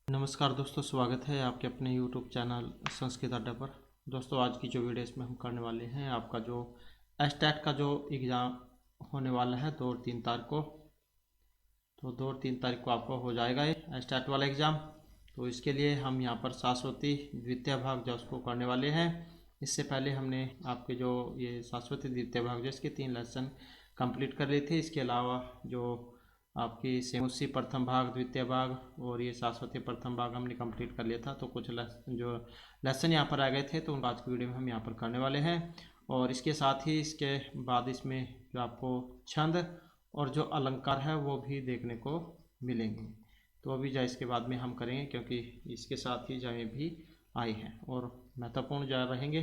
नमस्कार दोस्तों, स्वागत है आपके अपने YouTube चैनल संस्कृत अड्डा पर। दोस्तों, आज की जो वीडियो इसमें हम करने वाले हैं, आपका जो एस्टेट का जो एग्ज़ाम होने वाला है 2 और 3 तारीख को। तो 2 और 3 तारीख को आपको हो जाएगा ये एस्टेट वाला एग्ज़ाम। तो इसके लिए हम यहाँ पर शाश्वती द्वितीय भाग जो उसको करने वाले हैं। इससे पहले हमने आपके जो ये शाश्वती द्वितीय भाग जो इसके 3 लेसन कंप्लीट कर लिए थे। इसके अलावा जो आपकी सेमुसी प्रथम भाग, द्वितीय भाग और ये शाश्वती प्रथम भाग हमने कंप्लीट कर लिया था। तो कुछ जो लेसन यहाँ पर आ गए थे, तो उनको आज की वीडियो में हम यहाँ पर करने वाले हैं। और इसके साथ ही इसके बाद इसमें जो आपको छंद और जो अलंकार है वो भी देखने को मिलेंगे। तो अभी जा इसके बाद में हम करेंगे, क्योंकि इसके साथ ही जगह भी आई हैं और महत्वपूर्ण जा रहेंगे,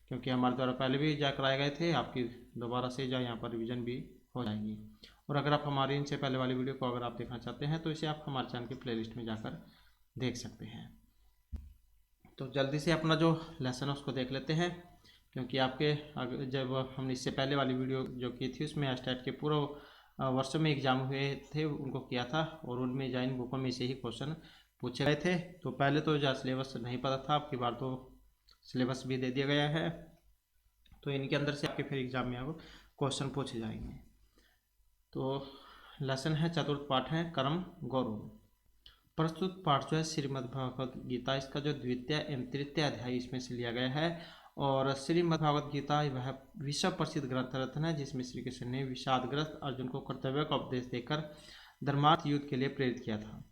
क्योंकि हमारे द्वारा पहले भी जा कराए गए थे। आपकी दोबारा से जा यहाँ पर रिविज़न भी हो जाएंगी। और अगर आप हमारी इनसे पहले वाली वीडियो को अगर आप देखना चाहते हैं तो इसे आप हमारे चैनल की प्लेलिस्ट में जाकर देख सकते हैं। तो जल्दी से अपना जो लेसन है उसको देख लेते हैं, क्योंकि आपके जब हमने इससे पहले वाली वीडियो जो की थी उसमें एस्टेट के पूरा वर्षों में एग्जाम हुए थे उनको किया था, और उनमें जैन बुकों में से ही क्वेश्चन पूछे गए थे। तो पहले तो जो सिलेबस नहीं पता था, आपकी बार तो सिलेबस भी दे दिया गया है। तो इनके अंदर से आपके फिर एग्जाम में अब क्वेश्चन पूछे जाएंगे। तो लेसन है, चतुर्थ पाठ है कर्म गौरव। प्रस्तुत पाठ जो है श्रीमद् भगवत गीता, इसका जो द्वितीय एवं तृतीय अध्याय इसमें से लिया गया है। और श्रीमद् भगवत गीता वह विश्व प्रसिद्ध ग्रंथ रत्न है, जिसमें श्री कृष्ण ने विषादग्रस्त अर्जुन को कर्तव्य का उपदेश देकर धर्मार्थ युद्ध के लिए प्रेरित किया था।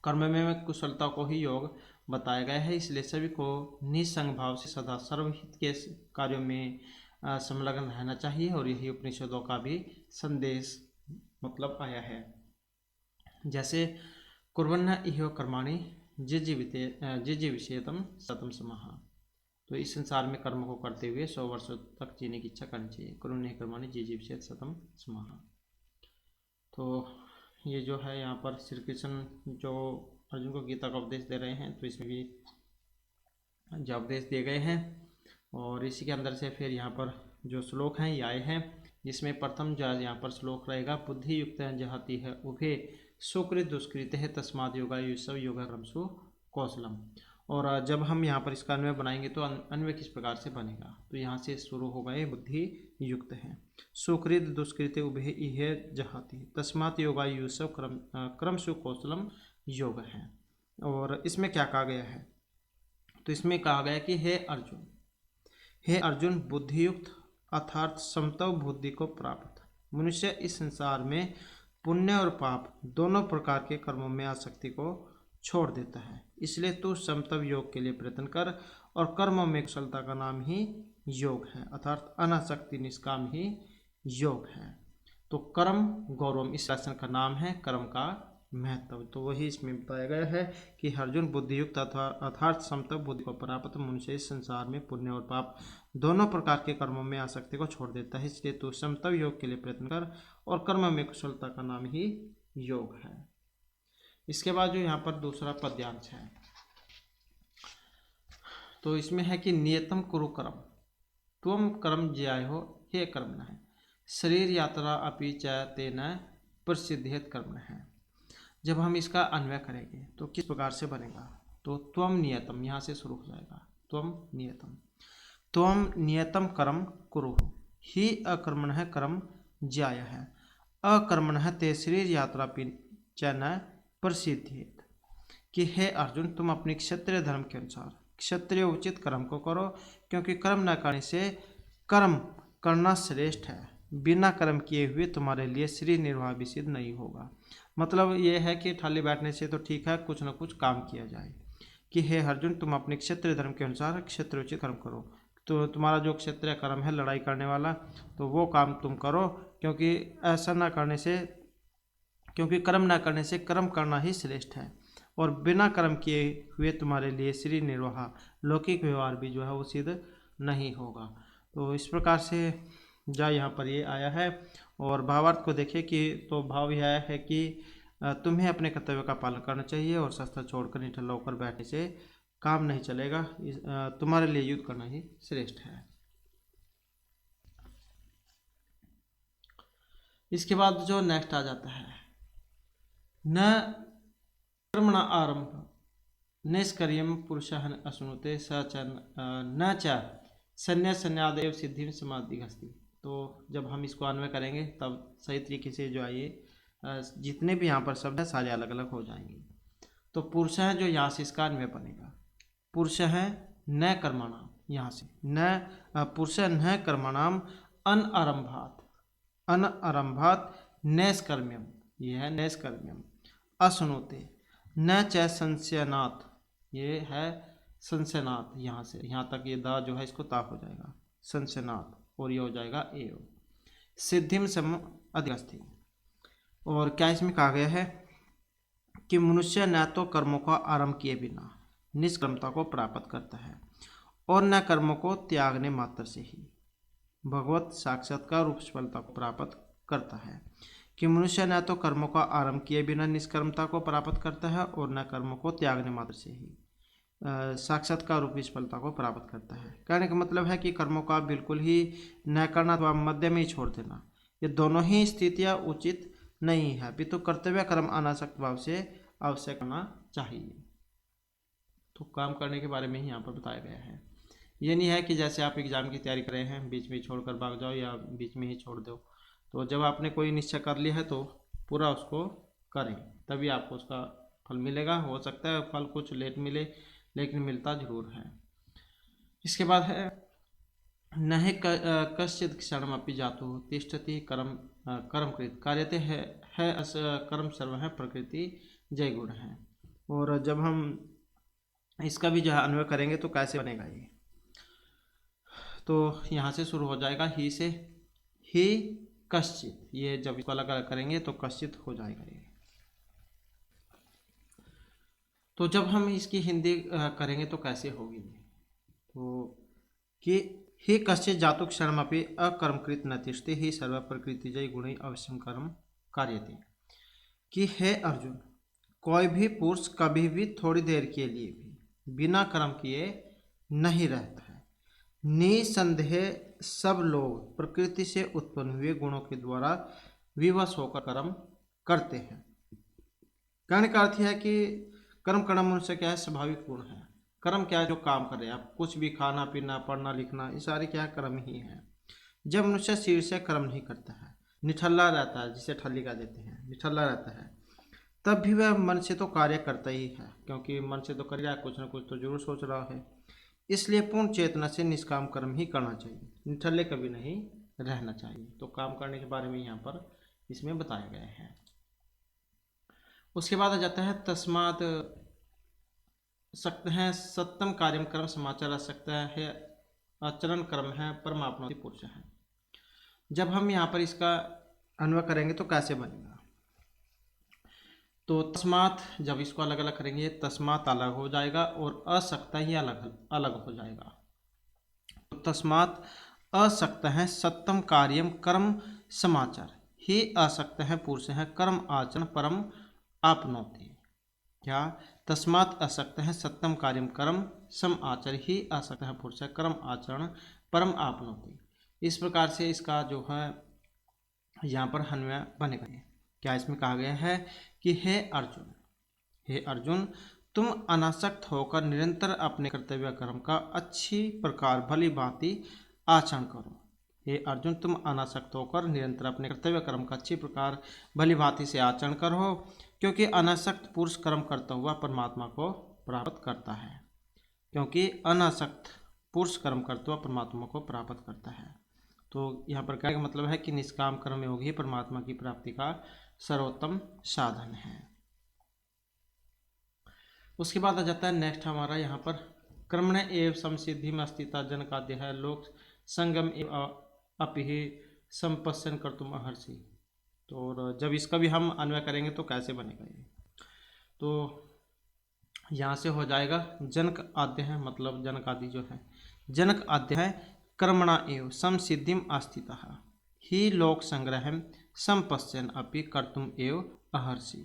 कर्म में कुशलता को ही योग बताया गया है, इसलिए सभी को निसंग भाव से सदा सर्वहित के कार्यों में संलग्न रहना चाहिए। और यही उपनिषदों का भी संदेश मतलब आया है। जैसे कुर्वन्न इह कर्माणि जिजीविषेतम सतम समाह। तो इस संसार में कर्म को करते हुए 100 वर्षों तक जीने की इच्छा करनी चाहिए। कुर्वन्न कर्माणि जिजीविषेत सतम समाह। तो ये जो है यहाँ पर श्री कृष्ण जो अर्जुन को गीता का उपदेश दे रहे हैं, तो इसमें भी जो उपदेश दिए गए हैं। और इसी के अंदर से फिर यहाँ पर जो श्लोक हैं ये आए हैं, जिसमें प्रथम जो यहाँ पर श्लोक रहेगा, बुद्धि युक्त जहाती है उभे सुकृत दुष्कृत है तस्माद योगा युसव योगा क्रमसु कौशलम। और जब हम यहाँ पर इसका अन्वय बनाएंगे तो अन्वय किस प्रकार से बनेगा, तो यहाँ से शुरू होगा ये बुद्धि युक्त है, सुकृत दुष्कृत उभे इहे जहाती तस्मात योगा युसव क्रमसु कौशलम योग है। और इसमें क्या कहा गया है, तो इसमें कहा गया कि हे अर्जुन बुद्धियुक्त अर्थात समत्व बुद्धि को प्राप्त मनुष्य इस संसार में पुण्य और पाप दोनों प्रकार के कर्मों में आसक्ति को छोड़ देता है। इसलिए तू समत्व योग के लिए प्रयत्न कर, और कर्मों में कुशलता का नाम ही योग है, अर्थात अनासक्ति निष्काम ही योग है। तो कर्म गौरव इस लेसन का नाम है, कर्म का महत्व। तो वही इसमें बताया गया है कि अर्जुन बुद्धियुक्त अर्थात समत्व बुद्धि को प्राप्त मनुष्य इस संसार में पुण्य और पाप दोनों प्रकार के कर्मों में आसक्ति को छोड़ देता है। इसलिए तू समत्व योग के लिए प्रयत्न कर, और कर्म में कुशलता का नाम ही योग है। इसके बाद जो यहाँ पर दूसरा पद्यांश है, तो इसमें है कि नियतम कुरु कर्म त्वम कर्म ज्यायो हे कर्म न है शरीर यात्रा अपि च तेन प्रसिद्धियत कर्म है। जब हम इसका अन्वय करेंगे तो किस प्रकार से बनेगा, तो त्वम नियतम यहाँ से शुरू हो जाएगा। त्वम नियतम कर्म कुरु ही अकर्मण है कर्म ज्याय है अकर्मण है ते शरीर यात्रा च न प्रसिद्धियत। कि हे अर्जुन, तुम अपनी क्षत्रिय धर्म के अनुसार क्षत्रिय उचित कर्म को करो, क्योंकि कर्म न करने से कर्म करना श्रेष्ठ है। बिना कर्म किए हुए तुम्हारे लिए शरीर निर्वाह भी सिद्ध नहीं होगा। मतलब ये है कि खाली बैठने से तो ठीक है, कुछ न कुछ काम किया जाए। कि हे अर्जुन, तुम अपने क्षत्रिय धर्म के अनुसार क्षत्रियोचित कर्म करो। तो तुम्हारा जो क्षत्रिय कर्म है लड़ाई करने वाला, तो वो काम तुम करो, क्योंकि ऐसा ना करने से क्योंकि कर्म न करने से कर्म करना ही श्रेष्ठ है। और बिना कर्म किए हुए तुम्हारे लिए शरीर निर्वाह लौकिक व्यवहार भी जो है वो सिद्ध नहीं होगा। तो इस प्रकार से यहाँ पर ये आया है। और भावार्थ को देखें कि तो भाव यह है कि तुम्हें अपने कर्तव्य का पालन करना चाहिए, और शस्त्र छोड़कर निठल्ला होकर बैठने से काम नहीं चलेगा। तुम्हारे लिए युद्ध करना ही श्रेष्ठ है। इसके बाद जो नेक्स्ट आ जाता है, न कर्मणा आरंभ निष्क्रियम पुरुषः अश्नुते स च न च संन्यास संन्यादेव सिद्धि समाधि हस्ती। तो जब हम इसको अन्वय करेंगे तब सही तरीके से जो है ये जितने भी यहाँ पर शब्द है सारे अलग अलग हो जाएंगे। तो पुरुष है जो यहाँ से इसका अन्वय बनेगा, पुरुष है न कर्मणाम, यहाँ से न पुरुष न कर्मणाम अनआरंभात नैष्कर्म्यम, ये है नैष्कर्म्यम। अश्नुते न च संशयनात्, ये है संशयनात्, यहाँ से यहाँ तक ये दा जो है इसको ता हो जाएगा संशयनात्, और ये हो जाएगा एव। सिद्धिम सम अधिगस्थि। और क्या इसमें कहा गया है कि मनुष्य न तो कर्मों का आरंभ किए बिना निष्कर्मता को प्राप्त करता है और न कर्मों को त्यागने मात्र से ही भगवत साक्षात्कार रूप सफलता को प्राप्त करता है। कि मनुष्य न तो कर्मों का आरंभ किए बिना निष्कर्मता को प्राप्त करता है और न कर्मों को त्यागने मात्र से ही साक्षात्कार रूपी सफलता को प्राप्त करता है। कहने का मतलब है कि कर्मों का बिल्कुल ही न करना अथवा मध्य में ही छोड़ देना, ये दोनों ही स्थितियाँ उचित नहीं है, अपितु कर्तव्य कर्म अनासक्त भाव से अवश्य करना चाहिए। तो काम करने के बारे में ही यहाँ पर बताया गया है। ये नहीं है कि जैसे आप एग्जाम की तैयारी कर रहे हैं बीच में छोड़कर भाग जाओ या बीच में ही छोड़ दो। तो जब आपने कोई निश्चय कर लिया है तो पूरा उसको करें, तभी आपको उसका फल मिलेगा। हो सकता है फल कुछ लेट मिले, लेकिन मिलता जरूर है। इसके बाद है न ही कश्चित् क्षणमपि जातु तिष्ठति कर्मकृत कार्यते है कर्म सर्व है प्रकृति जय गुण है। और जब हम इसका भी जो है अन्वय करेंगे तो कैसे बनेगा ये, तो यहाँ से शुरू हो जाएगा ही से, ही कश्चित, ये जब इसको अलग अलग करेंगे तो कश्चित हो जाएगा ये। तो जब हम इसकी हिंदी करेंगे तो कैसे होगी, तो कि ही कश्चित जातु क्षणमपि अकर्मकृत न तिष्ठति ही सर्व प्रकृति जय गुण अवश्यम कर्म कार्यते। कि हे अर्जुन, कोई भी पुरुष कभी भी थोड़ी देर के लिए भी बिना कर्म किए नहीं रहता है। निसंदेह सब लोग प्रकृति से उत्पन्न हुए गुणों के द्वारा विवश होकर कर्म करते हैं। कहने का अर्थ है कि कर्म करना मनुष्य क्या है, स्वाभाविक गुण है। कर्म क्या है, जो काम कर रहे हैं आप, कुछ भी खाना पीना पढ़ना लिखना, ये सारे क्या है, कर्म ही है। जब मनुष्य शरीर से कर्म नहीं करता है, निठल्ला रहता है, जिसे ठल्ली का देते हैं, निठल्ला रहता है, तब भी वह मन से तो कार्य करता ही है, क्योंकि मन से तो कर रहा है, कुछ ना कुछ तो जरूर सोच रहा है। इसलिए पूर्ण चेतना से निष्काम कर्म ही करना चाहिए, निठल्ले कभी नहीं रहना चाहिए। तो काम करने के बारे में यहाँ पर इसमें बताया गया है। उसके बाद आ जाता है तस्मात् सकते हैं सत्यम कार्यम कर्म समाचार आ सकता है आचरण कर्म है परमात्मा पुरुष है। जब हम यहाँ पर इसका अन्वय करेंगे तो कैसे बनेगा, तो तस्मात जब इसको अलग अलग करेंगे तस्मात अलग हो जाएगा और असक्त ही अलग अलग हो जाएगा। तो तस्मात असक्त है सत्यम कार्यम कर्म समाचार ही असक्त है पुरुष है कर्म आचरण परम आपनोति। क्या तस्मात असक्त है सत्यम कार्यम कर्म सम आचर ही असक्त है पुरुष है कर्म आचरण परम आपनोति। इस प्रकार से इसका जो है यहाँ पर अन्वय बनेगा। क्या इसमें कहा गया है कि हे अर्जुन तुम अनासक्त होकर निरंतर अपने कर्तव्य कर्म का अच्छी प्रकार भली भांति आचरण करो। हे अर्जुन तुम अनासक्त होकर निरंतर अपने कर्तव्य कर्म का अच्छी प्रकार भली भांति से आचरण करो, क्योंकि अनासक्त पुरुष कर्म करता हुआ परमात्मा को प्राप्त करता है। क्योंकि अनासक्त पुरुष कर्म करता हुआ परमात्मा को प्राप्त करता है। तो यहाँ पर क्या मतलब है कि निष्काम कर्म योग ही परमात्मा की प्राप्ति का सर्वोत्तम साधन है। उसके बाद आ जाता है नेक्स्ट हमारा यहाँ पर कर्मण एवं समसिद्धि में अस्थिता जनकाद्य है लोक संगम एवं अपि संपश्यन कर तुम अहर्षि। तो जब इसका भी हम अन्वय करेंगे तो कैसे बनेगा ये, तो यहाँ से हो जाएगा जनक आद्य है, मतलब जनक आदि जो है जनक आद्य है कर्मणा एव समसिद्धिम आस्थितः ही लोक संग्रह संपश्यन अपि कर्तुम एव अहर्षि।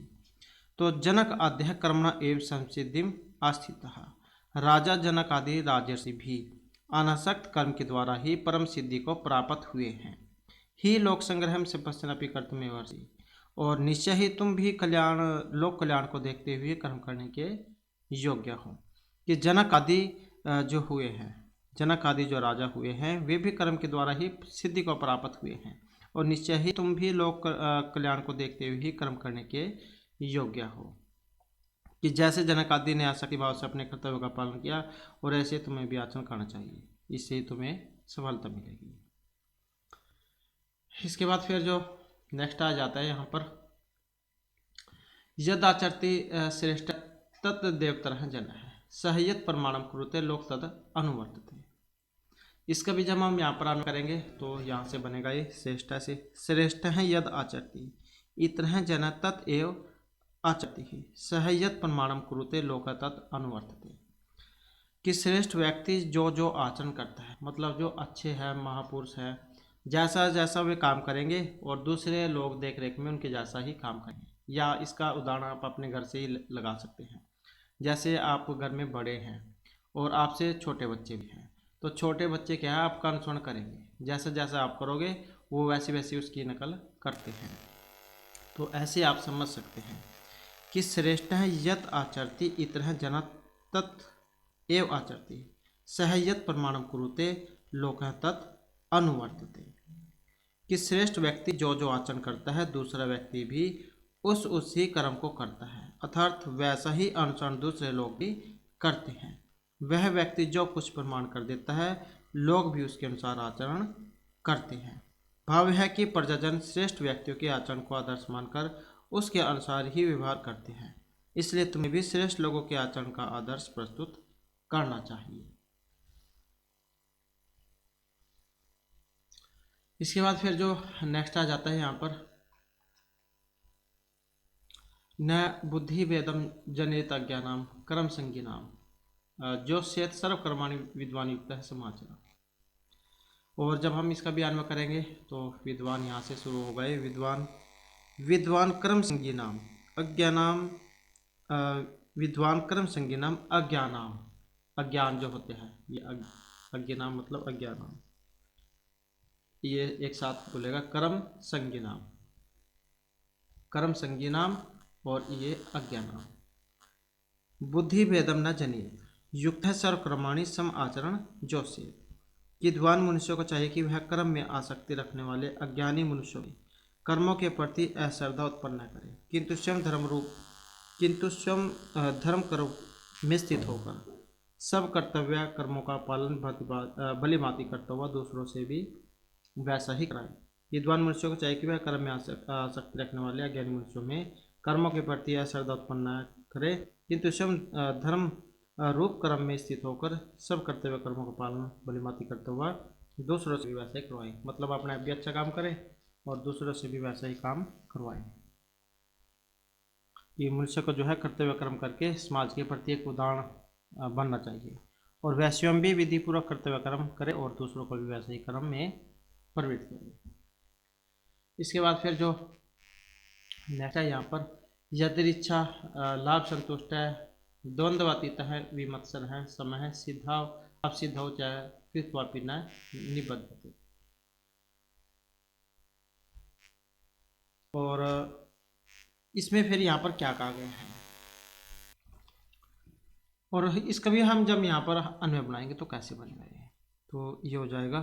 तो जनक आद्य है कर्मणा एव समसिद्धिम आस्थितः, राजा जनक आदि राजर्षि भी अनासक्त कर्म के द्वारा ही परम सिद्धि को प्राप्त हुए हैं। ही लोक संग्रह संपश्यन अपि कर्तुम एव अहर्षि, और निश्चय ही तुम भी कल्याण लोक कल्याण को देखते हुए कर्म करने के योग्य हो। कि जनक आदि जो हुए हैं, जनक आदि जो राजा हुए हैं, वे भी कर्म के द्वारा ही सिद्धि को प्राप्त हुए हैं, और निश्चय ही तुम भी लोक कल्याण को देखते हुए ही कर्म करने के योग्य हो। कि जैसे जनक आदि ने आसक्ति भाव से अपने कर्तव्य का पालन किया, और ऐसे तुम्हें भी आचरण करना चाहिए, इससे ही तुम्हें सफलता मिलेगी। इसके बाद फिर जो नेक्स्ट आ जाता है यहाँ पर, यद आचरति श्रेष्ठ तत् देवतर जन है सहयत प्रमाणम कुरुते लोक तद अनुवर्तते। इसका भी जब हम यहाँ पर अन्वय करेंगे तो यहाँ से बनेगा ये श्रेष्ठ से, श्रेष्ठ है यद आचरति इतर जन तत् एव आचरति सहयत प्रमाणम कुरुते लोक तत् अनुवर्तते। कि श्रेष्ठ व्यक्ति जो जो आचरण करता है, मतलब जो अच्छे हैं, महापुरुष है, जैसा जैसा वे काम करेंगे और दूसरे लोग देख रेख में उनके जैसा ही काम करेंगे। या इसका उदाहरण आप अपने घर से ही लगा सकते हैं। जैसे आप घर में बड़े हैं और आपसे छोटे बच्चे भी हैं, तो छोटे बच्चे क्या है, आपका अनुसरण करेंगे, जैसा जैसा आप करोगे वो वैसी वैसी उसकी नकल करते हैं। तो ऐसे आप समझ सकते हैं कि श्रेष्ठ है यत आचरति इतर जन तत् एव आचरति सहयत प्रमाणम कुरुते लोकः तत् अनुवर्तते। कि श्रेष्ठ व्यक्ति जो जो आचरण करता है, दूसरा व्यक्ति भी उसी कर्म को करता है, अर्थात वैसा ही अनुसरण दूसरे लोग भी करते हैं। वह व्यक्ति जो कुछ प्रमाण कर देता है, लोग भी उसके अनुसार आचरण करते हैं। भाव है कि प्रजाजन श्रेष्ठ व्यक्तियों के आचरण को आदर्श मानकर उसके अनुसार ही व्यवहार करते हैं, इसलिए तुम्हें भी श्रेष्ठ लोगों के आचरण का आदर्श प्रस्तुत करना चाहिए। इसके बाद फिर जो नेक्स्ट आ जाता है यहाँ पर, न बुद्धि वेदम जनित अज्ञानाम कर्म संज्ञानाम जो सेत सर्व कर्माणि विद्वान युक्त है समाचार। और जब हम इसका भी अन्वय करेंगे तो विद्वान यहाँ से शुरू हो गए, विद्वान कर्म संज्ञानाम अज्ञानाम, विद्वान कर्म संज्ञानाम अज्ञानाम, अज्ञान जो होते हैं ये अज्ञानाम मतलब अज्ञानाम, ये एक साथ बोलेगा कर्म संज्ञानाम, कर्म संज्ञानाम और ये अज्ञानाम। बुद्धि भेदम न जनिए युक्त है सर्व कर्माणि सम आचरण जो से। विद्वान मनुष्यों को चाहिए कि वह कर्म में आसक्ति रखने वाले अज्ञानी मनुष्यों के कर्मों के प्रति अश्रद्धा उत्पन्न न करे, किंतु स्वयं धर्म कर्म में स्थित होकर सब कर्तव्य कर्मों का पालन भलीभांति करता हुआ दूसरों से भी वैसा ही कराए। विद्वान मनुष्यों को चाहिए कि वह कर्म में आसक्ति रखने वाले अज्ञानी मनुष्यों में कर्मों के प्रति अश्रद्धा उत्पन्न न करे, किंतु स्वयं धर्म रूप कर्म में स्थित होकर सब कर्तव्य कर्मों का पालन भलीभांति करता हुआ दूसरों से भी वैसा ही करवाएं। मतलब अपना भी अच्छा काम करें और दूसरों से भी वैसा ही काम करवाएं। ये मनुष्य को जो है कर्तव्य कर्म करके समाज के प्रति एक उदाहरण बनना चाहिए, और वह स्वयं भी विधिपूर्वक कर्तव्य कर्म करे और दूसरों को भी वैसे ही कर्म में प्रवृत्त करे। इसके बाद फिर जो नेक्स्ट है यहाँ पर, यदृच्छा लाभ संतुष्ट है, द्वंद्वातीत है, विमत्सर है, समय है, सिद्धा अब सिद्ध हो चाहे कृत्वापि न निबद्धते। और इसमें फिर यहाँ पर क्या कहा गया है, और इसका भी हम जब यहाँ पर अन्वय बनाएंगे तो कैसे बनेगा ये, तो ये हो जाएगा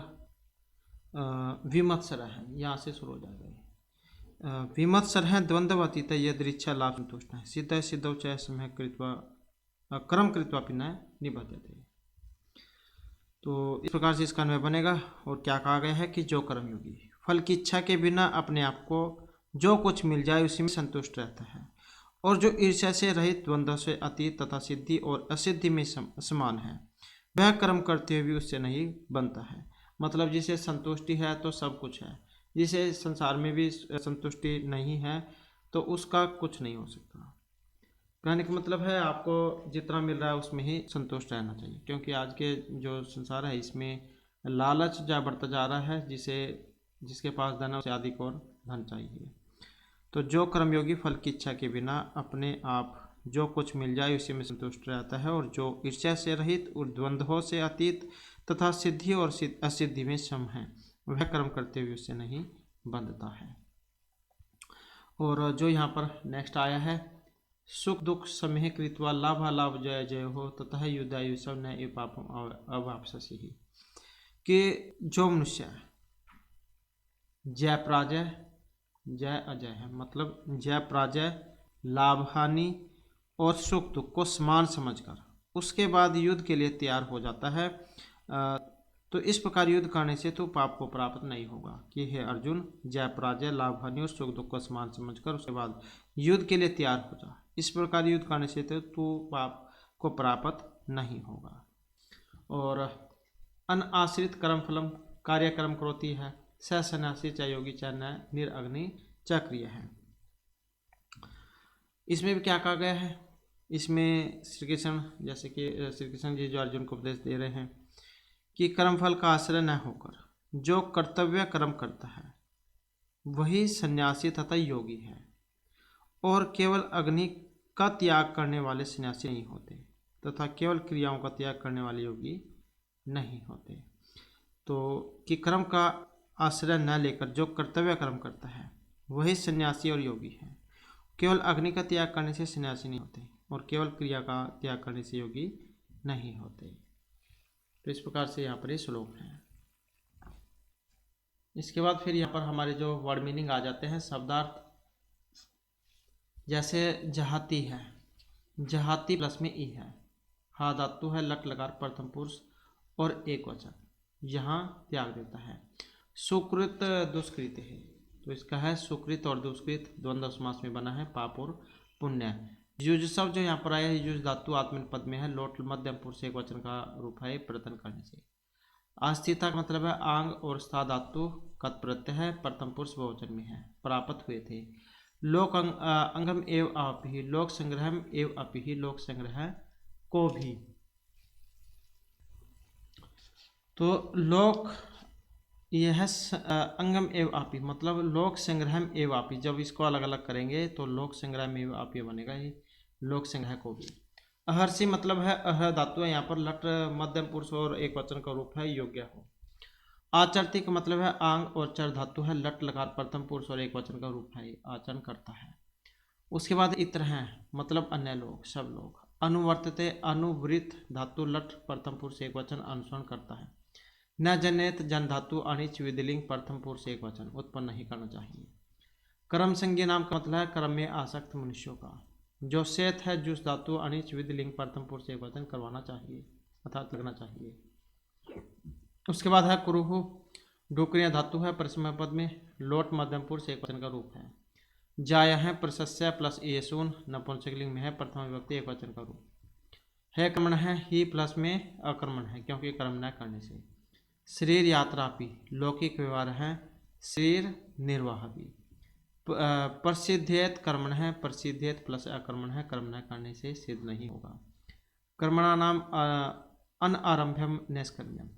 विमत्सर है, यहाँ से शुरू हो जाएगा। विमत्सर है द्वंद्वातीत यदृच्छा लाभ संतुष्ट है, सिद्ध है सिद्धौ चाहे समय कृत्वा कर्म कृत्वापि न निबद्धते। तो इस प्रकार से इसका अन्वय बनेगा। और क्या कहा गया है कि जो कर्मयोगी फल की इच्छा के बिना अपने आप को जो कुछ मिल जाए उसी में संतुष्ट रहता है, और जो ईर्ष्या से रहित द्वंद्व से अतीत तथा सिद्धि और असिद्धि में समान है, वह कर्म करते हुए भी उससे नहीं बनता है। मतलब जिसे संतुष्टि है तो सब कुछ है, जिसे संसार में भी संतुष्टि नहीं है तो उसका कुछ नहीं हो सकता। कहने का मतलब है आपको जितना मिल रहा है उसमें ही संतुष्ट रहना चाहिए, क्योंकि आज के जो संसार है इसमें लालच जा बढ़ता जा रहा है, जिसके पास धन है उसे अधिक और धन चाहिए। तो जो कर्मयोगी फल की इच्छा के बिना अपने आप जो कुछ मिल जाए उसी में संतुष्ट रहता है, और जो ईर्ष्या से रहित और द्वंद्वों से अतीत तथा सिद्धि और असिद्धि में सम है, वह कर्म करते हुए उससे नहीं बंधता है। और जो यहाँ पर नेक्स्ट आया है, सुख दुख समेह कृत्वा लाभालाभ जय जय हो ततः युद्धायुषव न ए पापम अवापसि ही। कि जो मनुष्य जय पराजय जय अजय है, मतलब जय पराजय, लाभ हानि और सुख दुख को समान समझकर उसके बाद युद्ध के लिए तैयार हो जाता है, तो इस प्रकार युद्ध करने से तो पाप को प्राप्त नहीं होगा। कि हे अर्जुन, जय पराजय, लाभ हानि और सुख दुख को समान समझकर उसके बाद युद्ध के लिए तैयार हो जा। इस प्रकार युद्ध करने से तो तू पाप को प्राप्त नहीं होगा। और अनाश्रित कर्म फलम कार्यक्रम करोति है, स सन्यासी च योगी च न निरअग्नि चक्रिय है। इसमें भी क्या कहा गया है, इसमें श्री कृष्ण, जैसे कि श्री कृष्ण जी जो अर्जुन को उपदेश दे रहे हैं कि कर्मफल का आश्रय न होकर जो कर्तव्य कर्म करता है वही सन्यासी तथा योगी है, और केवल अग्नि का त्याग करने वाले सन्यासी नहीं होते तथा केवल क्रियाओं का त्याग करने वाले योगी नहीं होते। तो कि कर्म का आश्रय न लेकर जो कर्तव्य कर्म करता है वही सन्यासी और योगी है। केवल अग्नि का त्याग करने से सन्यासी नहीं होते और केवल क्रिया का त्याग करने से योगी नहीं होते। तो इस प्रकार से यहाँ पर ये श्लोक है। इसके बाद फिर यहाँ पर हमारे जो वर्ड मीनिंग आ जाते हैं, शब्दार्थ। जैसे जहाती है, जहाती प्लस में ई है, हा धातु है, लट लकार प्रथम पुरुष और एक वचन, यहाँ त्याग देता है। सुकृत दुष्कृत है, तो इसका है सुकृत और दुष्कृत द्वंद्व समास में बना है, पाप और पुण्य। युज शब्द जो यहाँ पर आया है, युज धातु आत्मन पद में है, लोट मध्यम पुरुष एक वचन का रूप है प्रयत्न करने से। आस्थिता का मतलब है आंग और स्था धातु कत प्रत्यय है, प्रथम पुरुष बहुवचन में है, प्राप्त हुए थे। लोक अंगम एव अपि, लोक संग्रहम एव अपि, लोक संग्रह को भी। तो लोक यह अंगम एव आपी, मतलब लोक संग्रहम एव आपी, जब इसको अलग अलग करेंगे तो लोक संग्रह एव आपी बनेगा, ये लोक संग्रह को भी। अहर्षि मतलब है अह धातु है, यहाँ पर लट मध्यम पुरुष और एक वचन का रूप है, योग्य हो। आचरती का मतलब है आंग और चर धातु है, लट लकार प्रथम पुरुष और एक वचन का रूप है, आचरण करता है। उसके बाद इत्र है, मतलब अन्य लोग, सब लोग। अनुवर्तते अनुवृत धातु लट प्रथम पुरुष एक वचन, अनुसरण करता है। न जनेत जन धातु अनिच विधिलिंग प्रथम पुरुष एक वचन, उत्पन्न नहीं करना चाहिए। कर्म संज्ञा नाम का मतलब है कर्म में आसक्त मनुष्यों का। जो सेत है जुस धातु अनिच विधिलिंग प्रथम पुरुष एक वचन, करवाना चाहिए अर्थात लगना चाहिए। उसके बाद है कुरुहु, डुक्रिया धातु है परिसमय पद में, लोट मध्यम पुरुष एक वचन का रूप है। जाया है प्रशस्य प्लस येसून नपुंसकलिंग में है, प्रथम विभक्ति एक वचन का रूप है। कर्मण है, ही प्लस में अकर्मण है क्योंकि कर्म न करने से। शरीर यात्रा भी लौकिक व्यवहार है, शरीर निर्वाह भी। प्रसिद्धेत कर्मण है, प्रसिद्धेत प्लस अकर्मण है, कर्म न करने से सिद्ध नहीं होगा। कर्मणा नाम अनआरंभ्यम नैष्कर्म्यम,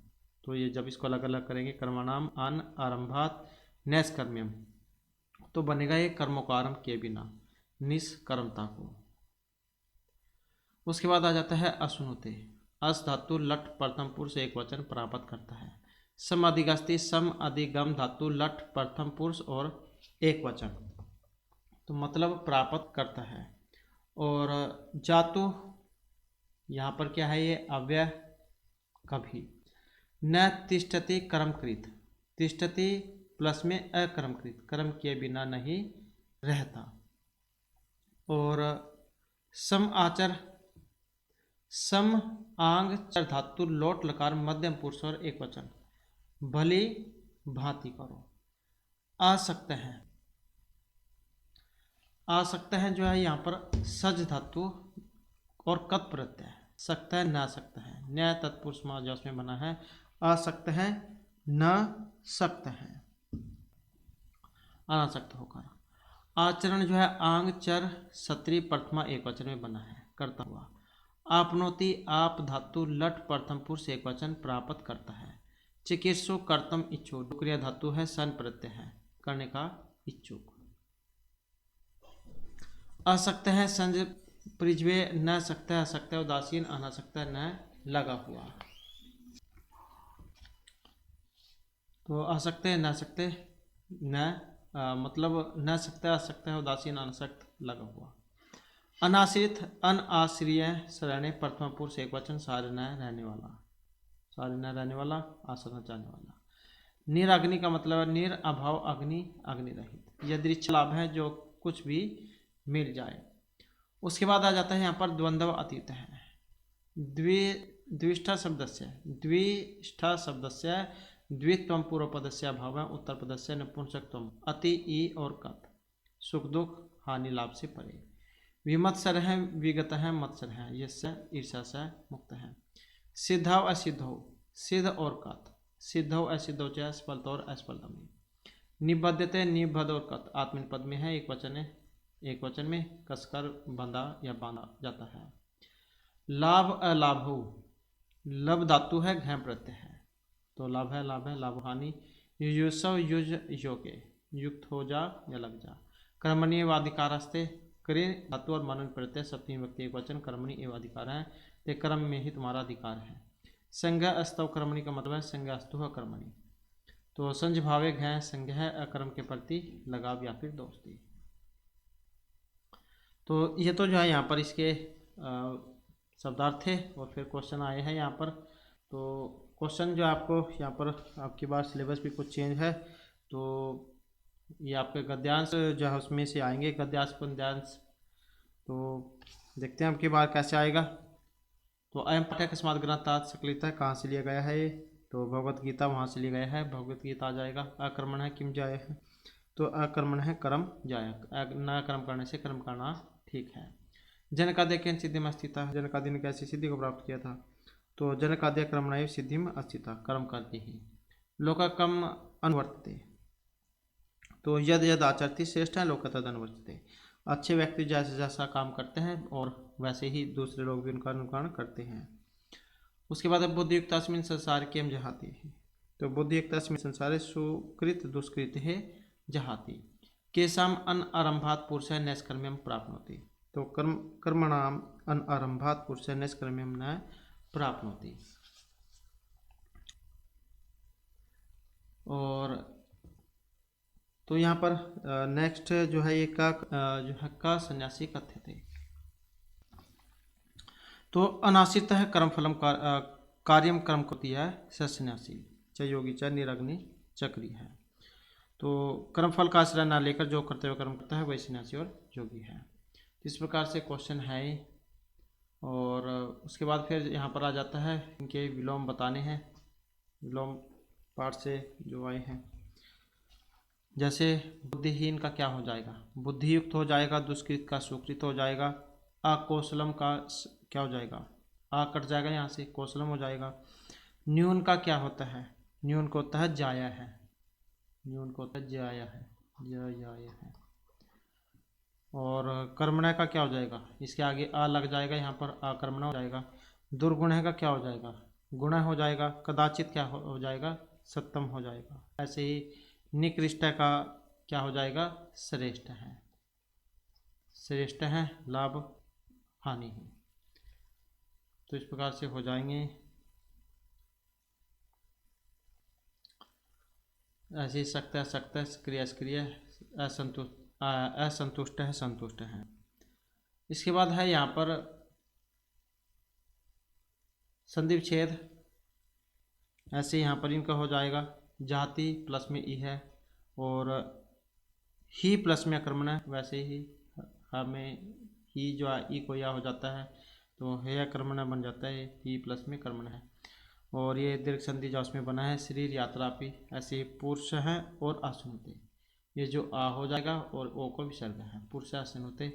तो ये जब इसको अलग अलग करेंगे, कर्मणाम अनआरंभात नैष्कर्म्यम, तो बनेगा ये कर्मों का आरंभ किए बिना, निष्कर्मता को। उसके बाद आ जाता है असुनुते, अस धातु लट प्रथम पुरुष एक वचन प्राप्त करता है। सम अधिगस्ती, सम अधिगम धातु लट प्रथम पुरुष और एक वचन, तो मतलब प्राप्त करता है। और जातु यहाँ पर क्या है, ये अव्यय कभी। न तिष्ठति कर्मकृत, तिष्ठति प्लस में अकर्मकृत, कर्म किए बिना नहीं रहता। और सम आचर, सम आंग चर धातु लोट लकार मध्यम पुरुष और एक वचन, भली भांति करो। आ सकते हैं, आ सकते हैं जो है यहाँ पर सज धातु और कत प्रत्यय, सकता है न सकता है, न्याय तत्पुरुष समास में बना है, आ सकते हैं न सकते हैं, अनासक्त होकर। आचरण जो है आंग चर सत्री प्रथमा एक वचन में बना है, करता हुआ। आपनोति, आप धातु लट प्रथम पुरुष एक वचन प्राप्त करता है। चिकित्सु कर्तम इच्छुक, डुक्रिया धातु है, सन प्रत्यय है, करने का इच्छुक। असक्त है संज प्रिजवे, न सकता है असक्त है उदासीन, अनासक्त है न लगा हुआ। तो असक्त है न सकते न मतलब न सकता है असक्त है उदासीन अनासक्त लगा हुआ। अनाश्रित अनाश्रिय शरण्य प्रथम पुरुष एक वचन सारण्य रहने वाला, सारण्य रहने वाला, आसन्न जाने वाला। निराग्नि का मतलब है निर अभाव अग्नि, अग्नि रहित। यदृच्छ लाभ है जो कुछ भी मिल जाए। उसके बाद आ जाता है यहाँ पर द्वंद्व अतीत है। द्विष्ठा शब्दस्य, द्विष्ठा शब्दस्य द्वित्वम पूर्व पदस्य अभाव उत्तर पदस्य नपुंसकत्वम अति ई और कत सुख दुख हानि लाभ से परे। विमत्सर है, विगत है, मत्सर है, यस्य ईर्षा से मुक्त है। सिद्धव असिद्धौ, सिद्ध और कत, सिद्धौ असिद्धौ चाहे स्फलत और असफलता में। निबद्धते, निबद्ध और कत आत्मनिपद पद में है, एक वचन में कसकर बंधा या बांधा जाता है। लाभ अलाभौ, लब धातु है, घय प्रत्यय है, तो लाभ है, लाभ हानि। युजस्व युज योगे, युक्त हो जा या लग जा। कर्मणीय अधिकारस्ते, करे धातु और मानव प्रत्यय सप्तमी व्यक्ति एक वचन कर्मणि एवं अधिकार है, ते कर्म में ही तुम्हारा अधिकार है। संज्ञा अस्तव कर्मणि का मतलब है संज्ञा अस्तु कर्मणि, तो संज भावे घय संज्ञा है अकर्म के प्रति लगाव या फिर दोस्ती। तो ये तो जो है यहाँ पर इसके शब्दार्थ थे और फिर क्वेश्चन आए हैं यहाँ पर। तो क्वेश्चन जो आपको यहाँ पर आपकी बार सिलेबस भी कुछ चेंज है, तो ये आपके गद्यांश जो है उसमें से आएंगे, गद्यांश पद्यांश। तो देखते हैं आपकी बार कैसे आएगा। तो अयम पाठ्य अकस्मात ग्रंथात् सकलित है, कहाँ से लिया गया है ये, तो भगवत गीता वहाँ से लिया गया है, भगवत गीता आ जाएगा। अकर्मण है किम जाय है, तो अकर्मण है कर्म जाय, न कर्म करने से कर्म करना ठीक है। जनकादय के सिद्धि में स्थिता, जनकादि ने कैसी सिद्धि को प्राप्त किया था, तो जनकादय कर्मणाय सिद्धि में अस्थिता, कर्म करके ही। लोककम अनुवर्तते, तो यद यद आचरती श्रेष्ठ है लोक तद अनुवर्तते, अच्छे व्यक्ति जैसे जैसा काम करते हैं और वैसे ही दूसरे लोग भी उनका अनुकरण करते हैं। उसके बाद बुद्धियुक्त अस्मिन संसार के हम जहाती है, तो बुद्धियुक्त अस्मिन संसार सुकृत दुष्कृत है जहाती। केशम अन आरंभात पुरुष नैष्कर्म्यम प्राप्नोति, तो कर्मणाम अन आरंभात पुरुष नैष्कर्म्यम न प्राप्नोति। और तो यहाँ पर नेक्स्ट जो है ये का जो है का सन्यासी कथ्य थे, तो अनाश्रित है कर्मफलम कार्यम कर्म करती है सन्यासी, चाहे योगी चाहे निरग्नि चक्री है। तो कर्मफल का आश्रय न लेकर जो कर्तव्य कर्म करता है वही सन्यासी और योगी है। इस प्रकार से क्वेश्चन है। और उसके बाद फिर यहाँ पर आ जाता है इनके विलोम बताने हैं, विलोम पाठ से जो आए हैं। जैसे बुद्धिहीन का क्या हो जाएगा, बुद्धियुक्त हो जाएगा, दुष्कृत का सुकृत हो जाएगा, अकौशलम का क्या हो जाएगा, आ कट जाएगा यहाँ से, कौशलम हो जाएगा। न्यून का क्या होता है, न्यून को होता है जाया है, न्यून को होता है जाया है, जाया है। और कर्मणय का क्या हो जाएगा, इसके आगे आ लग जाएगा, यहाँ पर आकर्मण हो जाएगा। दुर्गुण का क्या हो जाएगा, गुण हो जाएगा। कदाचित क्या हो जाएगा, सत्तम हो जाएगा। ऐसे ही निकृष्ट का क्या हो जाएगा, श्रेष्ठ है, श्रेष्ठ है, लाभ हानि है। तो इस प्रकार से हो जाएंगे। ऐसे ही सक्त है, सक्त है, सक्रिय सक्रिय, असंतुष्ट है, संतुष्ट है। इसके बाद है यहाँ पर संधि विच्छेद, ऐसे यहाँ पर इनका हो जाएगा। जाति प्लस में ई है और ही प्लस में आक्रमण है, वैसे ही हमें ही जो ई को या हो जाता है तो हे आक्रमण बन जाता है, ही प्लस में कर्मण है। और ये दीर्घ संधि जो उसमें बना है शरीर यात्रापी, ऐसे ही पुरुष है और आसनुते, ये जो आ हो जाएगा और ओ को विसर्ग है, पुरुष आसनुते।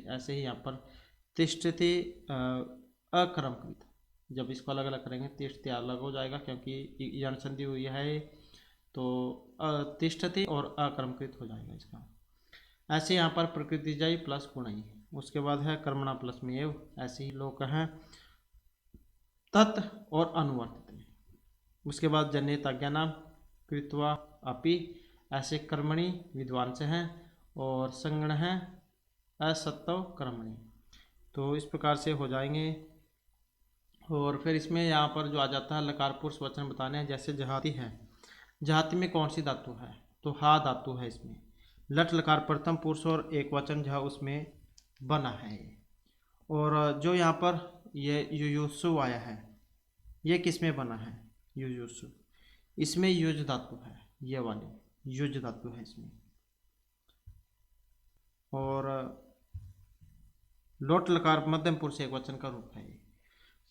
ऐसे ही यहाँ पर तिष्ठति अकर्मकृत, जब इसको अलग अलग करेंगे तिष्ठति अलग हो जाएगा क्योंकि यण संधि हुई है, तो तिष्ठति और अकर्मकृत हो जाएगा इसका। ऐसे यहाँ पर प्रकृति जाई प्लस गुणई, उसके बाद है कर्मणा प्लस में एव, ऐसे ही लोक हैं तत् और अनुवर्तित। उसके बाद जनित अज्ञानाम कृत्वा अपि, ऐसे कर्मणि विद्वान से हैं और संगण हैं असत्व कर्मणि। तो इस प्रकार से हो जाएंगे। और फिर इसमें यहाँ पर जो आ जाता है लकार पुरुष वचन बताने हैं। जैसे जहाती है, जहाती में कौन सी धातु है, तो हा धातु है इसमें। लट लकार प्रथम पुरुष और एक वचन जहाँ उसमें बना है। और जो यहाँ पर ये युयुत्सु आया है, ये किस में बना है? युयुत्सु, इसमें युज धातु है, ये वाली युज धातु है इसमें। और लोट लकार मध्यम पुरुष एक वचन का रूप है।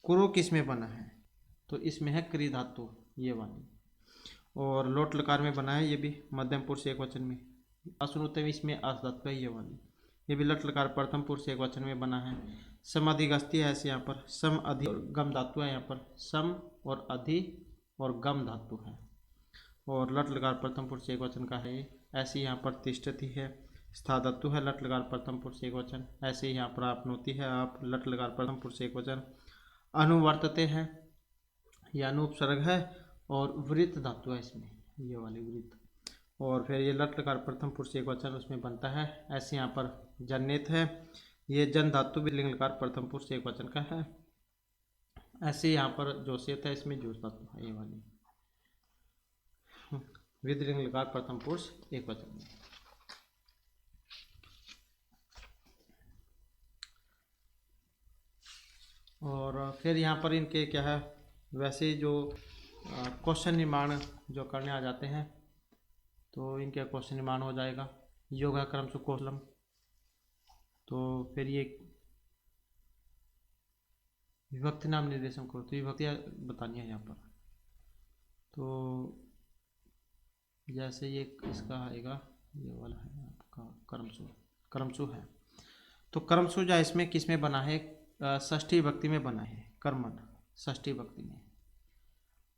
कुरु किस में बना है? तो इसमें है क्री धातु, ये वाली। और लोट लकार में बना है, ये भी मध्यम पुरुष एक वचन में। असुनुते में इसमें अस धातु है, ये वाली। ये भी लट लकार प्रथम पुरुष एक वचन में बना है। सम अधिगस्ती है ऐसे यहाँ पर, सम अधि और गम धातु है यहाँ पर, सम और अधि और गम धातु है। और लट लकार प्रथम पुरुष एक वचन का है। ऐसे यहाँ पर तिष्ठति है, स्था धातु है, लट लकार प्रथम पुरुष एक वचन। ऐसे ही यहाँ पर आपनोति है, आप लट लकार प्रथम पुरुष एक वचन। अनुवर्तते हैं, यह अनुपसर्ग है। और वृत्त धातु है इसमें, ये वाली वृत्त। और फिर ये लट लकार प्रथम पुरुष एक वचन उसमें बनता है। ऐसे यहाँ पर जनित है, ये जन धातु भी लिंग लकार प्रथम पुरुष एक वचन का है। ऐसे यहाँ पर जोशियत है, इसमें जोश धातु है, ये वाली विद लिंग लकार प्रथम पुरुष एक वचन में। और फिर यहाँ पर इनके क्या है, वैसे जो क्वेश्चन निर्माण जो करने आ जाते हैं, तो इनके क्वेश्चन निर्माण हो जाएगा। योगा क्रम सुकोलम, तो फिर ये विभक्ति नाम निर्देशन करो, तो विभक्तियाँ बतानी है यहाँ पर। तो जैसे ये इसका आएगा, ये वाला है आपका कर्मसु, कर्मसु है। तो कर्मसु जो इसमें किस में बना है? षष्ठी विभक्ति में बना है, कर्मण षष्ठी विभक्ति में।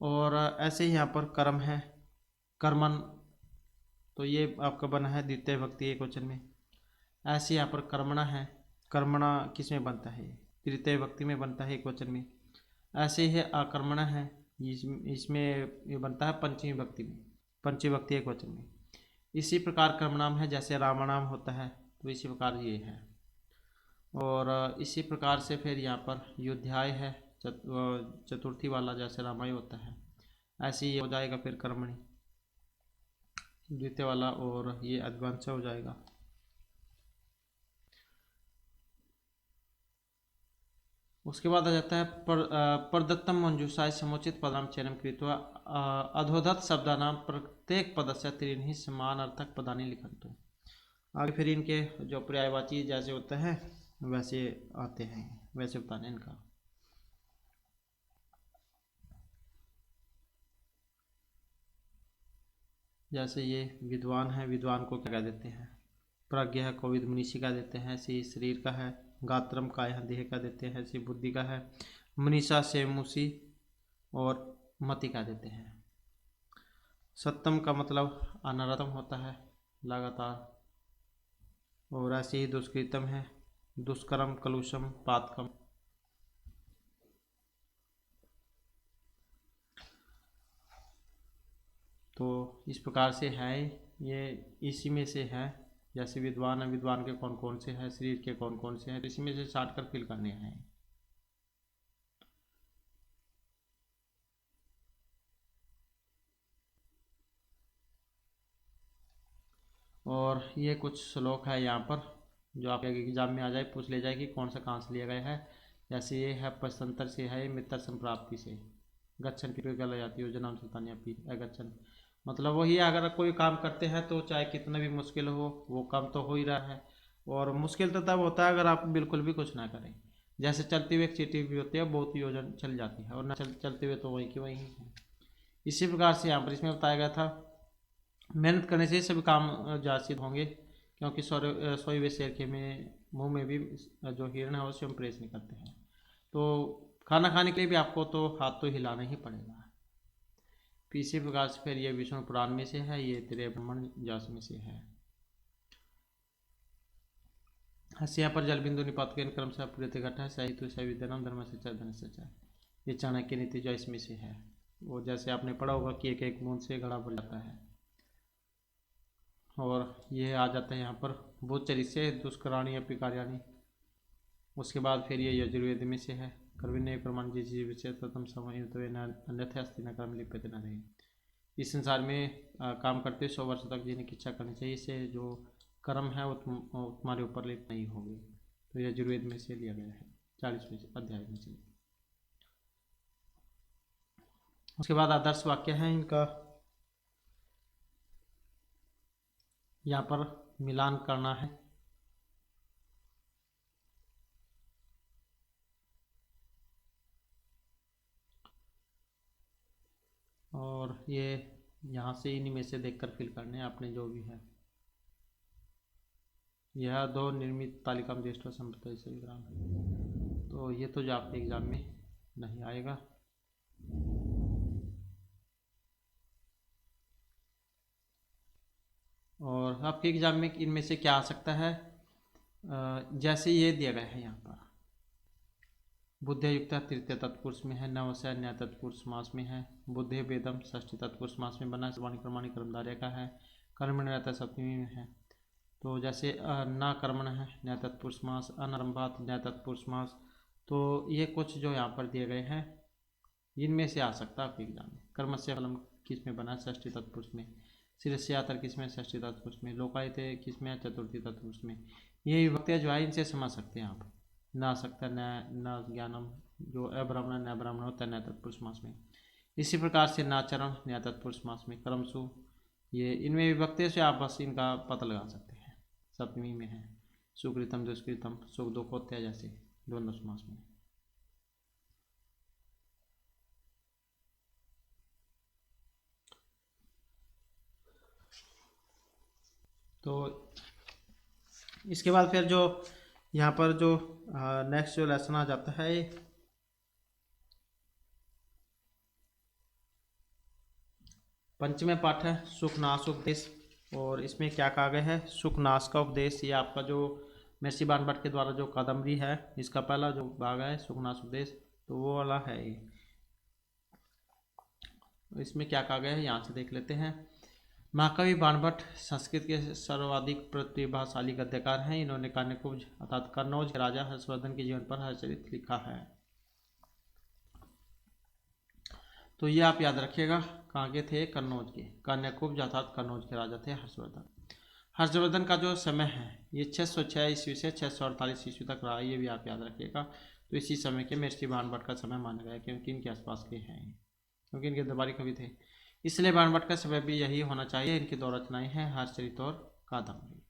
और ऐसे ही यहाँ पर कर्म है, कर्मन, तो ये आपका बना है द्वितीय विभक्ति एक वचन में। ऐसे यहाँ पर कर्मणा है, कर्मणा किस में बनता है? तृतीय विभक्ति में बनता है एक वचन में। ऐसे ही आकर्मणा है, इसमें ये बनता है पंचमी विभक्ति में, पंचमी विभक्ति एक वचन में। इसी प्रकार कर्मनाम है, जैसे रामनाम होता है, तो इसी प्रकार ये है। और इसी प्रकार से फिर यहाँ पर युध्याय है, चतुर्थी वाला, जैसे रामाय होता है, ऐसे ही हो जाएगा। फिर कर्मणि द्वितीय वाला, और ये अध्वंस हो जाएगा। उसके बाद आ जाता है प्रदत्तम मंजूषाय समुचित पदाम चयनम कृत्वा अधोदत्त शब्दानाम प्रत्येक पदस्य त्रीणि समान अर्थक पदानि लिखन्तु। आगे फिर इनके जो पर्यायवाची जैसे होते हैं वैसे आते हैं, वैसे बताने इनका। जैसे ये विद्वान है, विद्वान को क्या देते हैं? प्राज्ञ है, कोविद मनीषी का देते हैं। ऐसे शरीर का है, गात्रम का है, देह का देते हैं। ऐसे बुद्धि का है, मनीषा से मुसी और मति का देते हैं। सत्यम का मतलब अनरतम होता है, लगातार। और ऐसे ही दुष्कृतम है, दुष्कर्म, कलुषम, पातकम। तो इस प्रकार से है, ये इसी में से है। जैसे विद्वान है, विद्वान के कौन कौन से हैं, शरीर के कौन कौन से हैं, इसी में से छाट कर फिल करने हैं। और ये कुछ श्लोक है यहाँ पर जो आपके एग्जाम में आ जाए, पूछ ले जाए कि कौन सा कहाँ से लिया गया है। जैसे ये है पश्चंतर से है, मित्र संप्राप्ति से। गच्छन की गल जाती है, योजनाम सुल्तानियापी अगच्छन, मतलब वही अगर कोई काम करते हैं तो चाहे कितना भी मुश्किल हो, वो काम तो हो ही रहा है। और मुश्किल तो तब होता है अगर आप बिल्कुल भी कुछ ना करें। जैसे चलते हुए एक चीटी भी होती है, बहुत योजना चल जाती है, और ना चलते हुए तो वही की वही है। इसी प्रकार से यहाँ पर इसमें बताया गया था, मेहनत करने से सभी काम जासिद होंगे, क्योंकि सोए हुए शेर के में मुंह में भी जो हिरण है उसे हम प्रेस नहीं करते हैं। तो खाना खाने के लिए भी आपको तो हाथ तो हिलाना ही पड़ेगा। इसी प्रकार से फिर ये विष्णु पुराण में से है, ये तेरे ब्रह्मण जास में से है। हंसिया पर जल बिंदु निपात के क्रम से पूरे घटा है, सही तो सही विद्यानाम धर्म से धन सच्चा। ये चाणक्य नीति जो इसमें से है, वो जैसे आपने पढ़ा होगा कि एक एक बूंद से घड़ा भर जाता है। और ये आ जाता है यहाँ पर भूचरी से दुष्कराणी अपनी कार्याणी। उसके बाद फिर ये यजुर्वेद में से है, कर्विनय प्रमाण जी विषय तम समय अन्यथा अस्ति न कर्म लिप्यते न रहे। इस संसार में काम करते 100 वर्ष तक जीने की इच्छा करनी चाहिए, इससे जो कर्म है वो तुम्हारे ऊपर लिप्त नहीं होगी। तो यजुर्वेद में से लिया गया है 40वें अध्याय में से। उसके बाद आदर्श वाक्य है इनका, यहाँ पर मिलान करना है। और ये यहाँ से इन्हीं में से देखकर फिल करने हैं आपने जो भी है। यह दो निर्मित तालिका में ज्येष्ठ संप्रदाय से विग्राम है। तो ये तो जो आपके एग्जाम में नहीं आएगा। और आपके एग्जाम में इनमें से क्या आ सकता है, जैसे ये दिया गया है यहाँ पर बुद्धे युक्त तृतीय तत्पुरुष में है, नवस्य न्याय तत्पुरुष समास में है, बुद्धे वेदम षष्ठी तत्पुरुष समास में बना, सर्वाणी कर्माणि कर्मधारय का है, कर्मण रहता सप्तमी में है। तो जैसे न कर्मण है न्याय तत्पुरुष समास, अनारंभात न्याय तत्पुरुष समास। तो ये कुछ जो यहाँ पर दिए गए हैं इनमें से आ सकता है आपके एग्जाम में। कर्मस्य फलम किस में बना, षष्ठी तत्पुरुष में, शिरस्यातर किस में, षष्ठी तत्पुरुष में, लोकायते किस में, चतुर्थी तत्पुरुष में। ये विभक्तियाँ जो है इनसे समझ सकते हैं आप। न आ सकता न्याय, न ज्ञानम जो अब्राह्मण न्याय ब्राह्मण होता है न्याय तत्पुरुष समास में। इसी प्रकार से नाचरण न्याय तत्पुरुष समास में, कर्मसु, ये इनमें विभक्ति से आप बस इनका पता लगा सकते हैं। सप्तमी में है सुकृतम दुष्कृतम सुख दुख होते हैं जैसे द्वंद्व समास में। तो इसके बाद फिर जो यहाँ पर जो नेक्स्ट जो लेसन आ जाता है, पंचमें पाठ है सुख नाश उपदेश। और इसमें क्या कहा गया है, सुख नाश का उपदेश। ये आपका जो महर्षि बाणभट्ट के द्वारा जो कादम्बरी है इसका पहला जो भाग है सुख नाश उपदेश, तो वो वाला है ये। इसमें क्या कहा गया है यहाँ से देख लेते हैं। महाकवि बाणभट्ट संस्कृत के सर्वाधिक प्रतिभाशाली गद्यकार हैं। इन्होंने कान्यकुब्ज अर्थात कन्नौज के राजा हर्षवर्धन के जीवन पर हर्षचरित लिखा है। तो ये आप याद रखिएगा, कहाँ के थे, कन्नौज के। कान्यकुब्ज अर्थात कन्नौज के राजा थे हर्षवर्धन। हर्षवर्धन का जो समय है ये 606 ईस्वी से 648 ईस्वी तक रहा, ये भी आप याद रखिएगा। तो इसी समय के महर्षि बाणभट्ट का समय माना गया क्योंकि इनके आसपास के हैं, क्योंकि इनके दरबारी कवि थे, इसलिए बाणभट्ट का समय भी यही होना चाहिए। इनकी दो रचनाएं हैं हर्षचरित और कादम्बरी।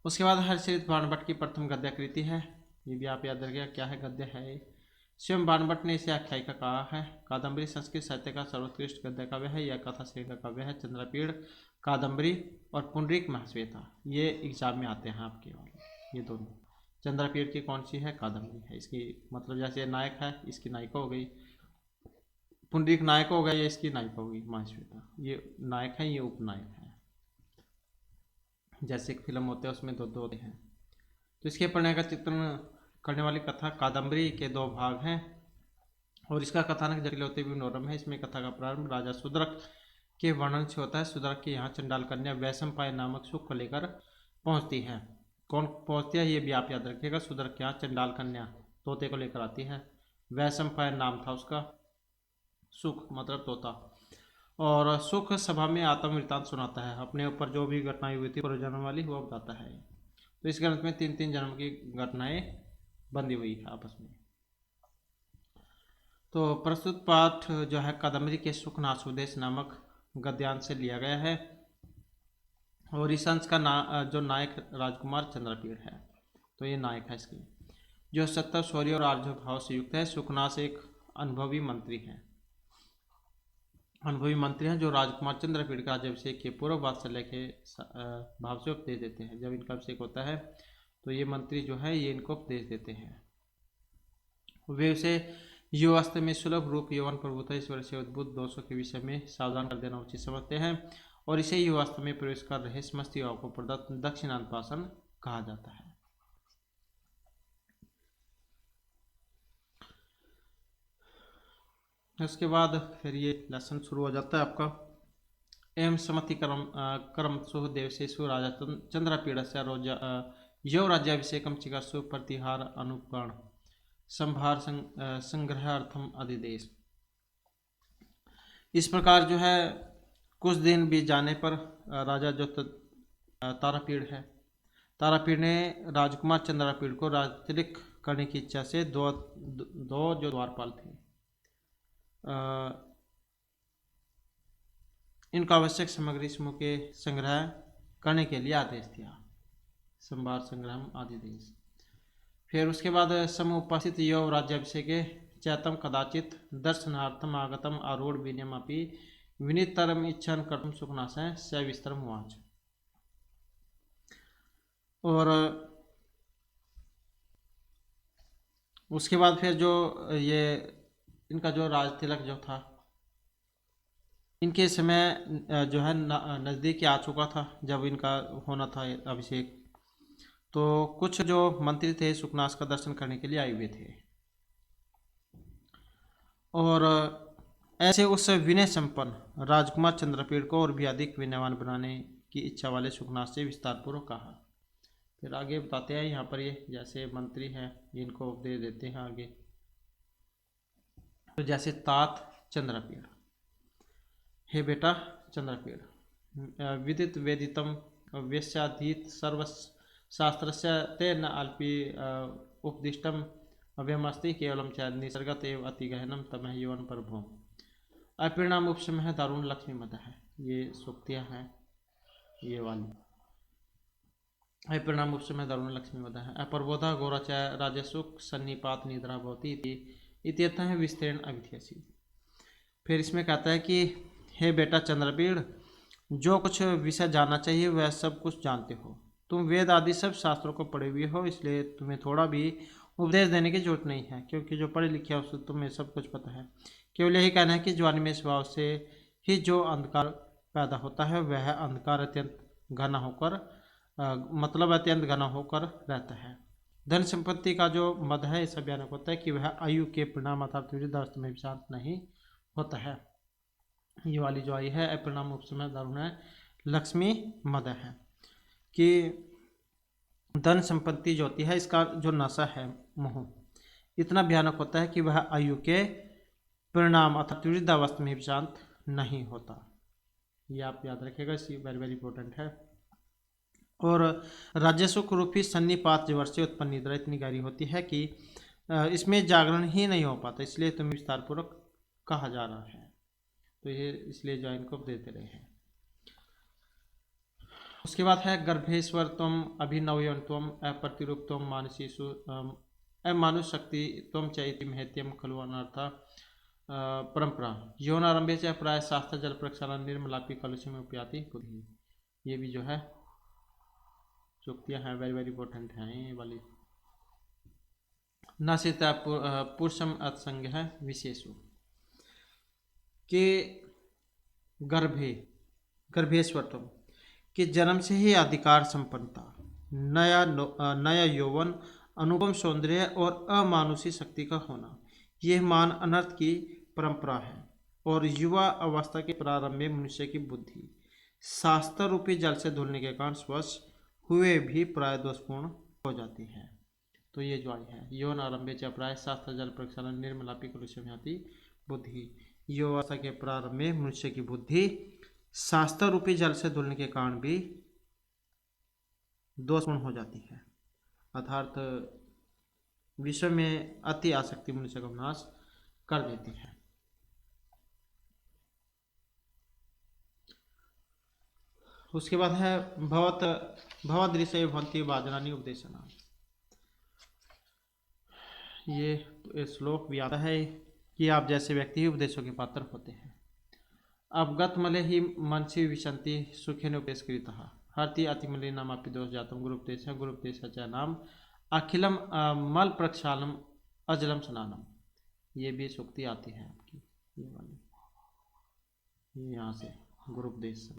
उसके बाद हर्षचरित बाणभट्ट की प्रथम गद्य कृति है, ये भी आप याद रखिएगा क्या है, गद्य है। स्वयं बाणभट्ट ने इसे आख्यायिका कहा है। कादम्बरी संस्कृत साहित्य का सर्वोत्कृष्ट गद्य काव्य है। यह कथा श्रेणी का काव्य है। चंद्रपीड़, कादम्बरी और पुंडरीक महाश्वेता ये एग्जाम में आते हैं आपके वाले, ये दोनों। चंद्रपीड़ की कौन सी है, कादम्बरी है। इसकी मतलब जैसे नायक है इसकी नायिका हो गई, पुंडरीक नायक हो गया, ये इसकी नायिका होगी महाश्वेता। ये नायक है, ये उपनायक है। जैसे एक फिल्म होते हैं उसमें दो दो होते हैं। तो इसके प्रणय का चित्रण करने वाली कथा कादम्बरी के दो भाग हैं और इसका कथानक जटिल होते भी मनोरम है। इसमें कथा का प्रारंभ राजा शूद्रक के वर्णन से होता है। शूद्रक के यहाँ चंडाल कन्या वैशंपायन नामक सुख को लेकर पहुँचती है। कौन पहुँचती है ये भी आप याद रखिएगा। शूद्रक के यहाँ चंडाल कन्या तोते को लेकर आती है। वैशंपायन नाम था उसका, सुख मतलब तोता। और सुख सभा में आत्मवृत्तांत सुनाता है, अपने ऊपर जो भी घटनाएं हुई थी पूर्व जन्म वाली वो बताता है। तो इस ग्रंथ में 3-3 जन्म की घटनाएं बंधी हुई है आपस में। तो प्रस्तुत पाठ जो है कादम्बरी के सुख नाश उपदेश नामक गद्यांश से लिया गया है। और इस अंश का जो नायक राजकुमार चंद्रपीड़ है, तो ये नायक है इसकी, जो सत्य शौर्य और आर्य भाव से युक्त है। सुखनाश एक अनुभवी मंत्री हैं, अनुभवी मंत्री हैं जो राजकुमार चंद्रपीड़ का राज्याभिषेक के पूर्व वात्सल्य के भाव से उपदेश देते हैं। जब इनका अभिषेक होता है तो ये मंत्री जो है ये इनको उपदेश देते हैं। वे उसे युवावस्था में सुलभ रूप यौवन प्रभुता ईश्वर से उद्भुत दोषों के विषय में सावधान कर देना उचित समझते हैं और इसे युवावस्था में प्रवेश कर रहे समस्त युवाओं को प्रदत्त दक्षिणानुशासन कहा जाता है। उसके बाद फिर ये लेसन शुरू हो जाता है आपका। एवं समति कर्म सुह देवशेषु राजा चंद्रपीड़ से यौ राज्याभिषेकम चिकर्षु प्रतिहार अनुकरण संभार संग्रहार्थम अधिदेश। इस प्रकार जो है कुछ दिन बीत जाने पर राजा जो तारापीड़ है तारापीड़ ने राजकुमार चंद्रापीड़ को राजतिलक करने की इच्छा से दो जो द्वारपाल थे इनको आवश्यक सामग्री समूह के संग्रह करने के लिए आदेश दिया। संभार संग्राम आदिदेश। फिर उसके बाद समूह उपस्थित यो राज्याभिषेक चैतम कदाचित दर्शनार्थम आगतम आरूढ़ विनयमपि विनीतरम इच्छन कर्तुम सुखनाशय सविस्तरम उवाच। और उसके बाद फिर जो ये इनका जो राज तिलक जो था इनके समय जो है नज़दीक आ चुका था जब इनका होना था अभिषेक। तो कुछ जो मंत्री थे सुखनाश का दर्शन करने के लिए आए हुए थे और ऐसे उस विनय संपन्न राजकुमार चंद्रपीड़ को और भी अधिक विनयवान बनाने की इच्छा वाले सुखनाश से विस्तारपूर्वक कहा। फिर आगे बताते हैं यहाँ पर ये जैसे मंत्री हैं इनको उपदेश देते हैं आगे। तो जैसे तात चंद्रपीड़, हे बेटा चंद्रपीड़, विदित वेदितम वेश्याधीत सर्व शास्त्रस्य तेन अल्पी उपदिष्टम अभ्यमस्ति केवलम च निसर्गत एव अति गहनम तमह यौवन प्रभो अपरिणाम उपशम है दारुण लक्ष्मी मद है। ये सूक्तियाँ हैं ये वाली। अपरिणाम उपशम है दारुण लक्ष्मी मद है अप्रबोधा गोराच राजसुख सन्निपात निद्रा भवती इत्यर्थ है विस्तृण अभिध्यसी। फिर इसमें कहता है कि हे बेटा चंद्रपीड़, जो कुछ विषय जानना चाहिए वह सब कुछ जानते हो। तुम वेद आदि सब शास्त्रों को पढ़े हुए हो, इसलिए तुम्हें थोड़ा भी उपदेश देने की जरूरत नहीं है, क्योंकि जो पढ़े लिखे हो उससे तुम्हें सब कुछ पता है। केवल यही कहना है कि जवानी में स्वभाव से ही जो अंधकार पैदा होता है वह अंधकार अत्यंत घना होकर अत्यंत घना होकर रहता है। धन संपत्ति का जो मद है ऐसा बयान होता है कि वह आयु के परिणाम अर्थात विरुद्धावस्था में शांत नहीं होता है। ये वाली जो आई है अपरिणाम उपशम दारुण है लक्ष्मी मद है कि धन संपत्ति जो होती है इसका जो नशा है मोह इतना भयानक होता है कि वह आयु के परिणाम अर्थात वृद्धावस्था में भी शांत नहीं होता। ये आप याद रखिएगा, इसी वेरी वेरी इंपॉर्टेंट है। और राजस्व रूपी सन्निपात जीवर से उत्पन्न निद्रा इतनी गहरी होती है कि इसमें जागरण ही नहीं हो पाता, इसलिए तुम्हें विस्तारपूर्वक कहा जा रहा है। तो ये इसलिए जो इनको देते रहे हैं। उसके बाद है गर्भेश्वर तुम अभिनवयन तुम अप्रतिरूप तुम मानसीसु अमानुष शक्ति तुम चैति महत्यम खलु अनर्थ परंपरा यौनारंभे से प्राय शास्त्र जल प्रक्षालन निर्मलापी कलुष में उपयाति बुद्धि। ये भी जो है चुक्तियाँ हैं वेरी वेरी इंपॉर्टेंट हैं ये वाली। नासिता पुरुषम अत्संग है विशेषु के गर्भेश्वर तुम कि जन्म से ही अधिकार संपन्नता नया यौवन अनुपम सौंदर्य और अमानुषी शक्ति का होना यह मान अनर्थ की परंपरा है। और युवा अवस्था के प्रारंभ में मनुष्य की बुद्धि शास्त्र रूपी जल से धुलने के कारण स्वच्छ हुए भी प्राय दोषपूर्ण हो जाती है। तो ये जो आई है यौन आरंभे च प्राय शास्त्र जल प्रक्षालन निर्मलापी कलुषम्याति बुद्धि। युवावस्था के प्रारंभ में मनुष्य की बुद्धि शास्त्र रूपी जल से धुलने के कारण भी दोषपूर्ण हो जाती है, अर्थात विश्व में अति आसक्ति मनुष्य का नाश कर देती है। उसके बाद है भवदृश्य भवंती वाजनानी उपदेशना। ये श्लोक भी आता है कि आप जैसे व्यक्ति ही उपदेशों के पात्र होते हैं। अवगत मले ही मनसी विशंति सुखेन उपदेश कृतः हरति अतिमले नाम अपि दोष जातम गुरुपदेश च नाम अखिलम मल प्रक्षालम अजलम स्नानम। ये भी सूक्ति आती है आपकी ये वाली, ये यहाँ से गुरुपदेश।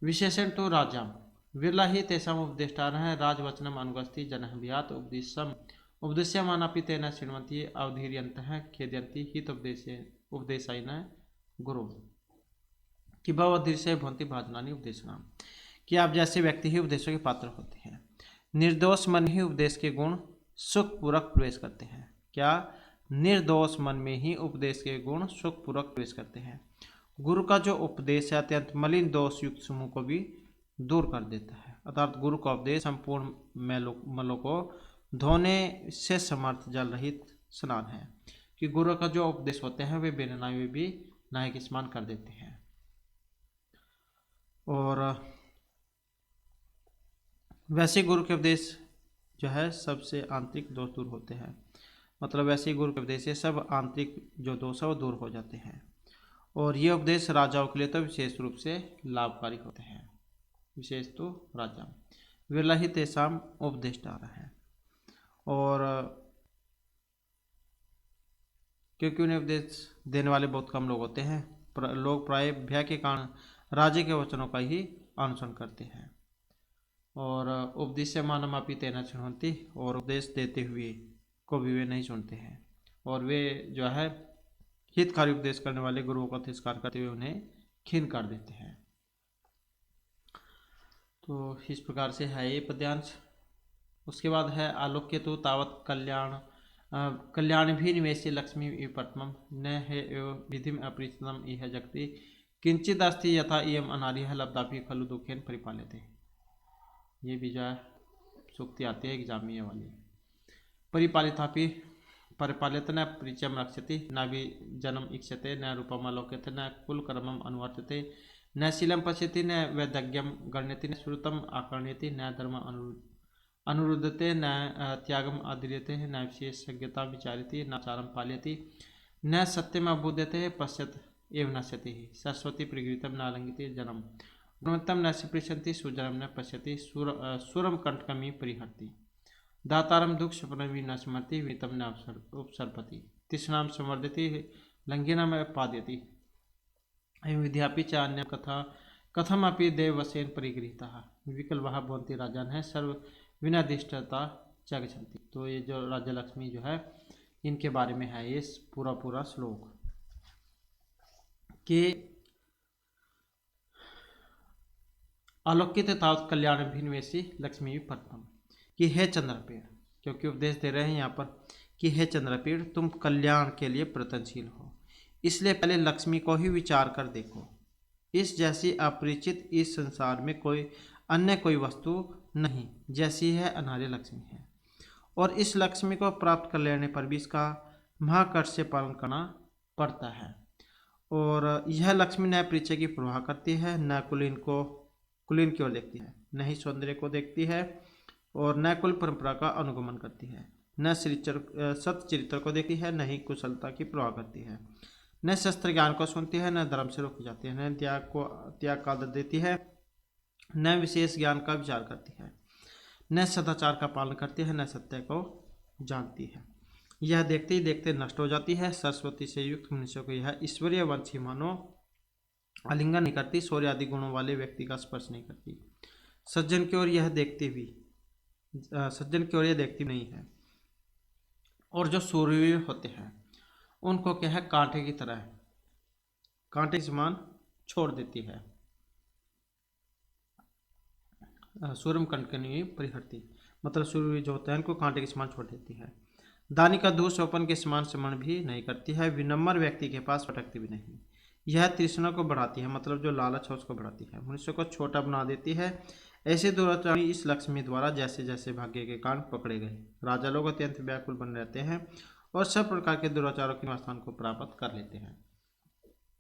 विशेषण तो राजाम विरला ही तेषाम उपदेष्टार है राजवचनम अनुगस्ति जनः विहात उपदेश्यमानापि तेन शृण्वन्ति अवधीर्यन्तः खेद्यन्ति हित उपदेशायिन गुरु कि भवदृश्य भवन्ति भाजनानि उपदेशना। कि आप जैसे व्यक्ति ही उपदेशों के पात्र होते हैं। निर्दोष मन ही उपदेश के गुण सुखपूर्वक प्रवेश करते हैं। क्या निर्दोष मन में ही उपदेश के गुण सुखपूर्वक प्रवेश करते हैं। गुरु का जो उपदेश है अत्यंत मलिन दोष युक्त समूह को भी दूर कर देता है, अर्थात गुरु का उपदेश संपूर्ण मलों को धोने से समर्थ जल रहित स्नान है। कि गुरु का जो उपदेश होते हैं वे बिना नहाए हुए भी नहाए के स्नान कर देते हैं। और वैसे गुरु के उपदेश जो है सबसे आंतरिक दोष दूर होते हैं। मतलब वैसे गुरु के उपदेश से सब आंतरिक जो दोष है वो दूर हो जाते हैं। और ये उपदेश राजाओं के लिए तो विशेष रूप से लाभकारी होते हैं। विशेष तो राजा विरला ही तेसाम उपदेश डाला है। और क्योंकि उन्हें उपदेश देने वाले बहुत कम लोग होते हैं, लोग प्राय भय के कारण राजा के वचनों का ही अनुसरण करते हैं। और उपदेश से मानमापी तेना सुनती, और उपदेश देते हुए को भी वे नहीं सुनते हैं। और वे जो है हितकारी उपदेश करने वाले गुरुओं का तिरस्कार करते हुए उन्हें खीन कर देते हैं। तो इस प्रकार से है ये पद्यांश। उसके बाद है आलोक्य तो तावत कल्याण भी निवेशी लक्ष्मी विपत्मम न है विधि अपरिचितम इह जगति किंचित अस्ति यथा इयम अनार्य लब्धापि खलु दुखेन परिपाल्यते। ये भी जो है सूक्ति आती है एग्जाम में ये वाली। परिपालितापि परिपाल्यते न परिचयम रक्षति न भी जन्म इक्षते न रूपम अलोक्यते न कुलकर्मम अनुवर्तते न शीलम पश्यति न वैदग्यम गण्यति न श्रुतम आकर्ण्यति न धर्म अनुरुद्धते न त्यागम आदर्यते न विशेषज्ञता विचारति न चारम पाल्यति न सत्यम अबुध्यते पश्यत एव नश्यति सरस्वती प्रगृतम न लंघिते जन्म गुणवत्तम न स्पृशन्ति सुजनम न पश्यति सुरम कंटकमी परिहरति दातारम दुख स्वप्नमी न स्मरति वितम न उपसर्पति तिष्णाम संवर्धति लंघिनम पाद्यति अयं विद्यापि च अन्य कथा कथमपि देववशेन परिगृहीतः विकल्पः भवन्ति राजान है सर्व विनादिष्टता जगछन्ति। तो ये जो राजा लक्ष्मी जो है इनके बारे में है ये पूरा श्लोक कि आलोकित तावत कल्याण भिन्वेशी लक्ष्मी प्रथम कि हे चंद्रपेड़, क्योंकि उपदेश दे रहे हैं यहाँ पर कि हे चंद्रपेड़ तुम कल्याण के लिए प्रयत्नशील हो, इसलिए पहले लक्ष्मी को ही विचार कर देखो। इस जैसी अपरिचित इस संसार में कोई वस्तु नहीं जैसी है अनार्य लक्ष्मी है। और इस लक्ष्मी को प्राप्त कर लेने पर भी इसका महाकर्ष से पालन करना पड़ता है। और यह लक्ष्मी न परिचय की परवाह करती है, न कुलीन की ओर देखती है, न ही सौंदर्य को देखती है, और न कुल परंपरा का अनुगमन करती है, न सच्चरित्र को देखती है, न ही कुशलता की परवाह करती है, न शस्त्र ज्ञान को सुनती है, न धर्म से रोकी जाती है, न त्याग का आदर देती है, न विशेष ज्ञान का विचार करती है, न सदाचार का पालन करती है, न सत्य को जानती है। यह देखते ही देखते नष्ट हो जाती है। सरस्वती से युक्त मनुष्य को यह ईश्वरीय वंशी मानो आलिंगन नहीं करती, शौर्य आदि गुणों वाले व्यक्ति का स्पर्श नहीं करती। सज्जन की ओर यह देखती नहीं है। और जो सूर्यवीर होते हैं उनको क्या है कांटे की तरह कांटे के समान छोड़ देती है। सूर्यम कंटकनी परिहरती, मतलब सूर्य जो होता है उनको कांटे के समान छोड़ देती है। दानी का दूध सोपन के समान समन भी नहीं करती है, विनम्र व्यक्ति के पास भटकती भी नहीं। यह तृष्णा को बढ़ाती है, मतलब जो लालच है उसको बढ़ाती है, मनुष्य को छोटा बना देती है। ऐसे दुराचारी इस लक्ष्मी द्वारा जैसे जैसे भाग्य के कारण पकड़े गए, राजा लोग अत्यंत व्याकुल बन रहते हैं और सब प्रकार के दुराचारों के स्थान को प्राप्त कर लेते हैं।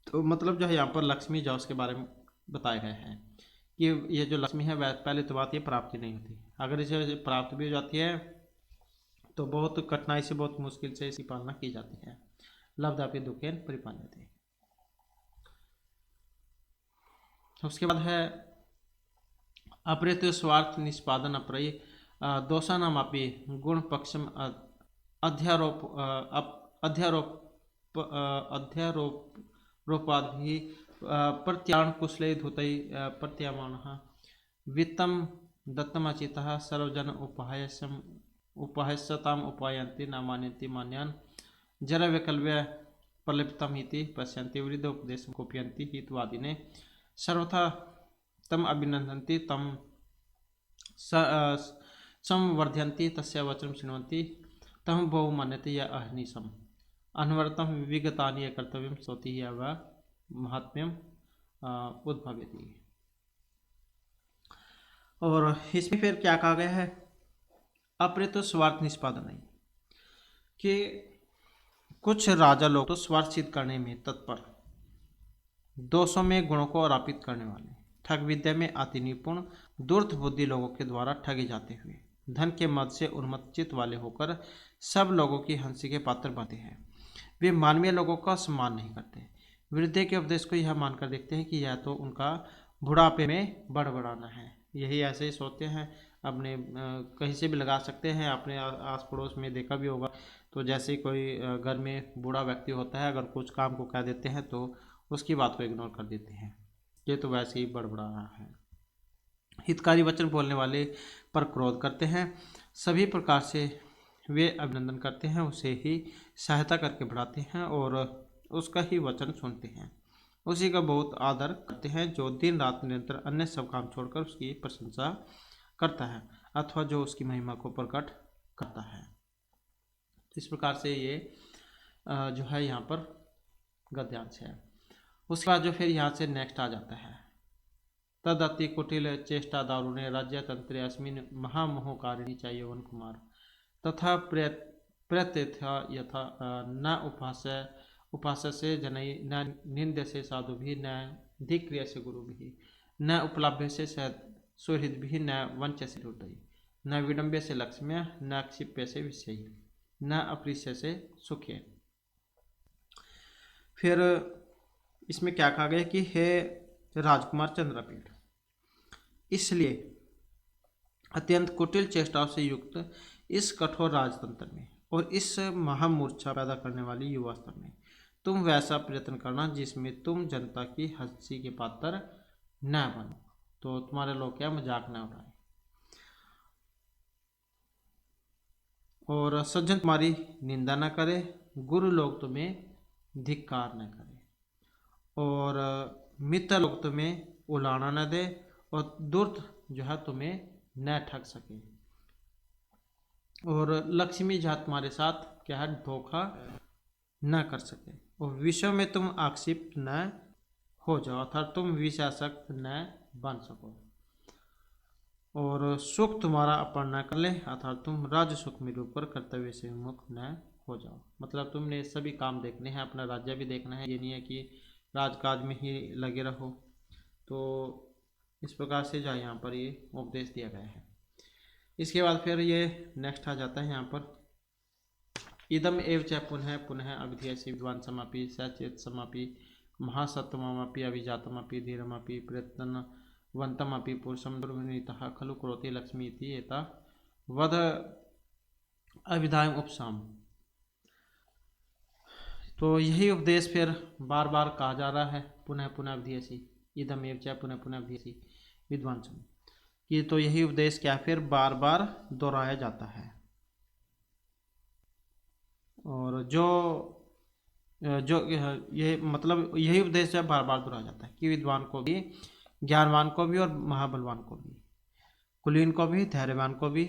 तो मतलब जो है यहाँ पर लक्ष्मी जो उसके बारे में बताया गया है कि ये जो लक्ष्मी है वह पहले तो बात ये प्राप्ति नहीं होती, अगर इसे प्राप्त भी हो जाती है तो बहुत कठिनाई से बहुत मुश्किल से इसकी पालना की जाती है। लब्धापि दुखेन परिपाल्यते। उसके बाद है अप्रत्यय स्वार्थ निष्पादन अप्रय दोषानामपि गुण पक्षम अध्यारोपाद भी प्रत्याण कुशले धुतै प्रत्यामानः वित्तम दत्तमचितः सर्वजन उपहास्यताम उपायन्ति न मान्यन्ति मान्यान् जरा वैकल्प्य प्रलिप्तम इति पश्यन्ति वृद्ध उपदेशं कोपयन्ति हितवादिने सर्वथा तम अभिनन्दन्ति तम संवर्धयन्ति तस्य वचनं शृण्वन्ति तम बहु मन्यते या अहनिशम् अनवरतं विगतानि कर्तव्यं स्वति या वा महात्म्यम उद्भवति। और इसमें फिर क्या कहा गया है, अप्रेत स्वार्थ निष्पादन नहीं, कि कुछ राजा लोग तो स्वार्थ सिद्ध करने में तत्पर, दोषों में गुणों को आरोपित करने वाले, ठग विद्या में अति निपुण, दुर्थ बुद्धि लोगों के द्वारा ठगे जाते हुए धन के मद से उन्मत्त वाले होकर सब लोगों की हंसी के पात्र बनते हैं। वे मानवीय लोगों का सम्मान नहीं करते, वृद्धि के उपदेश को यह मानकर देखते हैं कि यह तो उनका बुढ़ापे में बड़बड़ाना है। यही ऐसे ही सोचते हैं, अपने कहीं से भी लगा सकते हैं, अपने आस पड़ोस में देखा भी होगा। तो जैसे कोई घर में बूढ़ा व्यक्ति होता है, अगर कुछ काम को कह देते हैं तो उसकी बात को इग्नोर कर देते हैं, ये तो वैसे ही बड़बड़ा रहा है। हितकारी वचन बोलने वाले पर क्रोध करते हैं, सभी प्रकार से वे अभिनंदन करते हैं, उसे ही सहायता करके बढ़ाते हैं और उसका ही वचन सुनते हैं, उसी का बहुत आदर करते हैं, जो दिन रात निरंतर अन्य सब काम छोड़कर उसकी प्रशंसा करता है अथवा जो उसकी महिमा को प्रकट करता है। इस प्रकार से ये जो है यहाँ पर गद्यांश है। उसके बाद जो फिर यहाँ से नेक्स्ट आ जाता है, तदति कुटिल चेष्टा दारुणे राज्य तंत्र अस्मिन महामोहकारिणी चाहिए वन कुमार तथा प्रत्यथा यथा न उपास्य से जनई न निंद्य से साधु भी न धिक्रिय से गुरु भी न उपलभ्य से सुहृद भी न वंच से हृदय न विडम्ब्य से लक्ष्म्य न क्षिप्य से विषयी न अप्रिय से सुख्य। फिर इसमें क्या कहा गया कि हे राजकुमार चंद्रपीठ, इसलिए अत्यंत कुटिल चेष्टाओं से युक्त इस कठोर राजतंत्र में और इस महामूर्छा पैदा करने वाली युवावस्था में तुम वैसा प्रयत्न करना जिसमें तुम जनता की हंसी के पात्र न बनो, तो तुम्हारे लोग क्या मजाक न उड़ाए और सज्जन तुम्हारी निंदा न करे, गुरु लोग तुम्हें धिक्कार न करे और मित्र लोग तुम्हें उलाना न दे और दुर्त जो है तुम्हें न ठग सके और लक्ष्मी जहाँ तुम्हारे साथ क्या है धोखा न कर सके और विषय में तुम आक्षेप न हो जाओ अर्थात तुम विषयासक्त न बन सको और सुख तुम्हारा अपहरण न कर ले अर्थात तुम राज्य सुख में डूबकर कर्तव्य से विमुख न हो जाओ। मतलब तुमने सभी काम देखने हैं, अपना राज्य भी देखना है, ये नहीं है कि राजकाज में ही लगे रहो। तो इस प्रकार से जो यहाँ पर ये उपदेश दिया गया है। इसके बाद फिर ये नेक्स्ट आ जाता है यहाँ पर, इदम एव च पुनः पुनः अभिधेयसि विद्वान समापि सचेत समापि महासत्वमपि अभिजातमपि धीरमपि प्रयत्नवन्तमपि पुरुषं दुर्विनीतः खलु करोति लक्ष्मी इति एता वद अभिधायम उपसाम। तो यही उपदेश फिर बार बार कहा जा रहा है, पुनः पुनः अभिधेयसि, इदम एव च पुनः पुनः अभिधेयसि विद्वान सम, कि तो यही उपदेश क्या फिर बार बार दोहराया जाता है और जो जो ये मतलब यही उपदेश जब बार बार दोहराया जाता है कि विद्वान को भी, ज्ञानवान को भी और महाबलवान को भी, कुलीन को भी, धैर्यवान को भी,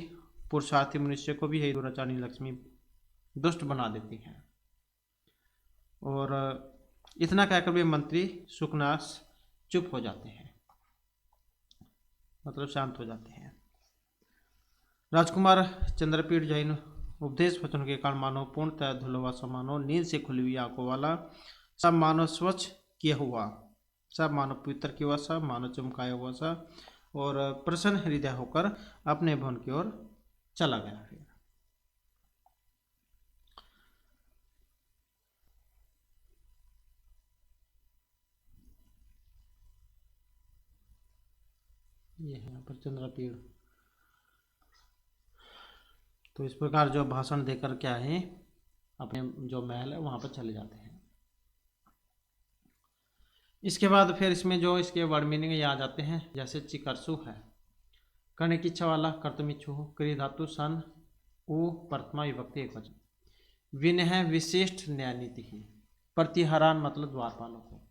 पुरुषार्थी मनुष्य को भी यही दुराचारी लक्ष्मी दुष्ट बना देती है। और इतना कहकर वे मंत्री सुखनाश चुप हो जाते हैं, मतलब शांत हो जाते हैं। राजकुमार चंद्रपीठ जैन उपदेश वचन के कारण मानव पूर्णतः धुलवा सा, मानव नींद से खुली हुई आंखों वाला, सब मानव स्वच्छ किया हुआ, सब मानव पवित्र किया हुआ सा, मानव चमकाया हुआ सा और प्रसन्न हृदय होकर अपने भवन की ओर चला गया। फिर ये है यहाँ पर चंद्रपीठ। तो इस प्रकार जो भाषण देकर क्या है अपने जो महल है वहाँ पर चले जाते हैं। इसके बाद फिर इसमें जो इसके वर्ड मीनिंग ये आ जाते हैं, जैसे चिकरसु है, करने की इच्छा वाला, कर्तमिच्छु, क्रिय धातु सन उ प्रथमा विभक्ति एक वचन, विनय विशिष्ट न्याय नीति ही, प्रतिहारान मतलब द्वारपालों को,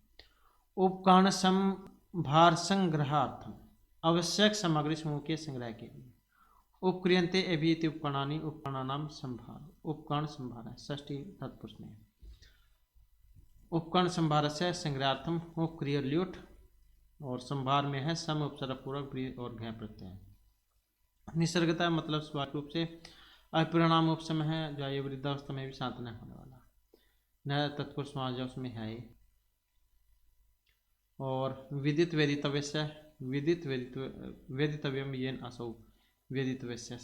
उपकरण संभार संग्रहार्थम आवश्यक सामग्री समूह के संग्रह के लिए, उपक्रियंते अभिति उपकरणानि उपकरणानाम संभार, उपकरण संभार है षष्ठी तत्पुरुष में, उपकरण संभार से संग्रहार्थम उपक्रिय ल्यूट और संभार में है सम उपसर्ग पूर्वक और भय प्रत्यय। निसर्गता मतलब स्वाभाविक रूप से। अपरिणाम उपसम है जो ये वृद्धावस्था में भी शांत नहीं होने वाला। न तत्पुरुष समास जो उसमें है ये। और विदित वेदितव्य से विदित वेदितव्यम येन असौ वेदितव्य से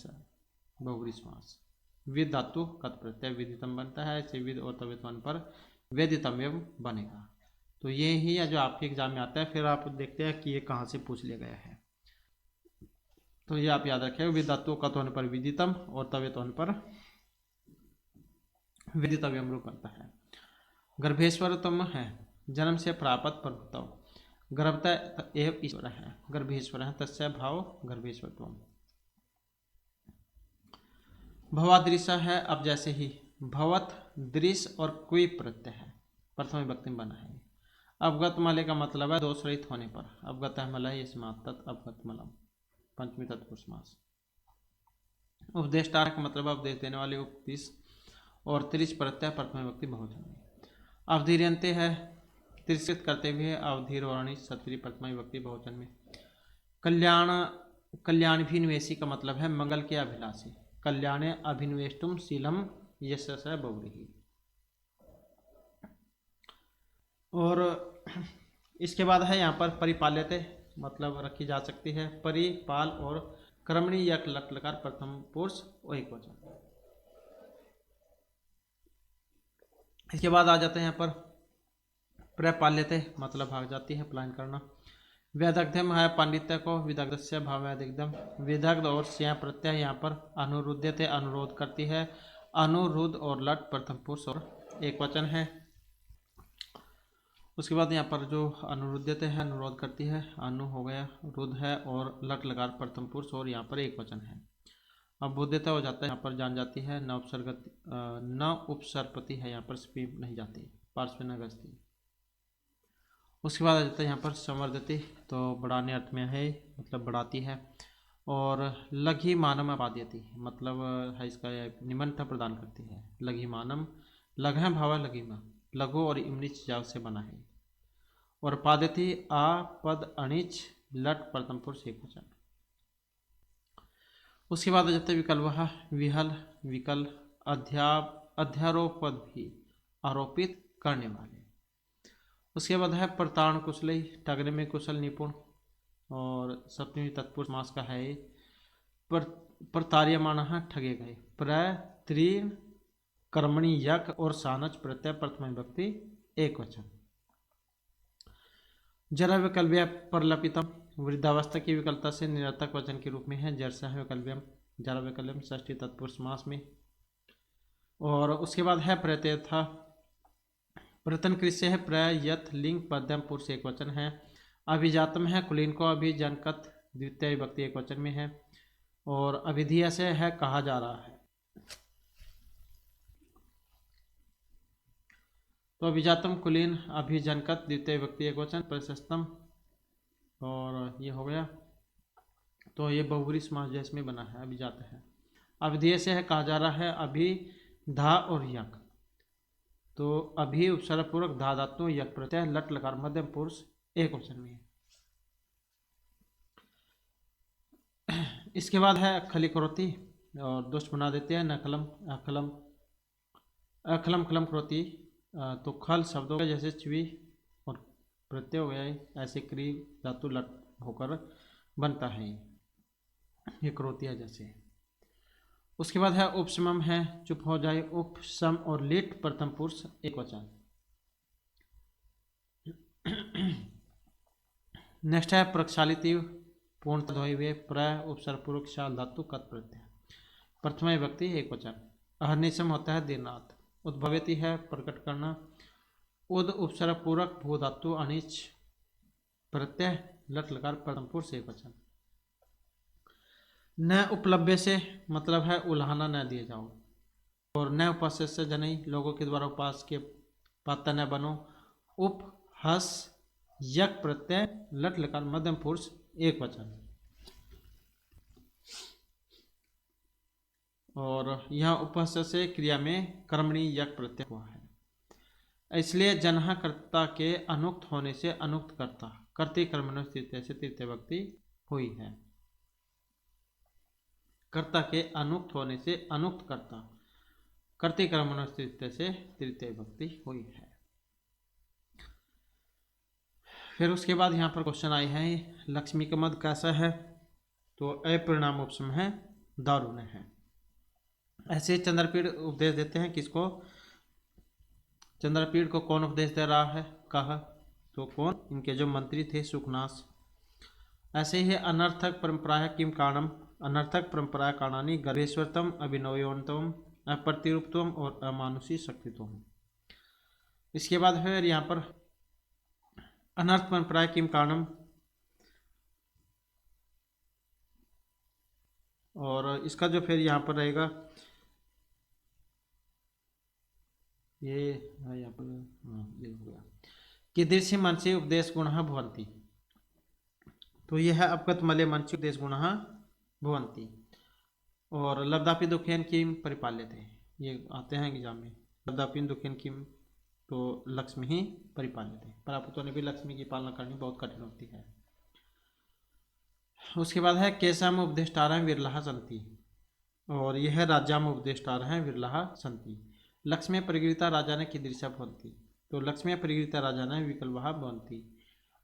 बहुव्रीहि समास। विद धातु कत प्रत्यय विदितम बनता है, ऐसे विद और तव्यत्वन पर वेदितव्यम बनेगा। तो ये ही है जो आपके एग्जाम में आता है। फिर आप देखते हैं कि ये कहाँ से पूछ लिया गया है। तो ये आप याद रखें, विद धातु कत होने पर विदितम और तव्यत होने पर वेदितव्यम रूप बनता है। गर्भेश्वरतम है जन्म से प्राप्त प्रभुत्व। गर्भता एव ईश्वर है, गर्भेश्वर है तस्य भाव गर्भेश्वरत्वम। भवादृश है अब जैसे ही, भवत दृश्य और कोई प्रत्यय है प्रथम विभक्ति में बना है। अवगत मले का मतलब है दोष रहित होने पर। अवगत है मलय ये समास अवगत मलम पंचमी तत्पुरुष समास। उपदेष्टा का मतलब उपदेश देने वाले उपदेश और त्रिश प्रत्यय प्रथम विभक्ति बहुवचन में। अवधीर्यन्ते है तिरस्कृत करते हुए अवधीर वर्णी सत्री प्रथमा विभक्ति बहुवचन में। कल्याण कल्याणाभिनिवेशी का मतलब है मंगल के अभिलाषी। कल्याणे अभिनिवेष्टुम शीलम यशस बहुव्रीहि। और इसके बाद है यहाँ पर परिपाल्यते मतलब रखी जा सकती है। परिपाल और कर्मणि यक लट लकार प्रथम पुरुष और एक वचन। इसके बाद आ जाते हैं यहाँ पर प्रपाल्यते मतलब भाग जाती है प्लान करना। वेदग्धम है पांडित्य को, विदग्ध से भाव वेदग्धम। विदग्ध और स्या प्रत्यय यहाँ पर अनुरुद्यते अनुरोध करती है। अनुरुद्ध और लट प्रथम पुरुष और एक वचन है। उसके बाद यहाँ पर जो अनुरुद्यते है अनुरोध करती है, अनु हो गया, रुद्ध है और लट लकार प्रथम पुरुष और यहाँ पर एक वचन है। अब बुद्धता हो जाता है, यहाँ पर जान जाती है। न उपसर्पति है यहाँ पर स्पी नहीं जाती, पार्श्व न गजती। उसके बाद आ जाता है यहाँ पर संवर्धती, तो बढ़ाने अर्थ में है मतलब बढ़ाती है। और लघी मानम अपाद्यति मतलब है इसका निमंत्रण प्रदान करती है। लघी मानम लघ भाव लघिमा लघु और इमनिच जाव से बना है। और पाद्यति आ पद अणिच लट प्रथम पुरुष एक वचन। उसके बाद आ जाता है विकल्प विहल विकल अध्यारोपद भी आरोपित करने वाले। उसके बाद है प्रताड़न कुशल ठगने में कुशल निपुण। और सप्तमी तत्पुरुष समास का है प्रतार्यमाण ठगे गए। प्रतीर्ण कर्मणि यक और सानच प्रत्यय प्रथम विभक्ति एक वचन। जरा विकल्प्य परलपितम वृद्धावस्था की विकलता से निरर्थक वचन के रूप में है। जरसा है विकल्प्यम जरा विकल्प्यम षष्ठी तत्पुरुष समास में। और उसके बाद है प्रत्यय था प्रतन कृष्य है प्रयत लिंग पद्यम पुरुष एक वचन है। अभिजातम है कुलीन को अभिजनकत द्वितीय विभक्ति एक वचन में है। और अभिधीय से है कहा जा रहा है। तो अभिजातम कुलीन अभिजनकत द्वितीय विभक्ति एक वचन प्रशस्तम और ये हो गया। तो ये बहुव्रीहि समास जैसे में बना है अभिजात है। अभिधीय से है कहा जा रहा है अभि धा और यक। तो अभी उपसर्ग पूर्वक धा धातु यक प्रत्यय लट लकार मध्यम पुरुष एक वचन में। इसके बाद है खली करोती और दुष्ट बना देते हैं नखलम अखलम अखलम खलम करोती। तो खल शब्दों के जैसे चवी और प्रत्यय हो गया ऐसे क्री धातु लट होकर बनता है ये करोतिया जैसे। उसके बाद है उपशमम है चुप हो जाए। उपशम और लिट प्रथम पुरुष एक वचन। नेक्स्ट है प्रक्षालित पूर्ण धोए हुए प्र उपसर्ग पूर्वक शाल धातु कत प्रत्यय प्रथमा विभक्ति एक वचन। अहर्निशम होता है दिन रात। उद्भवती है प्रकट करना। उद उपसर्ग पूर्वक भू धातु अनिच प्रत्यय लट लकार प्रथम पुरुष एक वचन। न उपलब्ध से मतलब है उल्हाना न दिए जाओ। और न उपास्य से जनई लोगों के द्वारा उपास के पात्र न बनो। उप हस यक प्रत्यय लट लकार मध्यम पुरुष एक वचन। और यहाँ उपहस्य से क्रिया में कर्मणि यक प्रत्यय हुआ है, इसलिए जनहा कर्ता के अनुक्त होने से अनुक्त कर्ता कर्ते कर्मणो तृतीय से तृतीय विभक्ति हुई है। कर्ता के अनुक्त होने से अनुक्त कर्ता, कर्तृकर्मणों से तृतीय विभक्ति हुई है। फिर उसके बाद यहाँ पर क्वेश्चन आए हैं लक्ष्मी का मद कैसा है, तो अपरिणाम उपसम है, दारुण है। ऐसे चंद्रपीड़ उपदेश देते हैं किसको, चंद्रपीड़ को कौन उपदेश दे रहा है, कहा, तो कौन, इनके जो मंत्री थे सुखनास। ऐसे ही अनर्थक परंपरा किम कारणम, अनर्थक परंपरा कारणानि गर्भेश्वरतम अभिनवयवंतम अप्रतिरूपत्वम और अमानुषी शक्तित्वम। इसके बाद फिर यहाँ पर अनर्थ परंपरा किम कारणम, और इसका जो फिर यहाँ पर रहेगा ये यहाँ पर ये हो गया कि दृश्य मनसी उपदेश गुण भवंती, तो यह है अपगत मले मनसी उपदेश गुण भवंती। और लब्धापि दुखेन किम परिपाल्य थे, ये आते हैं एग्जाम में, लब्धापि दुखेन किम, तो लक्ष्मी ही परिपाल्य थे, परापुत्रों ने भी लक्ष्मी की पालना करनी बहुत कठिन होती है। उसके बाद है केशम उपदेष्टारः विरलाः सन्ति, और यह राज्याम उपदेष्टारः विरलाः सन्ति। लक्ष्मी परिगृहीता राजा ने कीदृशा भवन्ति, तो लक्ष्मी परिगृहीता राजा ने विकल्पः भवन्ति।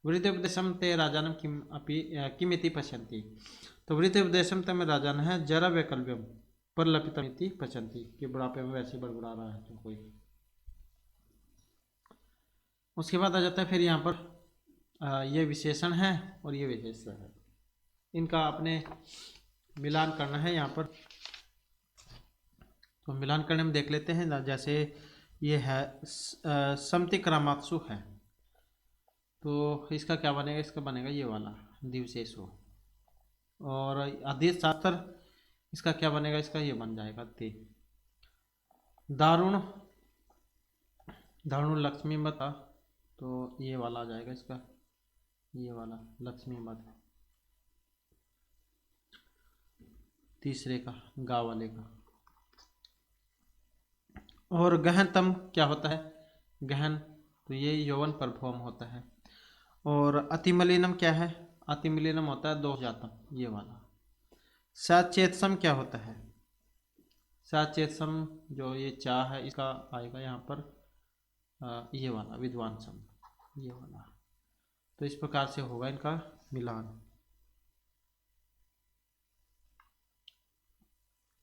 वृद्धोपदेशम ते राजानं किम अपि किमिति पश्यन्ति, तो वृद्धोपदेशम ते में राजा ने है जरा वैकल्प्यम परलपितमिति पश्यन्ति, कि बुढ़ापे में वैसे बड़बड़ा रहा है तो कोई। उसके बाद आ जाता है फिर यहाँ पर ये विशेषण है और ये विशेषण है, इनका आपने मिलान करना है यहाँ पर। तो मिलान करने में देख लेते हैं, जैसे ये है समति क्रमात्सु है, तो इसका क्या बनेगा, इसका बनेगा ये वाला दिवसेशु। और आदेश शास्त्र, इसका क्या बनेगा, इसका ये बन जाएगा ते। दारुण, दारुण लक्ष्मी मत, तो ये वाला आ जाएगा इसका, ये वाला लक्ष्मी मत तीसरे का, गाँव वाले का। और गहनतम क्या होता है, गहन, तो ये यौवन पर भौम होता है। और अतिमलिनम क्या है, अतिमलिनम होता है दोष जातम, ये वाला। सचेतसम क्या होता है, सचेतसम जो ये चाह है, इसका आएगा यहाँ पर ये वाला विद्वान सम, ये वाला। तो इस प्रकार से होगा इनका मिलान।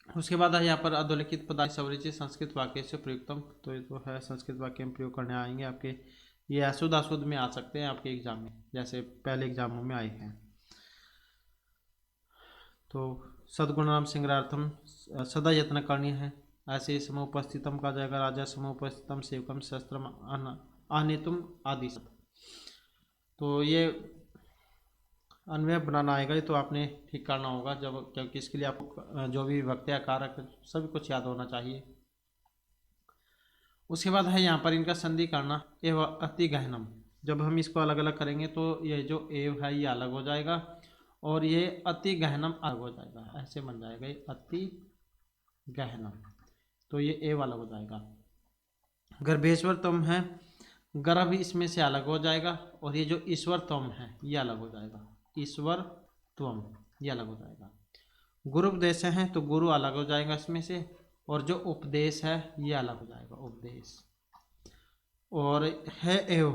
उसके बाद है यहाँ पर अधोलिखित पदार्थ सवरिचि संस्कृत वाक्य से प्रयुक्तम, तो ये तो है संस्कृत वाक्य में प्रयोग करने आएंगे आपके, ये अशुद्ध अशुद्ध में आ सकते हैं आपके एग्जाम में, जैसे पहले एग्जामों में आए हैं। तो सद्गुणानाम संग्रहार्थम सदा यत्न करनी है, ऐसे समुपस्थितम का जाएगा राजा समुपस्थितम सेवकम शस्त्रम आनेतुम आदि सब। तो ये अन्वय बनाना आएगा, ये तो आपने ठीक करना होगा जब, क्योंकि इसके लिए आपको जो भी विभक्ति कारक सभी कुछ याद होना चाहिए। उसके बाद है यहाँ पर इनका संधि करना, एव अति गहनम, जब हम इसको अलग अलग करेंगे तो ये जो एव है ये अलग हो जाएगा और ये अति गहनम अलग हो जाएगा, ऐसे बन जाएगा ये अति गहनम, तो ये एव अलग हो जाएगा। गर्भेश्वर तम है, गर्भ इसमें से अलग हो जाएगा, और ये जो ईश्वर तम है ये अलग हो जाएगा, ईश्वर त्वम ये अलग हो जाएगा। गुरु उपदेश है, तो गुरु अलग हो जाएगा इसमें से, और जो उपदेश है ये अलग हो जाएगा उपदेश। और है एव,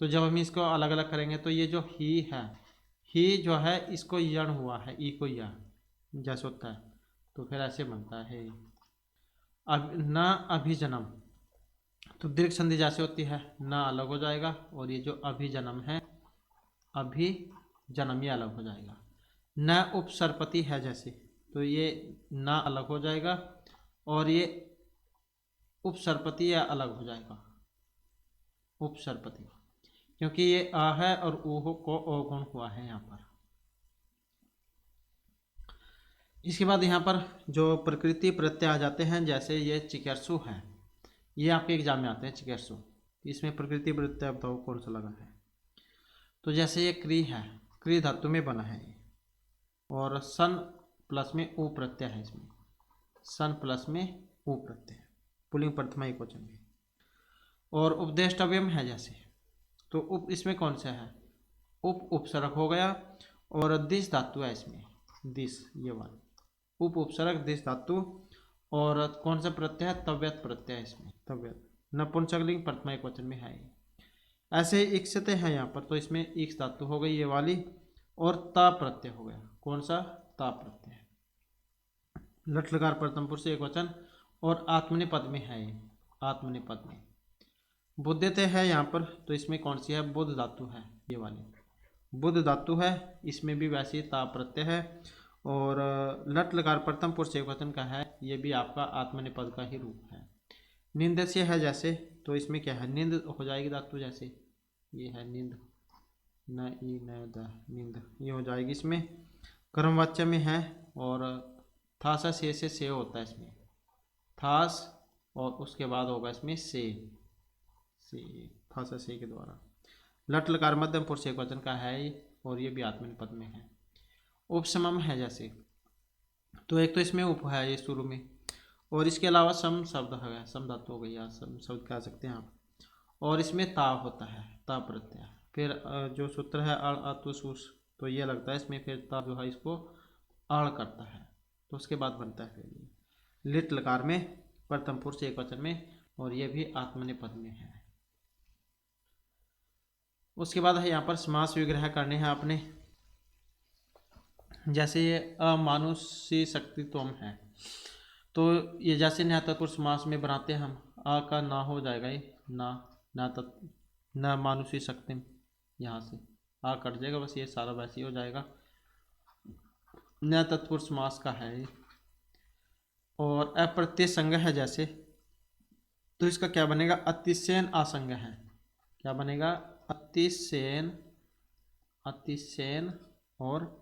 तो जब हम इसको अलग अलग करेंगे तो ये जो ही है, ही जो है इसको यण हुआ है, ई को या जैसे होता है, तो फिर ऐसे बनता है। अब न अभिजनम, तो दीर्घ संधि जैसे होती है, न अलग हो जाएगा, और ये जो अभिजनम है, अभिजनम ये अलग हो जाएगा। न उपसर्पति है जैसे, तो ये न अलग हो जाएगा, और ये उपसर्पति या अलग हो जाएगा, उपसर्पति, क्योंकि ये आ है और ऊ को ओ गुण हुआ है यहाँ पर। इसके बाद यहाँ पर जो प्रकृति प्रत्यय आ जाते हैं, जैसे ये चिकित्सु है, ये आपके एग्जाम में आते हैं चिकित्सु, इसमें प्रकृति प्रत्यय बताओ कौन सा लगा है। तो जैसे ये क्री है, क्री धातु में बना है ये, और सन प्लस में ऊ प्रत्यय है इसमें, सन प्लस में ऊ प्रत्यय, पुल्लिंग प्रथमा एकवचन में। और उपदेष्टव्यम है जैसे, तो उप इसमें कौन सा है, उपसर्ग हो गया, और दिश धातु है इसमें, दिश ये वाला, उप उपसर्ग दिस धातु। और कौन सा प्रत्यय है? तव्यत प्रत्यय है इसमें, तव्यत। नपुंसकलिंग प्रथमा एकवचन में है। ऐसे इक्सते हैं यहाँ पर, तो इसमें इक्स धातु हो गई ये वाली, और ता प्रत्यय हो गया। कौन सा? ता प्रत्यय। लट लकार प्रथम पुरुष एकवचन और आत्मनेपद में है ये, आत्मनेपद में। बुद्धते है यहाँ पर, तो इसमें कौन सी है? बुद्ध धातु है ये वाली, बुद्ध धातु है। इसमें भी वैसे ही ता प्रत्यय है। और लट लकार प्रथम पुरुष एकवचन का है, ये भी आपका आत्मनेपद का ही रूप है। निंदस्य है जैसे, तो इसमें क्या है? निंद हो जाएगी धातु, जैसे ये है निंद, न ई न द, निंद, ये हो जाएगी इसमें। कर्मवाच्य में है, और थासा से होता है इसमें, थास, और उसके बाद होगा इसमें से थासा से के द्वारा। लट लकार मध्यम पुरुष एकवचन का है, और ये भी आत्मनेपद में है। उपसमम है जैसे, तो एक तो इसमें उप है ये शुरू में, और इसके अलावा सम शब्द है, सम धातु हो गई, या सम शब्द कह सकते हैं आप। और इसमें ता होता है, ता प्रत्यय। फिर जो सूत्र है अड़ अतु सुस, तो ये लगता है इसमें, फिर ता जो है इसको अड़ करता है, तो उसके बाद बनता है फिर ये लिट लकार में प्रथम पुरुष एकवचन में, और ये भी आत्मनेपद में है। उसके बाद है यहाँ पर समास विग्रह करने हैं आपने। जैसे ये अमानुषी शक्तित्वम है, तो ये जैसे न्याय तत्पुरुष समास में बनाते हैं हम, आ का ना हो जाएगा ये, ना न मानुषी शक्तिम, यहाँ से आ कट जाएगा, बस ये सारा वैसे ही हो जाएगा। न्याय तत्पुरुष समास का है ये। और अप्रत्यय संज्ञ है जैसे, तो इसका क्या बनेगा? अतिशयन आसंग है। क्या बनेगा? अतिशयन, अतिशयन और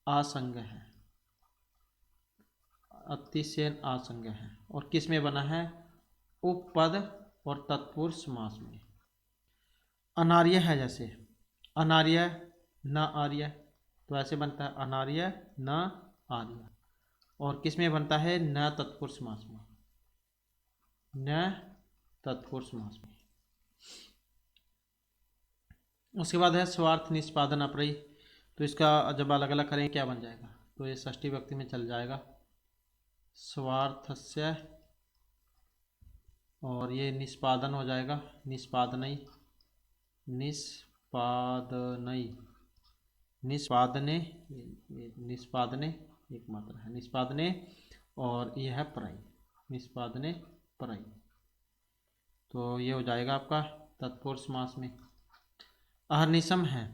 आसंग है, अतिशयन आसंग है। और किस में बना है? उपपद और तत्पुरुष समास में। अनार्य है जैसे, अनार्य न आर्य, तो ऐसे बनता है अनार्य न आर्य। और किस में बनता है? न तत्पुरुष समास में, न तत्पुरुष समास में। उसके बाद है स्वार्थ निष्पादन अपरयी, तो इसका जब अलग अलग करें क्या बन जाएगा? तो ये षष्ठी व्यक्ति में चल जाएगा, स्वार्थस्य, और ये निष्पादन हो जाएगा, निष्पादनई, निष्पादनई, निष्पादने, निष्पादने एक मात्रा है, निष्पादने, और यह है पराई, निष्पादने पराई। तो ये हो जाएगा आपका तत्पुरुष समास में। अहर्निशम है,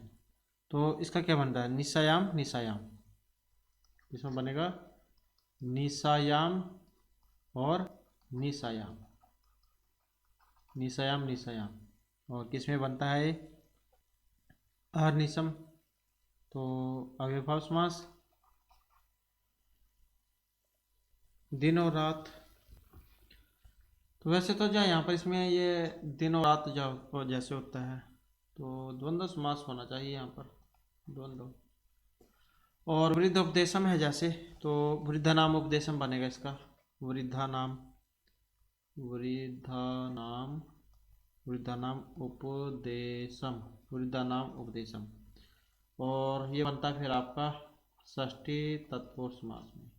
तो इसका क्या बनता है? निशायाम, निशायाम, इसमें बनेगा निशायाम और निशायाम, निशायाम, निशायाम। और किस में बनता है? अहर्निशम, तो अव्ययभाव समास, दिन और रात। तो वैसे तो जो यहाँ पर इसमें ये दिन और रात जो जैसे होता है, तो द्वंद्व समास होना चाहिए यहाँ पर, द्वंद्व। और वृद्ध उपदेशम है जैसे, तो वृद्धा नाम उपदेशम बनेगा इसका, वृद्धा नाम, वृद्धा नाम, वृद्धा नाम उपदेशम, वृद्धा नाम उपदेशम। और ये बनता है फिर आपका षष्ठी तत्पुरुष समास में।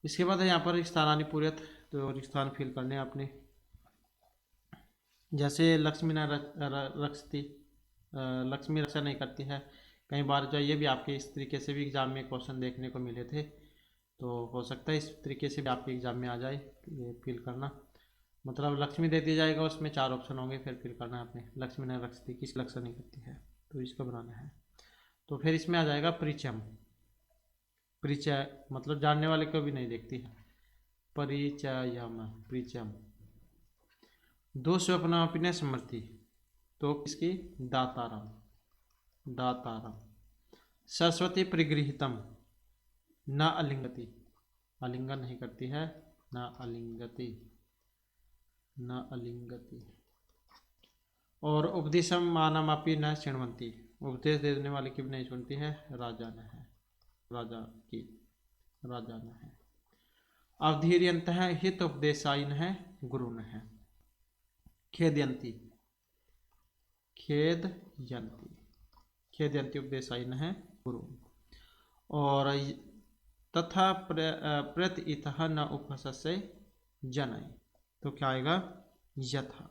इसके बाद है यहाँ पर स्थानानि पूर्यत, तो स्थान फिल करने आपने। जैसे लक्ष्मी न रक्षती, लक्ष्मी रक्षा नहीं करती है। कई बार जो ये भी आपके इस तरीके से भी एग्जाम में क्वेश्चन देखने को मिले थे, तो हो सकता है इस तरीके से भी आपके एग्जाम में आ जाए। ये फिल करना, मतलब लक्ष्मी दे दिया जाएगा, उसमें 4 ऑप्शन होंगे, फिर फिल करना है आपने। लक्ष्मी न रक्षती, किस लक्ष्य नहीं करती है, तो इसका बनाना है। तो फिर इसमें आ जाएगा परिचयम, परिचय मतलब जानने वाले को भी नहीं देखती है, परिचयम, परिचयम। दो स्वप्न अपने समर्थी, तो किसकी? दातारम, दातारम। सरस्वती परिगृहितम, न अलिंगति, आलिंगन नहीं करती है, न अलिंगति, न अलिंगति। और उपदेशम मानमापी न शृण्वन्ति, उपदेश देने वाले की भी नहीं सुनती है, राजा न है, राजा की, राजा न है। अवधीर्यंत है, हित उपदेशायन है, गुरु न है। खेदयंती, खेदयंती, खेदयंती उपदेशायन है, गुरु। और तथा प्रत इतः न उपसस्य जनय। तो क्या आएगा? यथा।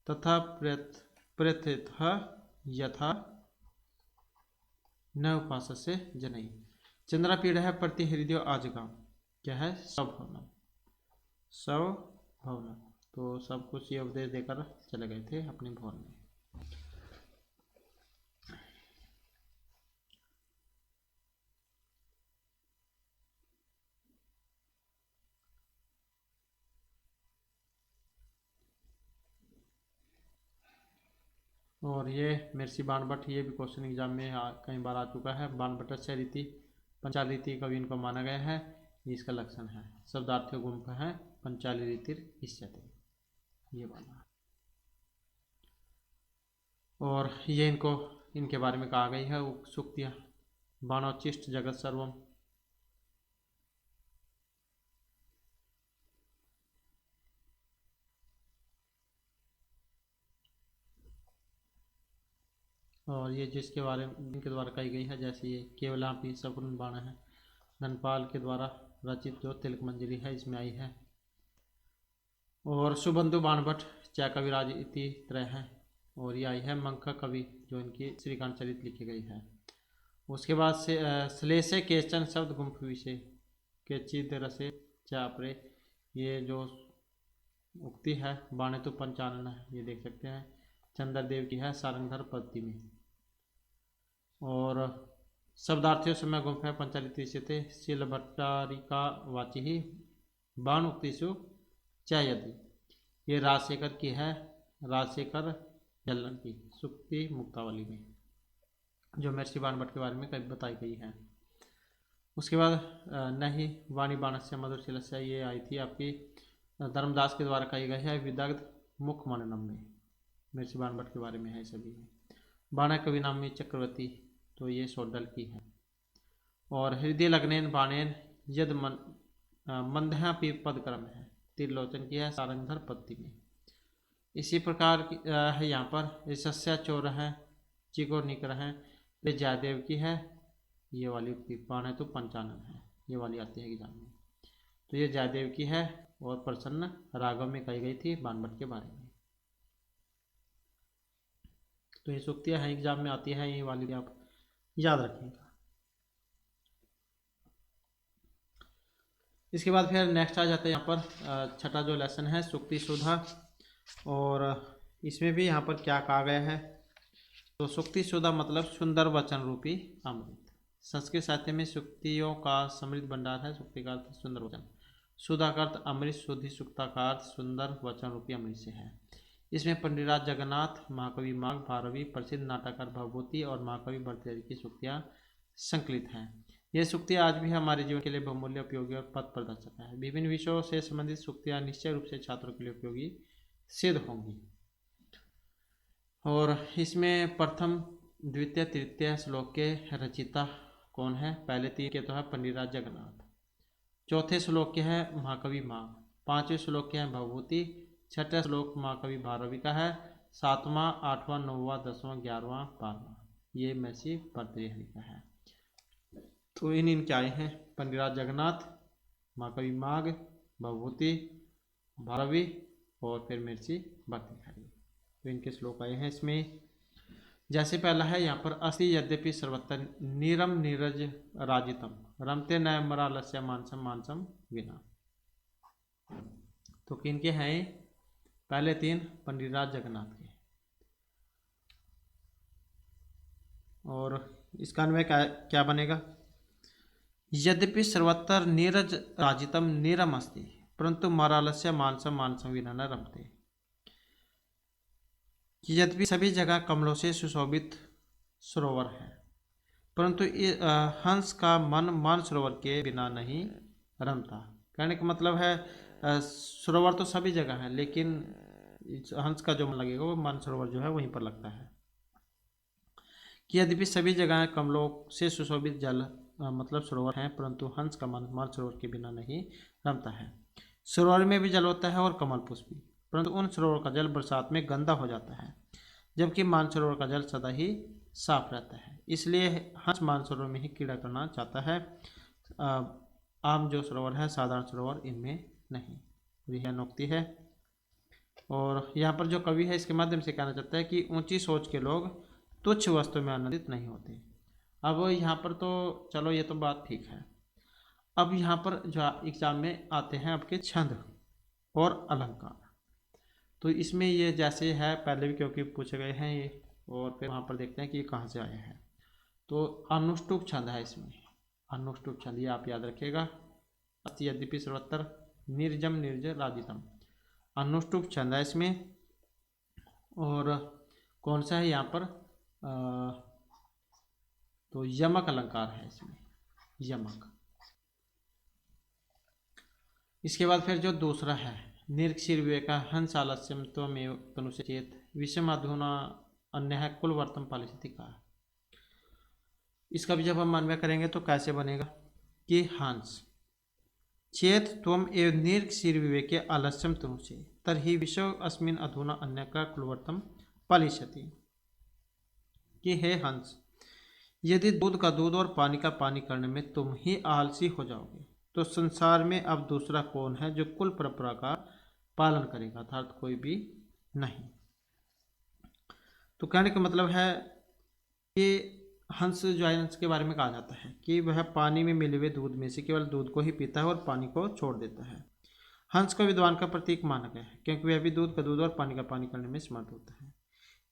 तथा प्रत इतः यथा न उपासस्य जनय। चंद्रापीड़ है प्रति हृदय आजगाम। क्या है? सभवनम। सभवनम। तो सब कुछ ये उपदेश देकर चले गए थे अपने भवन में। और ये महर्षि बाणभट्ट, ये भी क्वेश्चन एग्जाम में कई बार आ चुका है। बाणभट्टस्य रीति पंचाली रीति कवि इनको माना गया है। ये इसका लक्षण है। शब्दार्थ्य गुम्फ है पंचाली रीतिर इष्यते, ये वाला। और ये इनके बारे में कहा गई है सूक्तियाँ। बाणोच्चिष्ट जगत सर्वम। और ये जिसके बारे में इनके द्वारा कही गई है, जैसे ये केवलापी सपूर्ण बाण है, धनपाल के द्वारा रचित जो तिलक मंजरी है इसमें आई है। और सुबंधु बाणभट्ट चा कविराज इति त्रय है, और ये आई है मंख कवि जो इनकी श्रीकांत चरित लिखी गई है। उसके बाद से श्लेषे केचन शब्द गुम्फ विषय के चिद रसे चापरे, ये जो उक्ति है बाणे तो पंचानन है, ये देख सकते हैं चंद्रदेव की है सारंगधर पद्धति में। और शब्दार्थियों से मैं गुम्फ है पंचालित थे शिल भट्टारिका वाची ही बाण उक्तिशु चाय यदि, ये राजशेखर की है, राजशेखर जल्लन की सुक्ति मुक्तावली में, जो महर्षि बाणभट्ट के बारे में कभी बताई गई है। उसके बाद नहीं वाणी बाणस्य मधुरशीलस्य, ये आई थी आपकी धर्मदास के द्वारा कही गई है विदग्ध मुख मननम में, महर्षि बाणभट्ट के बारे में है सभी में। बाण कवि नाम में चक्रवर्ती, तो ये सोडल की है। और हृदय लग्नेन बाणेन यद मंदहा पदक्रम है, त्रिलोचन की है सारंगधर पद्धति में। इसी प्रकार है यहाँ पर सस्या चोर है चिको निकर है, ये जयदेव की है, ये वाली उक्ति बाण तो पंचानन है, ये वाली आती है एग्जाम में। तो ये जयदेव की है और प्रसन्न रागव में कही गई थी बाणभट्ट के बारे में। तो ये सूक्तियाँ हैं एग्जाम में आती है, ये वाली आप याद रखिएगा। इसके बाद फिर नेक्स्ट आ जाते हैं यहाँ पर छठा जो लेसन है सूक्ति सुधा, और इसमें भी यहाँ पर क्या कहा गया है। तो सूक्ति सुधा मतलब सुंदर वचन रूपी अमृत। संस्कृत साहित्य में सूक्तियों का समृद्ध भंडार है। सूक्ति का अर्थ सुंदर वचन, सुधा का अर्थ अमृत, शुद्धि, सुक्ता का अर्थ सुंदर वचन रूपी अमृत से है। इसमें पंडितराज जगन्नाथ, महाकवि माघ, भारवी, प्रसिद्ध नाटककार भवभूति और महाकवि भर्तृहरि की सूक्तियाँ संकलित हैं। ये सूक्तियाँ आज भी हमारे जीवन के लिए बहुमूल्य, उपयोगी और पथ प्रदर्शक है। विभिन्न विषयों से संबंधित सूक्तियाँ निश्चय रूप से छात्रों के लिए उपयोगी सिद्ध होंगी। और इसमें प्रथम, द्वितीय, तृतीय श्लोक के रचिता कौन है? पहले तीन के तो है पंडितराज जगन्नाथ, चौथे श्लोक के है महाकवि माघ, पांचवें श्लोक के हैं भवभूति, छठा श्लोक महाकवि भारवी का है, सातवां, आठवां, नौवां, 10वां, 11वां, 12वां ये महर्षि भर्तृहरि का है। तो इनके आए हैं पंडितराज जगन्नाथ, महाकवि माघ, भवभूति, भारवी और फिर महर्षि भर्तृहरि। तो इनके श्लोक आए हैं इसमें। जैसे पहला है यहाँ पर अस्ति यद्यपि सर्वत्र नीरम नीरज राजितम रमते न मरालस्य मानसम मानसम विना। तो किनके हैं पहले तीन? पंडितराज जगन्नाथ के। और इसका अन्वय क्या बनेगा? यद्यपि सर्वत्र नीरज राजितम नीरम अस्ति परंतु मरालस्य मानसम मानसम विना न रमते। यद्यपि सभी जगह कमलों से सुशोभित सरोवर है परंतु हंस का मन मानसरोवर के बिना नहीं रमता। कहने का मतलब है सरोवर तो सभी जगह है लेकिन हंस का जो मन लगेगा वो मानसरोवर जो है वहीं पर लगता है। कि यद्यपि सभी जगह कमलों से सुशोभित जल मतलब सरोवर हैं परंतु हंस का मन मानसरोवर के बिना नहीं रमता है। सरोवर में भी जल होता है और कमल पुष्प भी, परंतु उन सरोवर का जल बरसात में गंदा हो जाता है जबकि मानसरोवर का जल सदा ही साफ रहता है, इसलिए हंस मानसरोवर में ही क्रीड़ा करना चाहता है। आम जो सरोवर है, साधारण सरोवर, इनमें नहीं। यह नोक्ति है। और यहाँ पर जो कवि है इसके माध्यम से कहना चाहता है कि ऊंची सोच के लोग तुच्छ वस्तु में आनंदित नहीं होते। अब यहाँ पर तो चलो ये तो बात ठीक है। अब यहाँ पर जो एग्जाम में आते हैं आपके छंद और अलंकार, तो इसमें ये जैसे है पहले भी क्योंकि पूछे गए हैं ये, और फिर वहाँ पर देखते हैं कि ये कहाँ से आया है। तो अनुष्टुप छंद है इसमें, अनुष्टुप छंद ये आप याद रखिएगा। अस्ति यद्यपि सर्वत्र निर्जम निर्जर राजितम, अनुष्टुप छंद है इसमें। और कौन सा है यहाँ पर, तो यमक अलंकार है इसमें, यमक। इसके बाद फिर जो दूसरा है, निर्क्षीर विवेका हंस आलस्यम त्वमेव तनुष्य चेत विषम अधुना अन्य है कुलवर्तम पालिशति का। इसका भी जब हम अन्वय करेंगे तो कैसे बनेगा कि हंस चेत त्वम एव निर्क्षीर विवेके आलस्यम तनुष्य तर्हि विषम अस्मिन् अधुना अन्य का कुलवर्तम पालिशति, कि हे हंस, यदि दूध का दूध और पानी का पानी करने में तुम ही आलसी हो जाओगे तो संसार में अब दूसरा कौन है जो कुल परंपरा का पालन करेगा, अर्थात कोई भी नहीं। तो कहने का मतलब है कि हंस जो है, हंस के बारे में कहा जाता है कि वह पानी में मिले हुए दूध में से केवल दूध को ही पीता है और पानी को छोड़ देता है। हंस को विद्वान का प्रतीक माना गया है क्योंकि वह भी दूध का दूध और पानी का पानी करने में समर्थ होता है।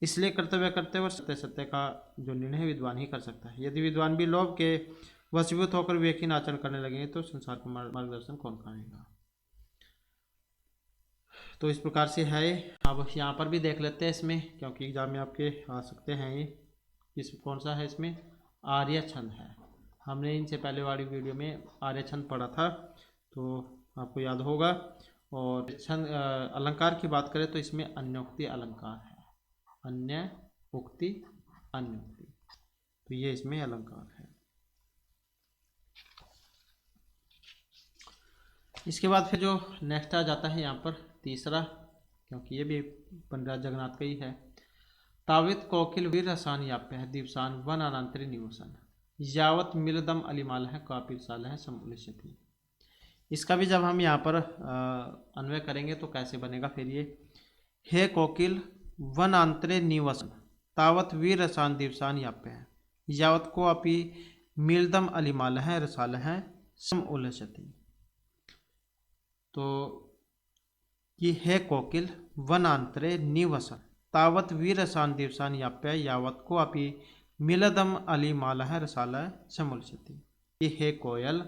इसलिए कर्तव्य करते और सत्य सत्य का जो निर्णय है विद्वान ही कर सकता है। यदि विद्वान भी लोभ के वशीभूत होकर विवेकहीन आचरण करने लगेंगे तो संसार का मार्गदर्शन कौन करेगा। तो इस प्रकार से है। अब यहाँ पर भी देख लेते हैं इसमें, क्योंकि एग्जाम में आपके आ सकते हैं ये। इस कौन सा है इसमें, आर्य छंद है। हमने इनसे पहले वाली वीडियो में आर्य छंद पढ़ा था तो आपको याद होगा। और छंद अलंकार की बात करें तो इसमें अन्योक्ति अलंकार है, अन्य उक्ति अन्योक्ति, तो ये इसमें अलंकार है। इसके बाद फिर जो नेक्स्ट आ जाता है यहाँ पर तीसरा, क्योंकि ये भी पंडित जगन्नाथ का ही है। तावित कोकिल वीर रसान याप्य है दिवसान वन अनांतरी निवसन यावत मिलदम अलिमाल है कापिल साल है समुलिशति। इसका भी जब हम यहाँ पर अन्वय करेंगे तो कैसे बनेगा फिर ये, हे कोकिल वन अंतरे निवसन तावत वीर रसान दिवसान याप्य है यावत को अपि मिलदम अलिमाल है रसाल है सम उलशति। तो ये है कोकिल वनांतरे निवसन तावत वीर रसान दिवसान याप्य यावत को अपि मिलदम अलिमाल है रसाल समुलशति। ये है कोयल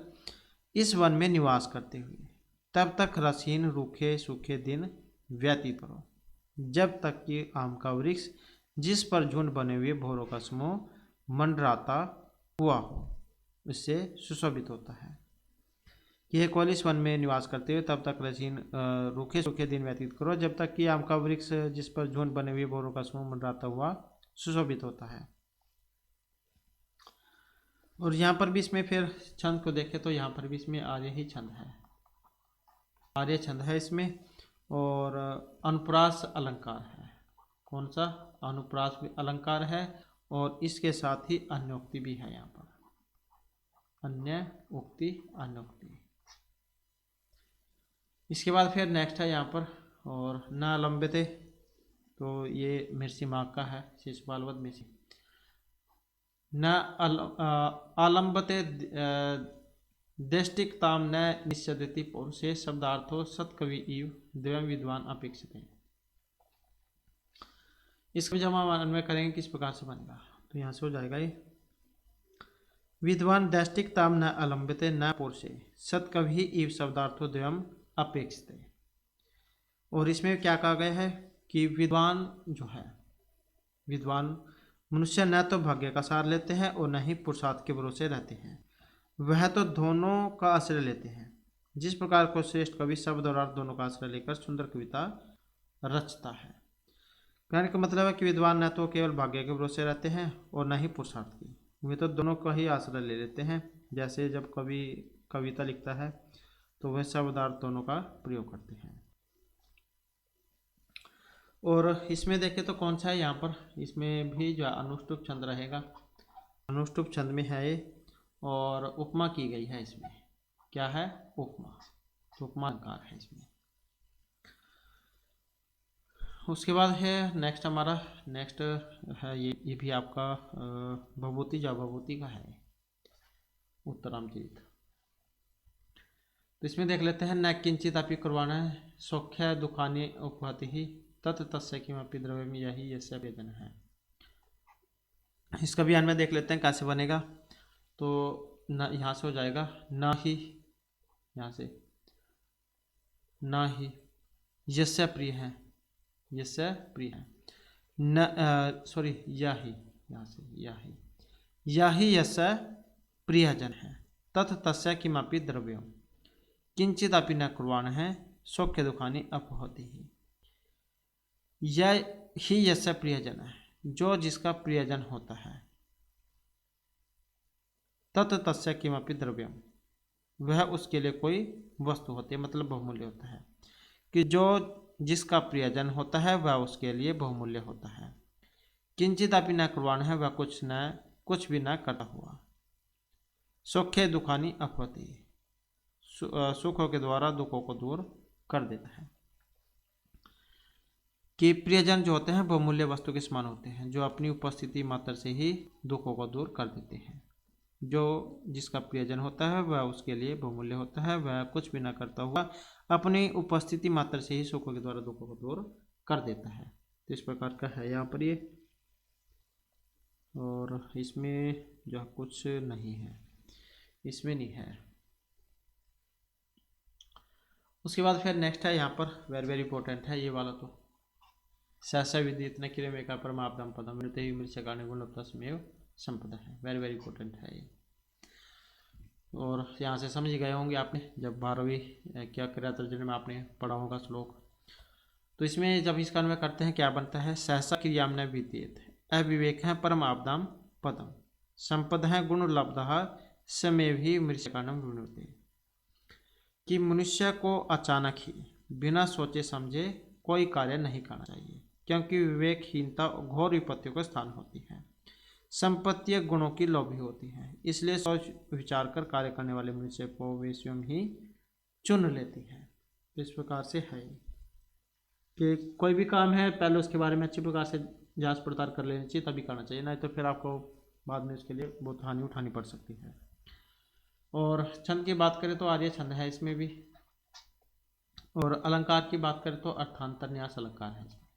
इस वन में निवास करते हुए तब तक रसीन रूखे सूखे दिन व्यतीत करो जब तक कि आम का वृक्ष जिस पर झुंड बने हुए भौरों का समूह मंडराता हुआ हो उससे सुशोभित होता है। यह कोयल इस वन में निवास करते हुए तब तक रसीन रूखे सूखे दिन व्यतीत करो जब तक कि आम का वृक्ष जिस पर झुंड बने हुए भौरों का समूह मंडराता हुआ सुशोभित होता है। और यहाँ पर भी इसमें फिर छंद को देखें तो यहाँ पर भी इसमें आर्य ही छंद है, आर्य छंद है इसमें। और अनुप्रास अलंकार है, कौन सा, अनुप्रास अलंकार है। और इसके साथ ही अन्योक्ति भी है यहाँ पर, अन्य उक्ति अन्योक्ति। इसके बाद फिर नेक्स्ट है यहाँ पर और न लंबिते, तो ये मिर्सी माग का है, शिशुपालवत मिर्सी। न आलंबते देष्टिकताम न निश्चदति पौरुषे शब्दार्थो सत्कवि इव द्वयं विद्वान अपेक्षित। इसको जब हम अन्वय करेंगे किस प्रकार से बनेगा, तो यहाँ से हो जाएगा ये विद्वान देष्टिकताम न अलंबिते न पौरुषे सत्कवि इव शब्दार्थो द्वयं अपेक्षित। और इसमें क्या कहा गया है कि विद्वान जो है, विद्वान मनुष्य न तो भाग्य का सार लेते हैं और न ही पुरुषार्थ के भरोसे रहते हैं, वह तो दोनों का आश्रय लेते हैं। जिस प्रकार को श्रेष्ठ कवि शब्द और अर्थ दोनों का आश्रय लेकर सुंदर कविता रचता है। कहने का मतलब है कि विद्वान न तो केवल भाग्य के भरोसे रहते हैं और न ही पुरुषार्थ की, वे तो दोनों का ही आश्रय ले लेते हैं। जैसे जब कवि कविता लिखता है तो वह शब्द अर्थ दोनों का प्रयोग करते हैं। और इसमें देखें तो कौन सा है यहाँ पर, इसमें भी जो अनुष्टुप छंद रहेगा, अनुष्टुप छंद में है ये, और उपमा की गई है इसमें, क्या है, उपमा, तो उपमा अलंकार है इसमें। उसके बाद है नेक्स्ट हमारा, नेक्स्ट है ये भी आपका भभूति, जा भभूति का है उत्तरामचरित। तो इसमें देख लेते हैं, न किंचित अपि कुर्वाण सौख्य दुखानि उपहति ही तत् तस्य किमपि द्रव्यम यही यस्य व्यजन है। इसका भी अन्वय देख लेते हैं कैसे बनेगा। तो न यहाँ से हो जाएगा न ही, यहाँ से न ही यस्य प्रिय है, यस्य प्रिय है, न सॉरी यही, यहाँ से यही, यही यस्य प्रियजन है, तत् तस्य किमपि द्रव्यम किंचित अपि न कुर्वाण है सौख्य दुखानि अपहति ही। यह ही यस्य प्रियजन है, जो जिसका प्रियजन होता है, तत् तस्य किमपि द्रव्यम, वह उसके लिए कोई वस्तु होती है, मतलब बहुमूल्य होता है, कि जो जिसका प्रियजन होता है वह उसके लिए बहुमूल्य होता है। किंचित अपि न कुर्वाण है, वह कुछ भी न करता हुआ। सौख्य दुखानि अपहति, सुखों के द्वारा दुखों को दूर कर देता है। कि प्रियजन जो होते हैं बहुमूल्य वस्तु के समान होते हैं, जो अपनी उपस्थिति मात्र से ही दुखों को दूर कर देते हैं। जो जिसका प्रियजन होता है वह उसके लिए बहुमूल्य होता है, वह कुछ भी न करता हुआ अपनी उपस्थिति मात्र से ही सुखों के द्वारा दुखों को दूर कर देता है। तो इस प्रकार का है यहाँ पर ये, और इसमें जो कुछ नहीं है, इसमें नहीं है। उसके बाद फिर नेक्स्ट है यहाँ पर, वेरी वेरी इंपॉर्टेंट है ये वाला, तो सहसा विदितन किरमेका परमाप्तम पदम मृत ही मृत काने गुणवत्तमेव संपदा है, वेरी वेरी इंपॉर्टेंट है ये। और यहाँ से समझ गए होंगे आपने, जब 12वीं क्या क्रिया तर्जनी में आपने पढ़ा होगा श्लोक। तो इसमें जब इसका अन्वय करते हैं क्या बनता है, सहसा क्रियाम न विदित अविवेक है परम आपदाम पदम संपद है गुण लब्ध समय भी मृषकानम विनुते। कि मनुष्य को अचानक ही बिना सोचे समझे कोई कार्य नहीं करना चाहिए, क्योंकि विवेकहीनता घोर विपत्तियों का स्थान होती है, संपत्ति गुणों की लोभी होती है, इसलिए सोच विचार कर कार्य करने वाले मनुष्य को वे स्वयं ही चुन लेती है। तो इस प्रकार से है कि कोई भी काम है पहले उसके बारे में अच्छी प्रकार से जांच पड़ताल कर लेनी चाहिए, तभी करना चाहिए, नहीं तो फिर आपको बाद में उसके लिए बहुत हानि उठानी पड़ सकती है। और छंद की बात करें तो आर्य छंद है इसमें भी, और अलंकार की बात करें तो अर्थांतर न्यास अलंकार है इसमें,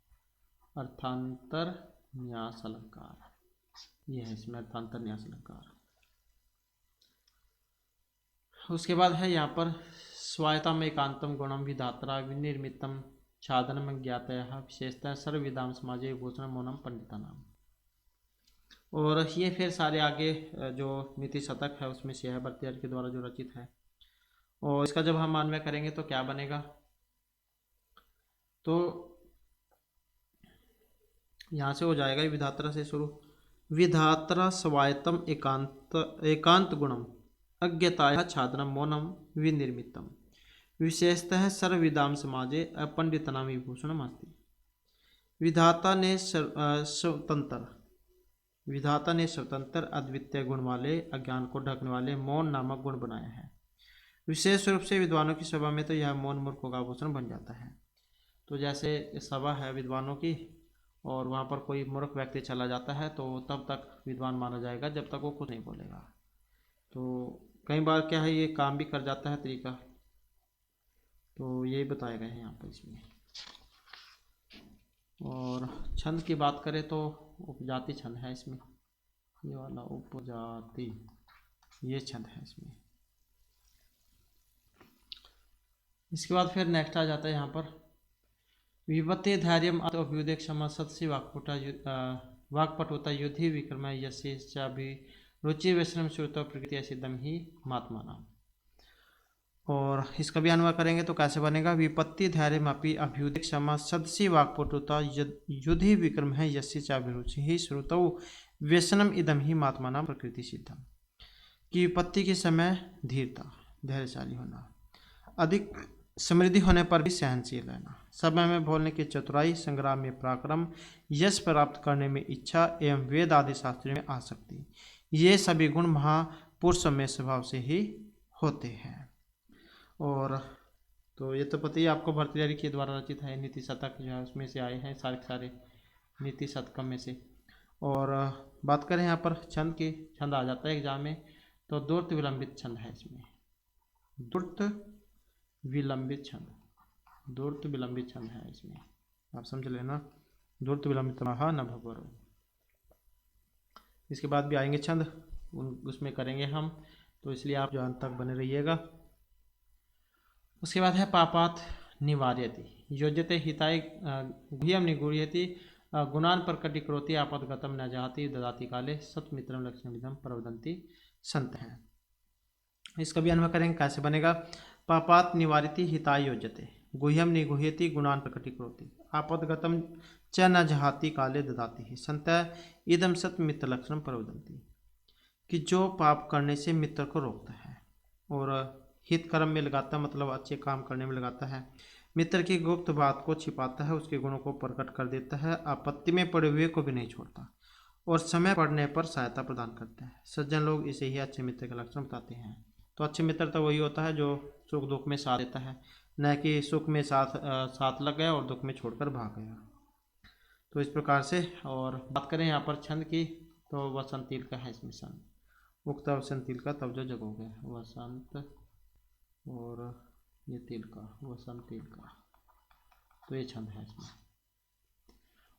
अर्थांतर न्यास अलंकार ये है इसमें, अर्थांतर न्यास अलंकार। उसके बाद है यहाँ पर स्वायतम एकांतम गुणम विधात्रा विनिर्मितम छादनम ज्ञातयः विशेषतः सर्वविदाम समाजे भूषण मौनम पंडिता नाम। और ये फिर सारे आगे जो नीति शतक है उसमें से है, भरतृहरि के द्वारा जो रचित है। और इसका जब हम अन्वय करेंगे तो क्या बनेगा, तो यहाँ से हो जाएगा विधात्रा से शुरू, विधात्रा स्वायतम एकांत गुणम अज्ञताया छादनम मौनम विनिर्मितम विशेषतः सर्वविदाम समाजे अपंडितनाम विभूषणम अस्ति। विधाता ने स्वतंत्र अद्वितीय गुण वाले अज्ञान को ढकने वाले मौन नामक गुण बनाया है। विशेष रूप से विद्वानों की सभा में तो यह मौन मूर्खों का आभूषण बन जाता है। तो जैसे सभा है विद्वानों की, और वहाँ पर कोई मूर्ख व्यक्ति चला जाता है तो तब तक विद्वान माना जाएगा जब तक वो कुछ नहीं बोलेगा। तो कई बार क्या है ये काम भी कर जाता है तरीका, तो यही बताया गया है यहाँ पर इसमें। और छंद की बात करें तो उपजाति छंद है इसमें, ये वाला उपजाति ये छंद है इसमें। इसके बाद फिर नेक्स्ट आ जाता है यहाँ पर विपत्ति धैर्य अभ्युदय क्षमा सत्सी वाक्पटुता युद्धि विक्रम यशि रुचि विश्रम श्रुत प्रकृति सिद्धम ही महात्मा नाम। और इसका भी अनुवाद करेंगे तो कैसे बनेगा, विपत्ति धैर्य मापी अभ्युदय क्षमा सदसी वाक्पटुता युद्धि विक्रम है यशि चाभिरुचि ही श्रुत व्यसनम इदम ही महात्मा नाम प्रकृति सिद्धम। कि विपत्ति के समय धीरता, धैर्यशाली होना, अधिक समृद्धि होने पर भी सहनशील रहना, समय में बोलने की चतुराई, संग्राम में पराक्रम, यश प्राप्त करने में इच्छा एवं वेद आदि शास्त्रों में आसक्ति, ये सभी गुण महापुरुष में स्वभाव से ही होते हैं। और तो ये तो पता ही आपको भर्तृहरि के द्वारा रचित है नीति शतक, जो है उसमें से आए हैं सारे के सारे नीति शतक में से। और बात करें यहाँ पर छंद की, छंद आ जाता है एग्जाम में, तो द्रुत विलंबित छंद है इसमें, द्रुत विलंबित छंद, द्रुत विलंबित छंद है इसमें, आप समझ लेना, द्रुत विलंबित महा न भवरो। इसके बाद भी आएंगे छंद, उसमें करेंगे हम, तो इसलिए आप जो अंत तक बने रहिएगा। उसके बाद है पापात निवार्यति, योज्यते हिताय गुह्यम निगूह्यति, गुणान प्रकटीकरोति, आपदगतम न जाति, ददाति काले, सत्मित्रम लक्ष्मीविदम प्रवदन्ति संत हैं। इसका भी अन्वय करेंगे, कैसे बनेगा। पापात निवारिति हिताय योज्यते, गुह्यम निगूह्यति, गुणान प्रकटीकरोति, आपदगतम च न जहाति, काले ददाति संत इदम सत्मित्र लक्षणम प्रवदन्ति, कि जो पाप करने से मित्र को रोकता है और हित कर्म में लगाता है, मतलब अच्छे काम करने में लगाता है, मित्र की गुप्त बात को छिपाता है, उसके गुणों को प्रकट कर देता है, आपत्ति में पड़े हुए को भी नहीं छोड़ता और समय पड़ने पर सहायता प्रदान करता है। सज्जन लोग इसे ही अच्छे मित्र का लक्षण बताते हैं। तो अच्छे मित्र तो वही होता है जो सुख दुख में साथ देता है, न कि सुख में साथ लग गया और दुख में छोड़कर भाग गया। तो इस प्रकार से। और बात करें यहाँ पर छंद की, तो वसंतील का है इसमें छंद, उक्त वसंतील का तब जो जगोगे, वसंत और ये तिल का, वसंत तिल का, तो ये छंद है इसमें।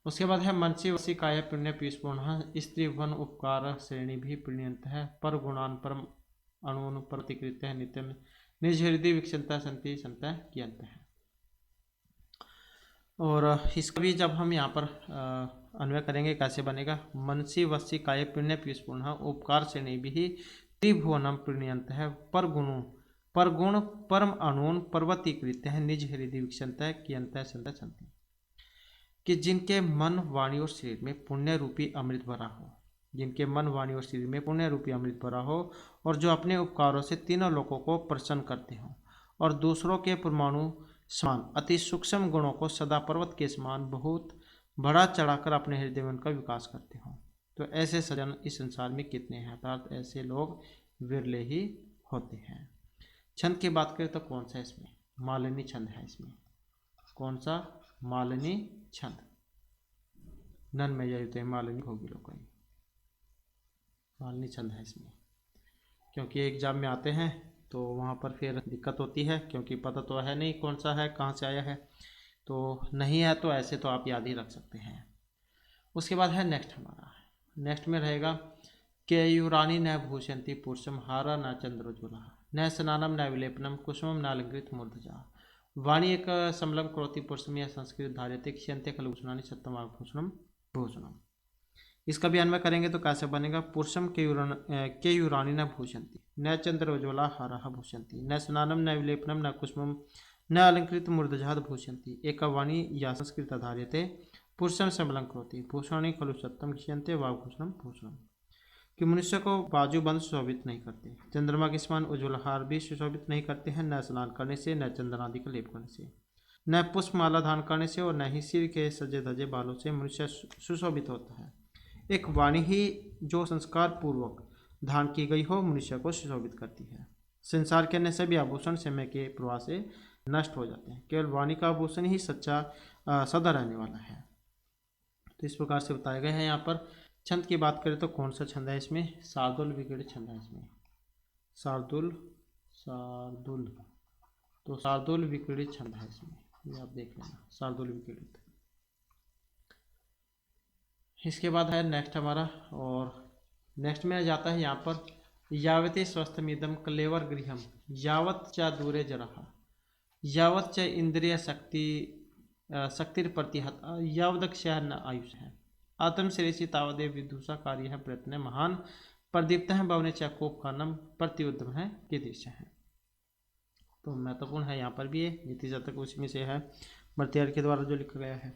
उसके बाद है मनसी वसी काय पुण्य पीयूषपूर्ण, स्त्री वन उपकार श्रेणी भी पुण्यंत है, पर गुणान परम अणुन प्रतिकृत है, नित्य में निज हृदय विक्षंता संति संता की अंत है। और इसका भी जब हम यहाँ पर अन्वय करेंगे, कैसे बनेगा। मनसी वसी काय पुण्य पीयूषपूर्ण, उपकार श्रेणी भी त्रिभुवनम पुण्यंत है, पर गुण परम अणुन पर्वतीकृत है, निज हृदय विक्षंत है कि अंत संता संति, कि जिनके मन वाणी और शरीर में पुण्य रूपी अमृत भरा हो, जिनके मन वाणी और शरीर में पुण्य रूपी अमृत भरा हो, और जो अपने उपकारों से तीनों लोगों को प्रसन्न करते हो, और दूसरों के परमाणु समान अति सूक्ष्म गुणों को सदा पर्वत के समान बहुत बढ़ा चढ़ाकर अपने हृदय में उनका विकास करते हो, तो ऐसे सज्जन इस संसार में कितने हैं, अर्थात ऐसे लोग विरले ही होते हैं। छंद की बात करें तो कौन सा है इसमें, मालिनी छंद है इसमें। कौन सा, मालिनी छंद, नन में जाते मालिनी होगी लोग, मालिनी छंद है इसमें। क्योंकि एग्जाम में आते हैं तो वहाँ पर फिर दिक्कत होती है, क्योंकि पता तो है नहीं कौन सा है, कहाँ से आया है, तो नहीं है तो ऐसे तो आप याद ही रख सकते हैं। उसके बाद है नेक्स्ट हमारा, नेक्स्ट में रहेगा केयूरानी न भूषयन्ति पुरुषम, हारा न चंद्रोज्वला, न स्नानम न विलेपनम, कुसुमम न अलंकृत मूर्धजा, वाणी एक समलम करोति पुरुषम या संस्कृत धार्यते, क्षयन्ते खलभूषणानि सत्यम आभूषणम भूषणम। इसका भी अन्वय करेंगे तो कैसे बनेगा। पुरुषम केयूरानी न भूषयन्ति, न चंद्रोज्वला हारा भूषयन्ति, न स्नानम न विलेपनम न कुसुमम न अलंकृत मूर्धजा भूषयन्ति, एक वाणी या संस्कृत धार्यते, पुरुषम समलम करोति, भूषणानि खलु सत्यम क्षयन्ते वाभूषणम भूषणम, कि मनुष्य को बाजूबंद सुशोभित नहीं करते, चंद्रमा के समान उज्ज्वल हार भी सुशोभित नहीं करते हैं, न स्नान करने से, न चंदन आदि का लेप करने से, न पुष्पमाला धारण करने से, और न ही सिर के सजे धजे बालों से मनुष्य सुशोभित होता है। एक वाणी ही जो संस्कार पूर्वक धारण की गई हो मनुष्य को सुशोभित करती है। संसार के अन्य सभी आभूषण समय के प्रवाह से नष्ट हो जाते हैं, केवल वाणी का आभूषण ही सच्चा सदा रहने वाला है। तो इस प्रकार से बताया गया है। यहाँ पर छंद की बात करें तो कौन सा छंद है इसमें, शार्दुल विकीर्ण छंद है इसमें, शार्दुल, तो शार्दुल विकीर्ण छंद है इसमें, ये आप देख लेना, शार्दुल विकीर्ण। इसके बाद है नेक्स्ट हमारा, और नेक्स्ट में जाता है यहाँ पर यावते स्वस्थमिदम कलेवर गृहम, यावत च दूरे जरहा, यावत च इंद्रिय शक्तिर्प्रतिहत, यावदक्षय न आयुष है, आत्म श्रेषि तावदेव विदुषा कार्य है प्रयत्न महान, प्रदीप्त है भवने चकोप का नम प्रतिउद्यम है कीदृश है। तो महत्वपूर्ण है यहाँ पर भी ये नीति शतक उसी में से है, भर्तृहरि के द्वारा जो लिखा गया है।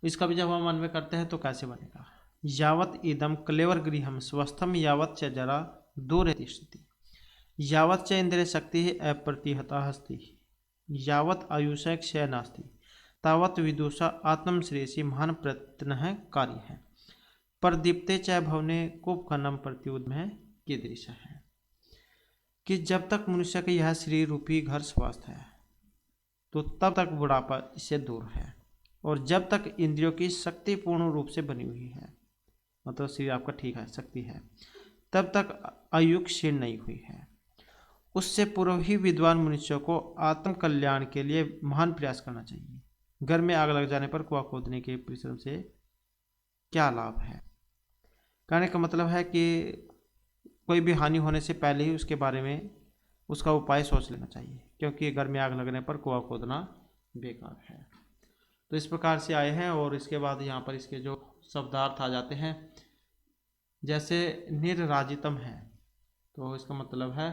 इसका भी जब हम अन्वय करते हैं तो कैसे बनेगा। यावत इदम कलेवर गृहम स्वस्थम, यावत च जरा दूर तिष्ठति, यावत च इंद्रिय शक्ति अप्रतिहता हस्ति, यावत् आयुषः क्षय नास्ति तावत् विदुषा आत्मश्रेयसी महान प्रयत्न कार्य है। पर दीप्ते च भवने कुंभकर्णम प्रत्युद्यमः कीदृश है। कि जब तक मनुष्य का यह शरीर रूपी घर स्वस्थ है तो तब तक बुढ़ापा इससे दूर है, और जब तक इंद्रियों की शक्ति पूर्ण रूप से बनी हुई है, मतलब शरीर आपका ठीक है, शक्ति है, तब तक आयु क्षीण नहीं हुई है। उससे पूर्व ही विद्वान मनुष्यों को आत्म कल्याण के लिए महान प्रयास करना चाहिए। घर में आग लग जाने पर कुआं खोदने के परिश्रम से क्या लाभ है। कहने का मतलब है कि कोई भी हानि होने से पहले ही उसके बारे में उसका उपाय सोच लेना चाहिए, क्योंकि घर में आग लगने पर कुआं खोदना बेकार है। तो इस प्रकार से आए हैं, और इसके बाद यहाँ पर इसके जो शब्दार्थ आ जाते हैं, जैसे निर्राजितम है तो इसका मतलब है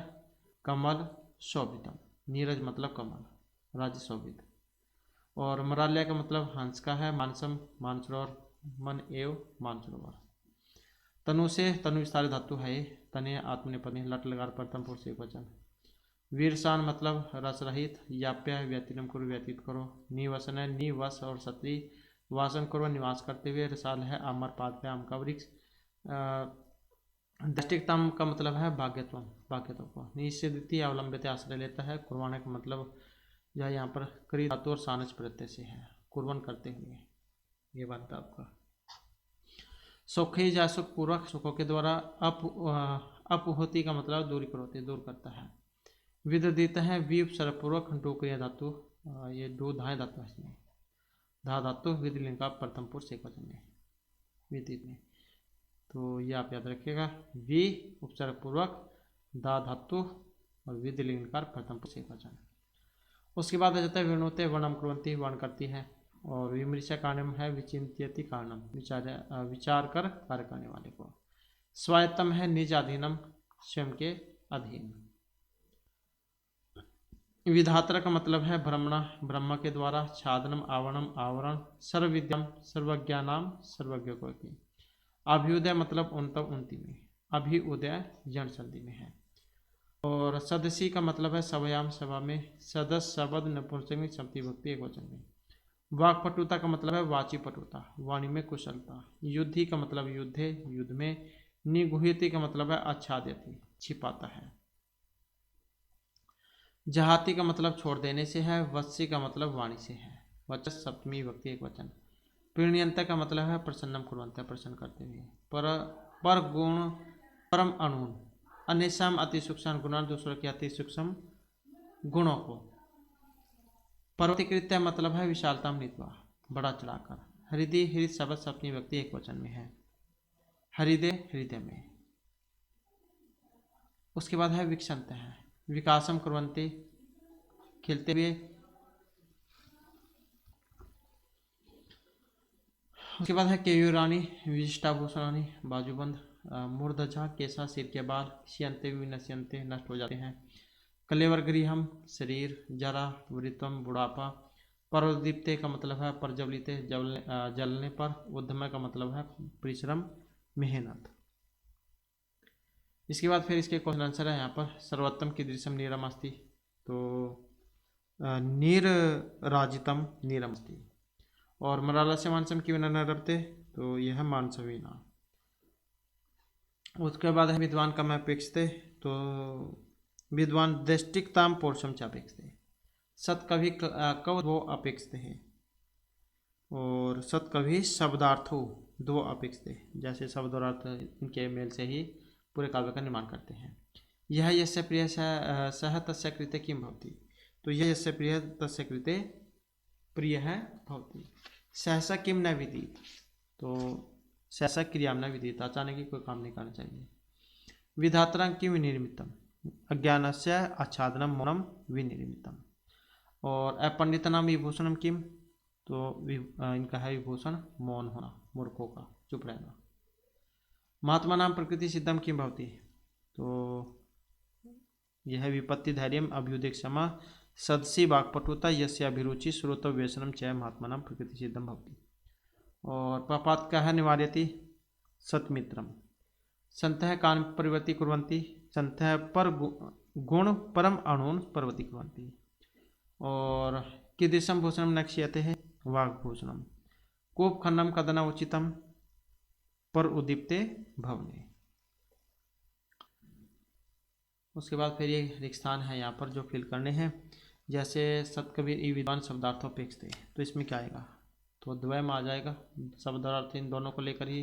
कमल शोभितम। नीरज मतलब कमल, राज्य शोभित। और मराल्या का मतलब हंस का है, मानसम मानसरोवर, मन एव मानसरोवर। तनु से तनु विस्तार धातु है, तने आत्मनेपदे लट लगा प्रथम पुरुष एक वचन। वीरसान मतलब रस रहित, याप्य व्यतीतम करो व्यतीत करो। निवसन है निवस और सत्री वासन करो निवास करते हुए। रसाल है अमर पाद पे आम का वृक्ष। दृष्टिकतम का मतलब है भाग्यत्व, भाग्यत्व को। निषेधति अवलंबित आश्रय लेता है। कुर्बाने का मतलब यह यहाँ पर क्री धातु और सानस प्रत्यय से है, कुर्बान करते हुए, ये बात आपका। सुखी जा सुख पूर्वक, सुखों के द्वारा। अपहोती का मतलब दूरी करोती, दूर करता है। विददित है वीप सरपूर्वक, डोक्रिया धातु, ये दो धाए धातु है इसमें, धा धातु विधिलिंग का प्रथम पुरुष एक वचन में, विदित में। तो ये आप याद रखिएगा, वी उपचार पूर्वक, दा धातु और विधिलिंग का प्रथम पुरुष एक वचन। उसके बाद आ जाता है विणोते वर्णम कुर्वन्ति, वर्ण करती है। और विमृशा कारणम है विचिंत्यति कारणम, विचार कर कार्य करने वाले को। स्वायत्तम है निज अधीनम, स्वयं के अधीन। विधात्र का मतलब है ब्रह्मणा, ब्रह्म के द्वारा। छादनम आवरणम, आवरण। सर्वविद्यम सर्वज्ञानाम, सर्वज्ञ को की। अभ्युदय मतलब उनतम उन्नति में, अभिउदय जन संधि में है। और सदसी का मतलब है सवयाम, सभा में। सदस्य शब्द नपुंसक में, सप्ती भक्ति एक वचन में। वाक्पटुता का मतलब है वाची पटुता, वाणी में कुशलता। युद्धि का मतलब युद्धे, युद्ध में। निगुह्यति का मतलब है आच्छाद्यति, छिपाता है। जहाती का मतलब छोड़ देने से है। वत्सी का मतलब वाणी से है, वचस सप्तमी भक्ति एक वचन। प्रणयंत का मतलब है प्रसन्नम कुर्वन्त, प्रसन्न करते हुए। पर गुण परम अणुन, अन्यसाम अति सूक्ष्म गुणान, दूसरों के अति सूक्ष्म गुणों को। पर्वतीकृत्य मतलब है विशालता नीतवा, बड़ा चढ़ाकर। हृदय हृदय शब्द सप्तमी व्यक्ति एक वचन में है, हृदय हृदय में। उसके बाद है विक्षंत है, विकासम कुर्वन्ति, खिलते हुए। उसके बाद है केयूरानी, विशिष्टाभूषणानी, बाजूबंद। मूर्धजा केसा, सिर के बाल। श्यंते विनश्यंते, नष्ट हो जाते हैं। कलेवर गृहम, शरीर। जरा वृत्तम, बुढ़ापा। पर्वदीप्ते का मतलब है प्रज्वलित, जलने पर। उद्यम का मतलब है परिश्रम, मेहनत। इसके बाद फिर इसके क्वेश्चन आंसर है यहाँ पर। सर्वोत्तम कीदृशम नीरम अस्ति, तो नीरराजितम नीरम अस्ति। और मरालस्य मानसम की विना नरपते, तो यह मानसवीना। उसके बाद है विद्वान कम अपेक्षते, तो विद्वान दृष्टिकताम पौरुषम चापेक्षते। सत कभी कव दो अपेक्षते हैं, और सत कभी शब्दार्थो दो अपेक्षते, जैसे शब्द और अर्थ इनके मेल से ही पूरे काव्य का निर्माण करते हैं। यह यस्य प्रिय सह तस्य कृते किम भवति, तो यह यस्य प्रिय तस्य कृते प्रिय है भवति। सहसा किम न विदित, तो सहसा क्रिया न विदित, अचानक ही कोई काम नहीं करना चाहिए। विधातरं किम विनिर्मितम, अज्ञानस्य आच्छादनम मौनम विनिर्मितम। और अपंडितनाम विभूषणम किम, तो इनका है विभूषण मौन होना, मूर्खों का चुप रहना। महात्मा नाम प्रकृति सिद्धम किम भवति, तो यह विपत्ति धैर्यम अभ्युदय क्षमा सदसी वाक्पटुता यस्य अभिरुचि श्रोतव व्यसनम चय महात्मा नाम प्रकृति सिद्धम भवति। और पापात का है निवार्यति सतमित्रम। संतः कान परिवर्ति कुर्वन्ति, संतः पर गुण परम अणुन परवति कुर्वन्ति। और कीदृशं भूषणं नक्ष्यते है वाग्भूषणम। कोप खन्नम कदना उचितम पर उदीप्ते भवने। उसके बाद फिर ये रिक्स्थान है यहाँ पर जो फिल करने हैं। जैसे सतकबीर ई विद्वान शब्दार्थोपेक्षते, तो इसमें क्या आएगा, तो द्वयम आ जाएगा, शब्द और अर्थ इन दोनों को लेकर ही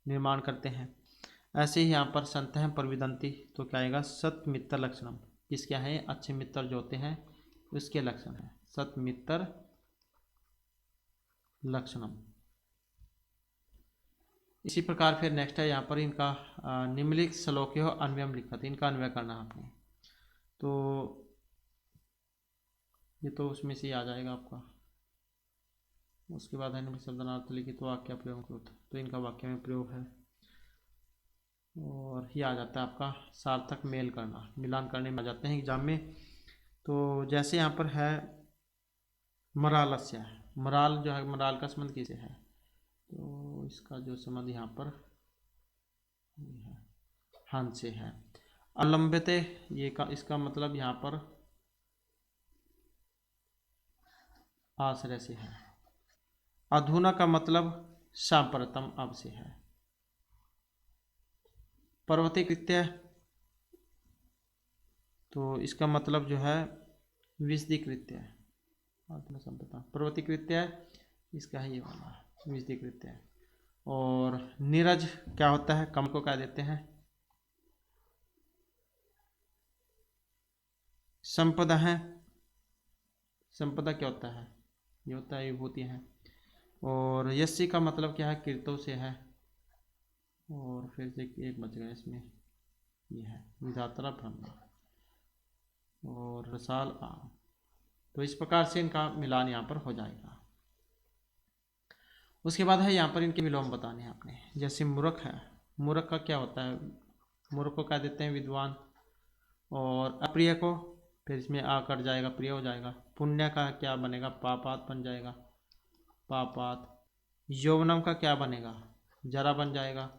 निर्माण करते हैं। ऐसे ही यहाँ पर संत हैं प्रविदंती, तो क्या आएगा, सत मित्र लक्षणम, किस क्या है, अच्छे मित्र जो होते हैं उसके लक्षण है, सत मित्र लक्षणम। इसी प्रकार फिर नेक्स्ट है यहाँ पर इनका निम्नलिखित श्लोक्यो अन्वयम लिखत, इनका अन्वय करना आपने, तो ये तो उसमें से ही आ जाएगा आपका। उसके बाद है निम्नलिखित शब्दार्थ लिखित तो वाक्य प्रयोग कृत, तो इनका वाक्य में प्रयोग है। और ये आ जाता है आपका सार्थक मेल करना, मिलान करने में आ जाते हैं एग्जाम में। तो जैसे यहाँ पर है मरालस्य, मराल जो है, मराल का संबंध किसे है, तो इसका जो संबंध यहाँ पर है हन से है। अलंबिते ये का इसका मतलब यहाँ पर आश्रय से है। अधुना का मतलब सांप्रतम अब से है। पर्वती कृत्य, तो इसका मतलब जो है विशदीकृत्य है। पर्वती कृत्य इसका है ये वाला विशदीकृत्य है। और नीरज क्या होता है, कम को क्या देते हैं, संपदा है। संपदा क्या होता है, ये होता है विभूति है। और यस्सी का मतलब क्या है, कीर्तों से है। और फिर से एक बच गया इसमें, ये है विधात्रा ब्रह्म और रसाल आम। तो इस प्रकार से इनका मिलान यहाँ पर हो जाएगा। उसके बाद है यहाँ पर इनके विलोम बताने हैं आपने। जैसे मूर्ख है, मूर्ख का क्या होता है, मूर्ख को क्या देते हैं विद्वान। और अप्रिय को फिर इसमें आ कर जाएगा, प्रिय हो जाएगा। पुण्य का क्या बनेगा, पापात बन जाएगा, पापात। यौवनम का क्या बनेगा, जरा बन जाएगा।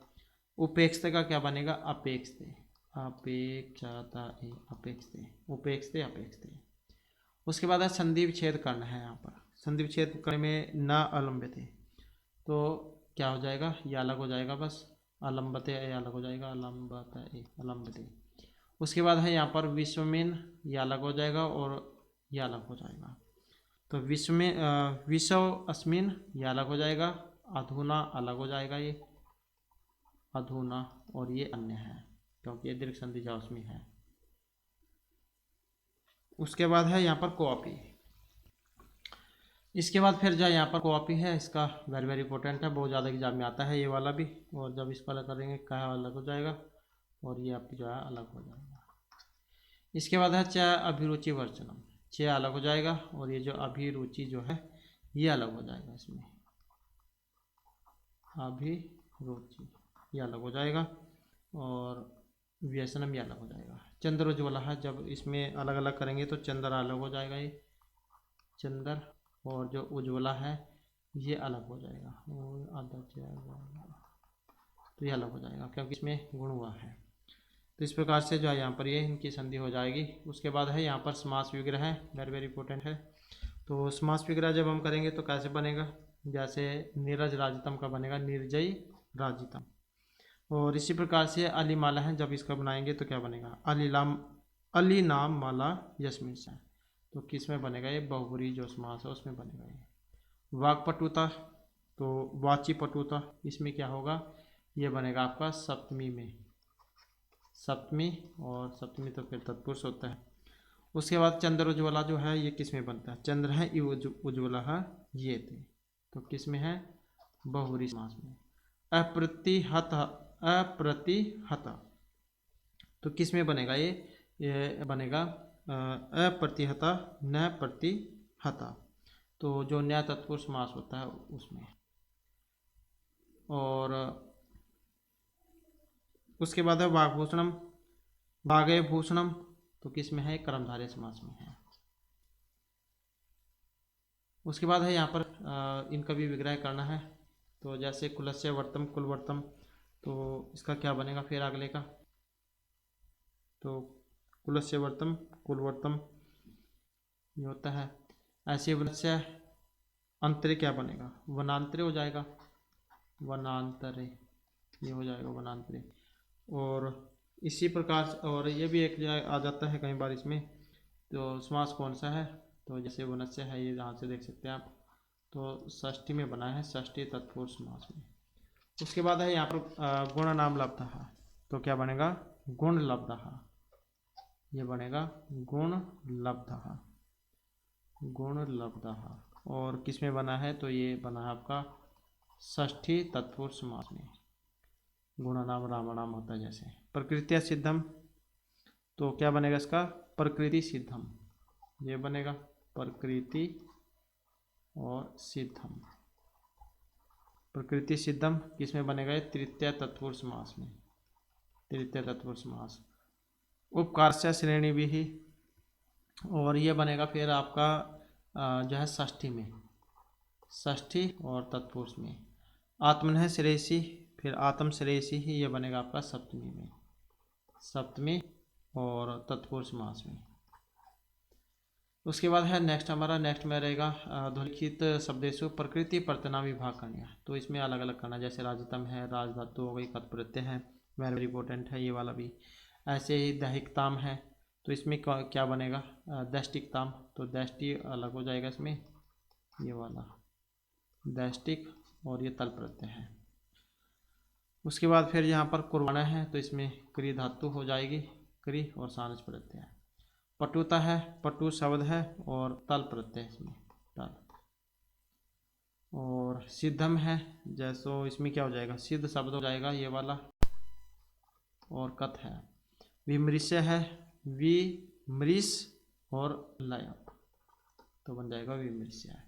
उपेक्षते का क्या बनेगा, अपेक्षते, अपेक्षता अपेक्षते, उपेक्षते अपेक्षते। उसके बाद है संधि विच्छेद करना है यहाँ पर। संधि विच्छेद करने में न अलंबित, तो क्या हो जाएगा, ये अलग हो जाएगा, बस अलंबते ये अलग हो जाएगा, अलंबत अलंबते। उसके बाद है यहाँ पर विश्वमेन, ये अलग हो जाएगा और ये अलग हो जाएगा। तो विश्व में विश्व अस्मिन ये अलग हो जाएगा, अधुना अलग हो जाएगा, ये अधुना। और ये अन्य है क्योंकि ये दीर्घ संधि जा उसमें है। उसके बाद है यहाँ पर कॉपी। इसके बाद फिर जो यहाँ पर कॉपी है, इसका वेरी वेरी इंपॉर्टेंट है, बहुत ज़्यादा एग्जाम में आता है ये वाला भी। और जब इसको अलग करेंगे क्या अलग हो जाएगा और ये आपकी जो है अलग हो जाएगा। इसके बाद है च अभिरुचि वर्चनम, च अलग हो जाएगा और ये जो अभिरुचि जो है ये अलग हो जाएगा, इसमें अभिरुचि ये अलग हो जाएगा और व्यसनम ये अलग हो जाएगा। चंद्र उज्ज्वला है, जब इसमें अलग अलग करेंगे तो चंद्र अलग हो जाएगा, ये चंद्र। और जो उज्ज्वला है ये अलग हो जाएगा, और आधा तो ये अलग हो जाएगा क्योंकि इसमें गुण हुआ है। तो इस प्रकार से जो है यहाँ पर ये इनकी संधि हो जाएगी। उसके बाद है यहाँ पर समास विग्रह है, वेरी वेरी इंपॉर्टेंट है। तो समास विग्रह जब हम करेंगे तो कैसे बनेगा, जैसे नीरज राजितम का बनेगा निर्जयी राजितम। और इसी प्रकार से अली माला है, जब इसका बनाएंगे तो क्या बनेगा, अलीलाम अली नाम माला यस्मिन से, तो किस में बनेगा, ये बहुबरी जो समास है उसमें बनेगा ये। वाक्पटुता, तो वाची पटुता, इसमें क्या होगा, ये बनेगा आपका सप्तमी में, सप्तमी। और सप्तमी तो फिर तत्पुरुष होता है। उसके बाद चंद्र उज्ज्वला जो है ये किस में बनता है, चंद्र है उज्ज्वला है ये थे, तो किस में है, बहुबरी समास में। अप्रतिहत, अप्रतिहत तो किस में बनेगा, ये बनेगा अप्रतिहता न प्रतिहता, तो जो न्याय तत्पुरुष समास होता है उसमें। और उसके बाद है वाग्भूषणम, वागे भूषणम, तो किस में है, कर्मधारय समास में है। उसके बाद है यहाँ पर इनका भी विग्रह करना है। तो जैसे कुलस्य वर्तम कुलवर्तम, तो इसका क्या बनेगा फिर अगले का, तो कुलस्य वर्तम कुलवर्तम ये होता है। ऐसे वनस्य अंतरे क्या बनेगा, वनांतरे हो जाएगा, वनांतरे, ये हो जाएगा वनांतरे। और इसी प्रकार और ये भी एक आ जाता है कई बार इसमें। तो समास कौन सा है, तो जैसे वनस्य है, ये यहाँ से देख सकते हैं आप, तो षष्ठी में बना है, षष्ठी तत्पुरुष समास में। उसके बाद है यहाँ पर गुण नाम लब्धः, तो क्या बनेगा, गुण लब्धः, ये बनेगा गुण लब्धः, गुण लब्धः। और किस में बना है, तो ये बना है आपका षष्ठी तत्पुरुष समास में। गुण नाम राम नाम होता है जैसे। प्रकृत्या सिद्धम, तो क्या बनेगा इसका, प्रकृति सिद्धम, ये बनेगा प्रकृति और सिद्धम। प्रकृति सिद्धम किस में बनेगा, ये तृतीय तत्पुरुष समास में, तृतीय तत्पुरुष समास। उपकार्य श्रेणी भी ही, और ये बनेगा फिर आपका जो है षष्ठी में, षष्ठी और तत्पुरुष में। आत्मन श्रेयसी, फिर आत्म श्रेयसी ही, ये बनेगा आपका सप्तमी में, सप्तमी और तत्पुरुष समास में। उसके बाद है नेक्स्ट हमारा, नेक्स्ट में रहेगा अधोलिखित शब्देशु प्रकृति प्रत्यनाम विभाग करना। तो इसमें अलग अलग करना, जैसे राजतम है, राजधातु हो गई, कत प्रत्यय है, वेरी इंपॉर्टेंट है ये वाला भी। ऐसे ही दैहिकताम है, तो इसमें क्या बनेगा, दैष्टिकताम, तो दैष्टि अलग हो जाएगा इसमें, ये वाला दैष्टिक, और ये तल प्रत्यय है। उसके बाद फिर यहाँ पर कुर्बाना है, तो इसमें क्री धातु हो जाएगी, क्री और सानस प्रत्यय है। पटुता है, पटु शब्द है और तल प्रत्यय इसमें, तल। और सिद्धम है, जैसो इसमें क्या हो जाएगा, सिद्ध शब्द हो जाएगा ये वाला, और कथ है। विमृश्य है, विमृश और लय, तो बन जाएगा विमृश्य है।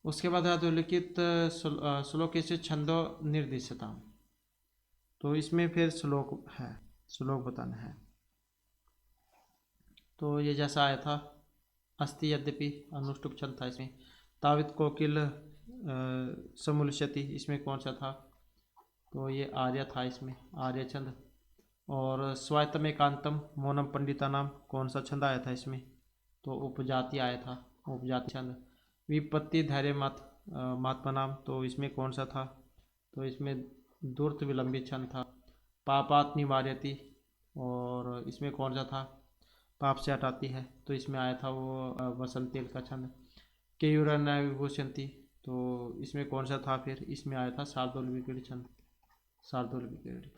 उसके बाद अधोलिखित श्लोक से छंदो निर्दिशता, तो इसमें फिर श्लोक है, श्लोक बताना है। तो ये जैसा आया था, अस्ति यद्यपि, अनुष्टुप छंद था इसमें। तावित कोकिल समुल्यति, इसमें कौन सा था, तो ये आर्य था इसमें, आर्य छंद। और स्वायतम एकांतम मौनम पंडिता नाम, कौन सा छंद आया था इसमें, तो उपजाति आया था, उपजाति छंद। विपत्ति धैर्य महात्मा नाम, तो इसमें कौन सा था, तो इसमें दूर्त विलंबित छंद था। पापात निवार्यति, और इसमें कौन सा था, पाप से हटाती है, तो इसमें आया था वो वसंतेल का छंद। केयुरन विभूषंती, तो इसमें कौन सा था, फिर इसमें आया था शार्दूल विक्रीड छंद, शार्दूल विक्रीड।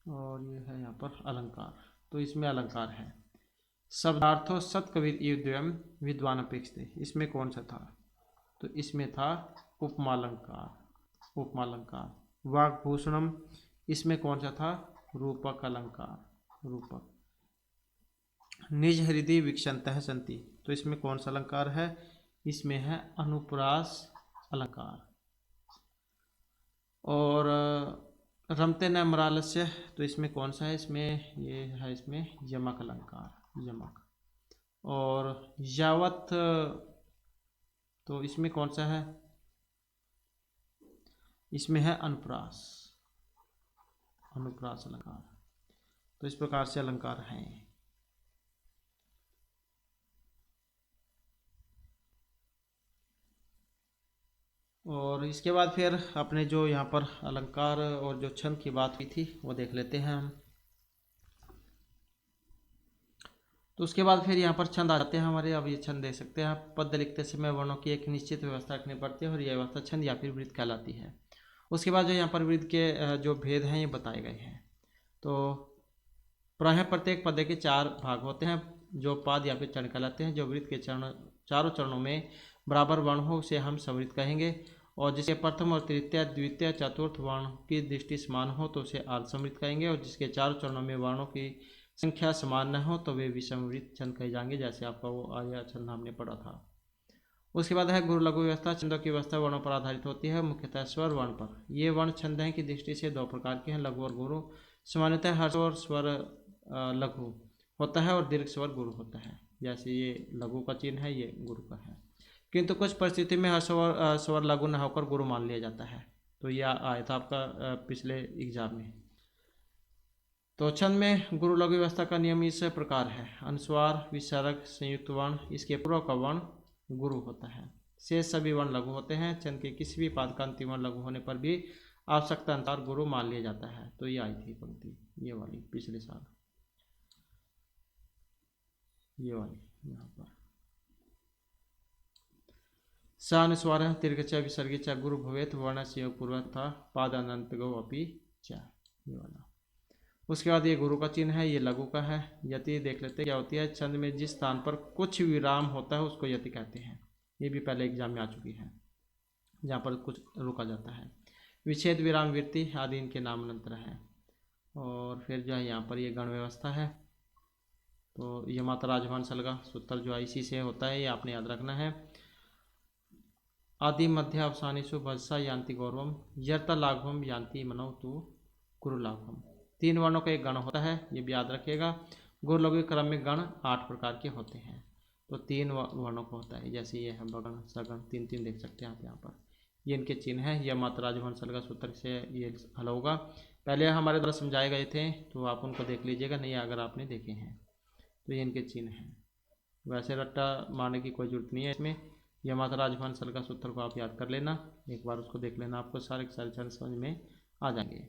और ये है यहाँ पर अलंकार, तो इसमें अलंकार है। शब्दार्थो सत्कविर युद्वयम विद्वान अपेक्षते, इसमें कौन सा था, तो इसमें था उपमालंकार, उपमालंकार। वाग्भूषणम, इसमें कौन सा था, रूपक अलंकार, रूपक। निज हृदय विक्षन्तः सन्ति, तो इसमें कौन सा अलंकार है, इसमें है अनुप्रास अलंकार। और रमते न मरालस्य, तो इसमें कौन सा है, इसमें ये है, इसमें यमक अलंकार, यमक। और यावत, तो इसमें कौन सा है, इसमें है अनुप्रास, अनुप्रास अलंकार। तो इस प्रकार से अलंकार हैं। और इसके बाद फिर अपने जो यहाँ पर अलंकार और जो छंद की बात हुई थी वो देख लेते हैं हम। तो उसके बाद फिर यहाँ पर छंद आ जाते हैं हमारे। अब ये छंद देख सकते हैं आप। पद लिखते समय वर्णों की एक निश्चित व्यवस्था रखनी पड़ती है और यह व्यवस्था छंद या फिर वृत्त कहलाती है। उसके बाद जो यहाँ पर वृत्त के जो भेद हैं ये बताए गए हैं। तो प्रायः प्रत्येक पद के 4 भाग होते हैं जो पाद या फिर चरण कहलाते हैं। जो वृत्त के चारों चरणों में बराबर वर्ण हो उसे हम सवृत्त कहेंगे, और जिसके प्रथम और तृतीय द्वितीय चतुर्थ वर्ण की दृष्टि समान हो तो उसे अर्ध समृद्ध कहेंगे, और जिसके चारों चरणों में वर्णों की संख्या समान न हो तो वे विषमवृत्त छंद कहे जाएंगे, जैसे आपका वो आर्य छंद हमने पढ़ा था। उसके बाद है गुरु लघु व्यवस्था। छंदों की व्यवस्था वर्णों पर आधारित होती है, मुख्यतः स्वर वर्ण पर। ये वर्ण छंद हैं की दृष्टि से 2 प्रकार के हैं, लघु और गुरु। सामान्यतः हर्ष और स्वर लघु होता है और दीर्घ स्वर गुरु होता है। जैसे ये लघु का चिन्ह है, ये गुरु का है। किंतु कुछ परिस्थिति में हर स्वर लघु न होकर गुरु मान लिया जाता है। तो यह आया था आपका पिछले एग्जाम में। तो छंद में गुरु लघु व्यवस्था का नियम इस प्रकार है। अनुस्वार, विसर्ग, संयुक्त वर्ण, इसके पूर्व का वर्ण गुरु होता है। शेष सभी वर्ण लघु होते हैं। छंद के किसी भी पाद का अंतिम वर्ण लघु होने पर भी आवश्यकता अनुसार गुरु मान लिया जाता है। तो ये आई थी पंक्ति, ये वाली पिछले साल, ये वाली यहाँ पर। स अनुस्वार दीर्घ विसर्गी च गुरु भवेत वर्ण से पूर्वक था पाद अनंत गो अपी च, ये वाला। उसके बाद ये गुरु का चिन्ह है, ये लघु का है। यति देख लेते क्या होती है। छंद में जिस स्थान पर कुछ विराम होता है उसको यति कहते हैं। ये भी पहले एग्जाम में आ चुकी है, जहाँ पर कुछ रुका जाता है। विच्छेद, विराम, वृत्ति आदि इनके नामांतर है। और फिर जो है यहाँ पर ये गण व्यवस्था है। तो ये मात्रा राजभान सलगा सूत्र जो है इसी से होता है, ये आपने याद रखना है। आदि मध्य अवसानीसु भजसा यान्ति गौरवम यर्ता लाघवम यान्ति मनौ तु गुरु लाघवम। 3 वर्णों का एक गण होता है, ये भी याद रखिएगा। गुरु लघु क्रम में गण 8 प्रकार के होते हैं। तो 3 वर्णों का होता है, जैसे ये है बगण, सगण, 3 देख सकते हैं आप यहाँ पर। ये इनके चिन्ह है। यह मात्रा राजभान सलगा सूत्र से ये हल होगा। पहले हमारे द्वारा समझाए गए थे, तो आप उनको देख लीजिएगा, नहीं अगर आपने देखे हैं तो ये इनके चिन्ह हैं। वैसे रट्टा मारने की कोई जरूरत नहीं है इसमें। यह मात्रा राजभान सलगा सूत्र को आप याद कर लेना, एक बार उसको देख लेना, आपको सारे के सारे छंद समझ में आ जाएंगे।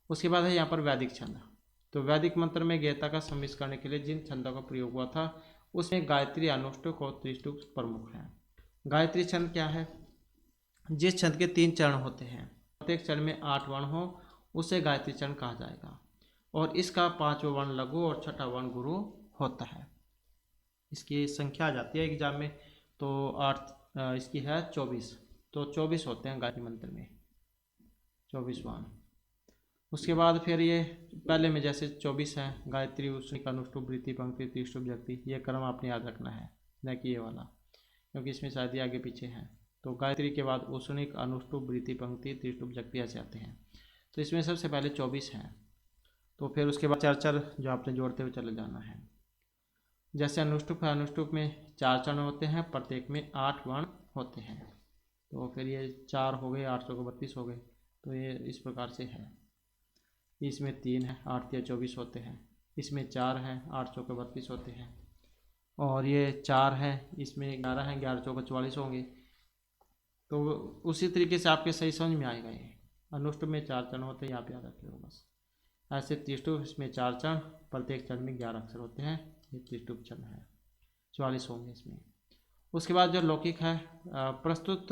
उसके बाद है यहाँ पर वैदिक छंद। तो वैदिक मंत्र में गीता का सम्मिश्र करने के लिए जिन छंदों का प्रयोग हुआ था उसमें गायत्री, अनुष्टुप और त्रिष्टुप प्रमुख हैं। गायत्री छंद क्या है? जिस छंद के 3 चरण होते हैं, प्रत्येक चरण में 8 वर्ण हो, उसे गायत्री चरण कहा जाएगा। और इसका 5वां वर्ण लघु और 6ठा वर्ण गुरु होता है। इसकी संख्या आ जाती है एग्जाम में, तो 8 इसकी है 24। तो 24 होते हैं गायत्री मंत्र में, 24 वर्ण। उसके बाद फिर ये पहले में जैसे 24 है, गायत्री, उष्णिक, अनुष्टुप, वृत्ति, पंक्ति, त्रिष्टुप, जगती, ये क्रम आपने याद रखना है, न कि ये वाला, क्योंकि इसमें शायद ये आगे पीछे है। तो गायत्री के बाद उष्णिक, अनुष्टुप, वृत्ति, पंक्ति, त्रिष्टुप, जगती ऐसे आते हैं। तो इसमें सबसे पहले 24 हैं। तो फिर उसके बाद 4 जो आपने जोड़ते हुए चले जाना है। जैसे अनुष्टुप है, अनुष्टुप में 4 चरण होते हैं, प्रत्येक में 8 वर्ण होते हैं। तो फिर ये 4 हो गए, 8 को 32 हो गए। तो ये इस प्रकार से है। इसमें 3 है, 8 या 24 होते हैं। इसमें 4 है, 8 चौके 32 होते हैं। और ये 4 है, इसमें 11 है, 11 चौके 44 होंगे। तो उसी तरीके से आपके सही समझ में आएगा ये। अनुष्टुप में 4 चरण होते हैं, आप याद रखिएगा बस। ऐसे त्रिष्टुप, इसमें 4 चरण, प्रत्येक चरण में 11 अक्षर होते हैं। ये त्रिष्टुप चरण है, 44 होंगे इसमें। उसके बाद जो लौकिक है, प्रस्तुत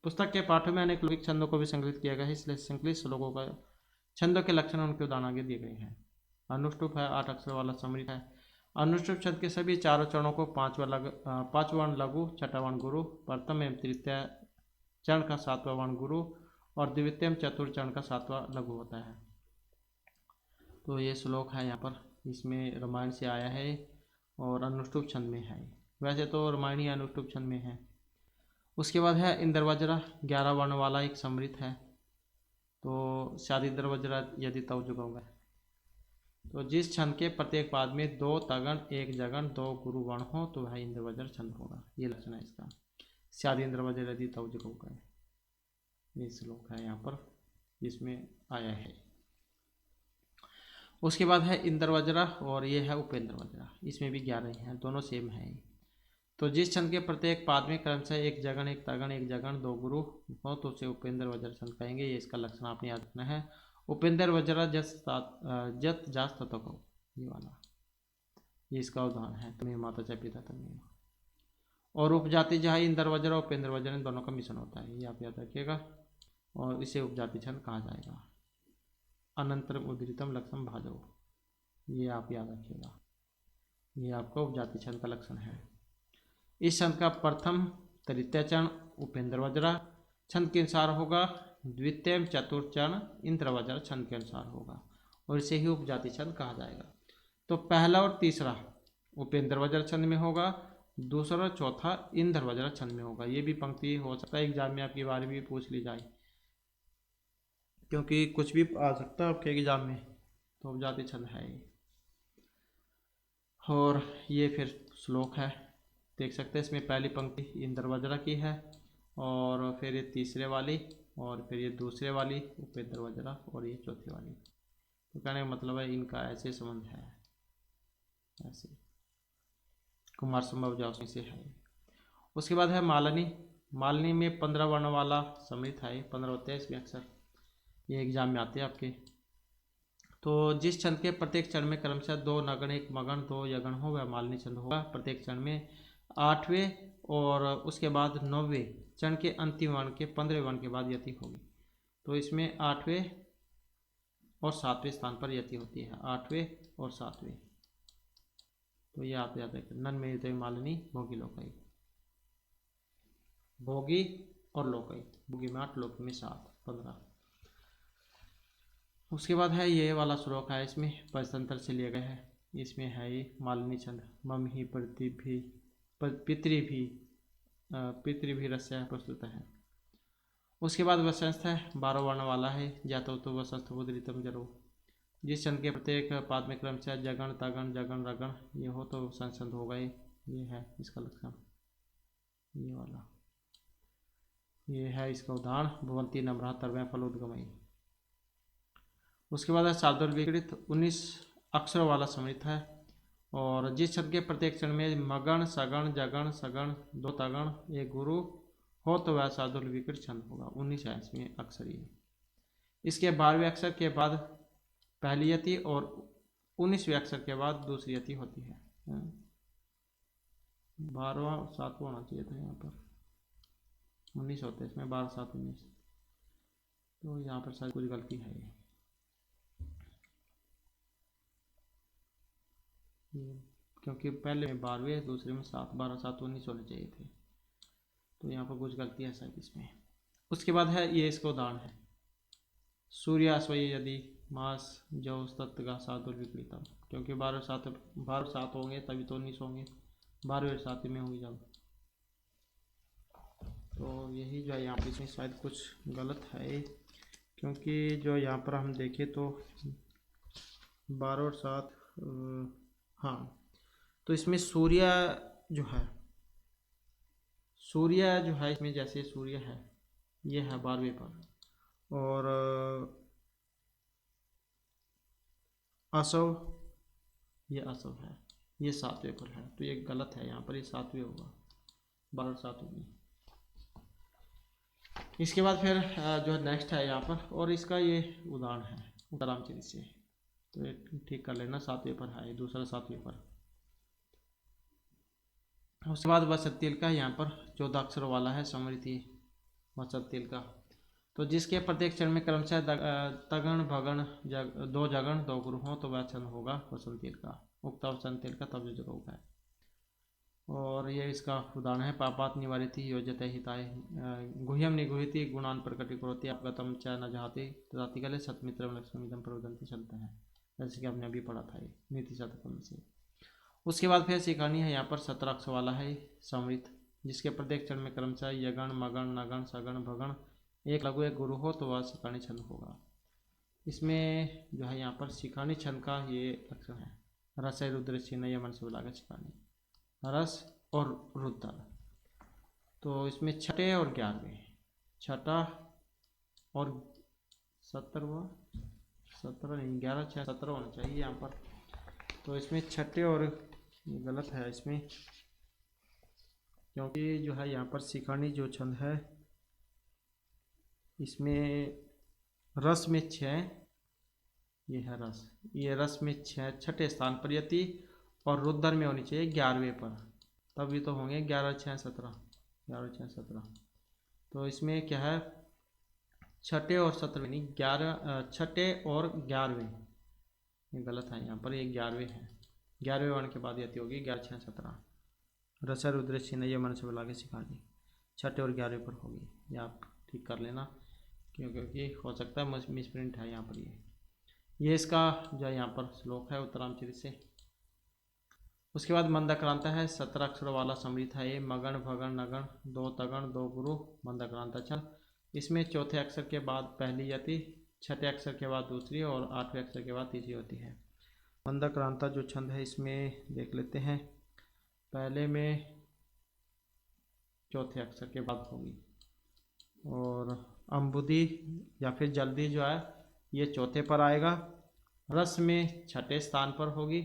पुस्तक के पाठों में अनेक लौकिक छंदों को भी संकलित किया गया है, इसलिए संकलित श्लोकों का छंदों के लक्षण उनके उदाहरण आगे दिए गए हैं। अनुष्टुप है, 8 अक्षर वाला समृद्ध है। अनुष्टुप छंद के सभी 4 चरणों को 5 वर्ण लघु, 6ठा वर्ण गुरु, प्रथम एवं तृतीय चरण का 7वां वर्ण गुरु और द्वितीय एवं चतुर्थ चरण का 7वां लघु होता है। तो ये श्लोक है यहाँ पर, इसमें रामायण से आया है और अनुष्टुप छंद में है। वैसे तो रामायण ही अनुष्टुप छंद में है। उसके बाद है इंद्रवज्र, 11 वर्ण वाला एक समृद्ध है। तो शादी इंद्रवज्र यदि तव जुगोगा। तो जिस छंद के प्रत्येक पाद में 2 तगण, 1 जगन, 2 गुरु वर्ण हो तो वह इंद्रवज्र छंद होगा। ये लक्षण है इसका, शादी इंद्रवज्र यदि तव जुगोगा। ये श्लोक है यहाँ पर, इसमें आया है। उसके बाद है इंद्रवज्र और ये है उपेंद्र वज्र। इसमें भी 11 ही हैं, दोनों सेम है। तो जिस छंद के प्रत्येक पाद में क्रमशः 1 जगन, 1 तगण, 1 जगन, 2 गुरु हो तो उसे उपेंद्र वज्र छंद कहेंगे। ये इसका लक्षण आपने याद रखना है। उपेंद्र वज्र जत जास्त कहो, ये वाला, ये इसका उदाहरण है। तुम्हें माता चाहे पिता तमें। और उपजाति जहाँ इंद्र वज्र और उपेंद्र वज्र इन दोनों का मिश्रण होता है, ये आप याद रखिएगा। और इसे उपजाति छंद कहा जाएगा। अनंतरम उद्धृतम लक्षण भाजो, ये आप याद रखिएगा। ये आपका उपजाति छंद का लक्षण है। इस छंद का प्रथम तृतीय चरण उपेंद्र वज्र छंद के अनुसार होगा, द्वितीय चतुर्थ चरण इंद्र वज्र छंद के अनुसार होगा, और इसे ही उपजाति छंद कहा जाएगा। तो पहला और तीसरा उपेंद्र वज्र छंद में होगा, दूसरा और चौथा इंद्र वज्र छंद में होगा। ये भी पंक्ति हो सकता है एग्जाम में आपकी बार भी पूछ ली जाए, क्योंकि कुछ भी आ सकता है आपके एग्जाम में। तो उपजाति छंद है ये। और ये फिर श्लोक है देख सकते हैं इसमें पहली पंक्ति इंदर वज्रा की है, और फिर ये तीसरे वाली, और फिर ये दूसरे वाली उपेंद्र वज्रा, और ये चौथी वाली। तो कहने का मतलब है इनका ऐसे संबंध है, ऐसे कुमार संभव जाओ से है। उसके बाद है मालनी। मालनी में 15 वर्ण वाला समृद्ध है, 15 होते हैं इसमें अक्सर, ये एग्जाम में आते हैं आपके। तो जिस छंद के प्रत्येक चरण में क्रमशः 2 नगण 1 मगण 2 यगण हो वह मालनी छंद होगा। प्रत्येक चरण में 8वें और उसके बाद 9वें चरण के अंतिम वर्ण के 15वें वर्ण के बाद यति होगी। तो इसमें 8वें और 7वें स्थान पर यति होती है, 8वें और 7वें। तो ये आप याद रखें, नन में तो मालनी, भोगी लोकई, भोगी और लोकई, भोगी में 8, लोकी में 7, 15। उसके बाद है ये वाला श्लोक है, इसमें पंचतंत्र से लिया गया है। इसमें है ये मालिनी छंद, मम ही पितृ भी रस्य प्रस्तुत है। उसके बाद वसंस्थ है, 12 वर्ण वाला है, जातो तो वसंस्थ बुद्रितम जरो। जिस छंद के प्रत्येक पाद में क्रम से जगण तगण जगण रगण ये हो तो संसंध होगा। ये है इसका लक्षण, ये वाला, ये है इसका उदाहरण, भवंती नम्रा तरवे फलोद्गमयी। उसके बाद है शार्दूल विकृत, 19 अक्षरों वाला समृद्ध है, और जिस शब्द के प्रत्येक क्षण में मगण सगण जगण सगण 2 तगण 1 गुरु हो तो वह शार्दूल विकृत छंद होगा। 19 है इसमें अक्षर ये। इसके 12वें अक्षर के बाद पहली यति और 19वें अक्षर के बाद दूसरी यति होती है। 12वां 7वां होना चाहिए था, यहाँ पर 19 होते हैं इसमें, 12 7 19। तो यहाँ पर शायद कुछ गलती है ये, क्योंकि पहले में 12वें दूसरे में 7, 12 7 19 होने चाहिए थे। तो यहाँ पर कुछ गलती है शायद इसमें। उसके बाद है ये इसका उदाहरण है, सूर्यास्वय यदि मास जो तत्गा शार्दूल विकृतम, क्योंकि 12 7 होंगे तभी तो 19 होंगे, 12वें 7 में होंगे जब। तो यही जो है यहाँ पर इसमें शायद कुछ गलत है, क्योंकि जो यहाँ पर हम देखें तो 12 और 7, हाँ, तो इसमें सूर्य जो है, सूर्य जो है इसमें जैसे सूर्य है ये है 12वें पर, और असव ये असव है ये 7वें पर है। तो ये गलत है, यहाँ पर ये 7वें होगा, 12 7 होगी। इसके बाद फिर जो है नेक्स्ट है यहाँ पर, और इसका ये उदाहरण है उत्तरामचरी से, तो ये ठीक कर लेना, 7वें पर है, दूसरा 7वें पर। उसके बाद वसत तिल का यहाँ पर 14 अक्षरों वाला है समृद्धि वसत तिल का। तो जिसके प्रत्येक चरण में क्रमशः तगण भगण 2 जगण 2 गुरु हो तो वह छंद होगा वसंत तिल का। उक्त वसंत तिल का तब जो होगा। और ये इसका उदाहरण है, पापात निवारिति योजते हिताय गुह्यम निगुहिति गुणान प्रकटि करोति अपगतम च न जहाति तदाति कले सतमित्रम लक्ष्मीदम प्रवदंति चलता है, जैसे कि हमने अभी पढ़ा था ये नीति शतकम से। उसके बाद फिर सिखानी है यहाँ पर 17 अक्षर वाला है समृद्ध, जिसके प्रत्येक चरण में क्रमशः यगण मगण नगण सगण भगण 1 लघु 1 गुरु हो तो वह सिखानी छंद होगा। इसमें जो है यहाँ पर सिखानी छंद का ये अक्षर है, रस रुद्र चिन्ह मन से बुलाकर सिखानी, रस और रुद्र। तो इसमें छठे और 11वें, छठा और 17 नहीं 11 6 17 होना चाहिए यहाँ पर। तो इसमें छठे और गलत है इसमें, क्योंकि जो है यहाँ पर सिखानी जो छंद है इसमें रस में 6, ये है रस, ये रस में 6 छठे स्थान पर यति, और रुद्र में होनी चाहिए 11वें पर, तभी तो होंगे 11 6 17, 11 6 17। तो इसमें क्या है, छठे और 17वें नहीं 11, छठे और 11वें, ये गलत है यहाँ पर, ये 11वें है, 11वें वर्ण के बाद यति होगी 11 6 17। रसा रुद्र चिन्ह मन से बुला के सिखानी छठे और 11वें पर होगी, ये आप ठीक कर लेना, क्योंकि हो सकता है मिसप्रिंट है यहाँ पर। ये इसका जो है यहाँ पर श्लोक है उत्तरामचरित से। उसके बाद मंदक्रांत है, 17 अक्षरों वाला समृद्ध है ये, मगण भगण नगण 2 तगण 2 गुरु मंदक्रांत छंद। इसमें चौथे अक्षर के बाद पहली यति, छठे अक्षर के बाद दूसरी और 8वें अक्षर के बाद तीसरी होती है। मंदक्रांता जो छंद है इसमें देख लेते हैं, पहले में चौथे अक्षर के बाद होगी। और अम्बुदी या फिर जल्दी जो है ये चौथे पर आएगा। रस में छठे स्थान पर होगी।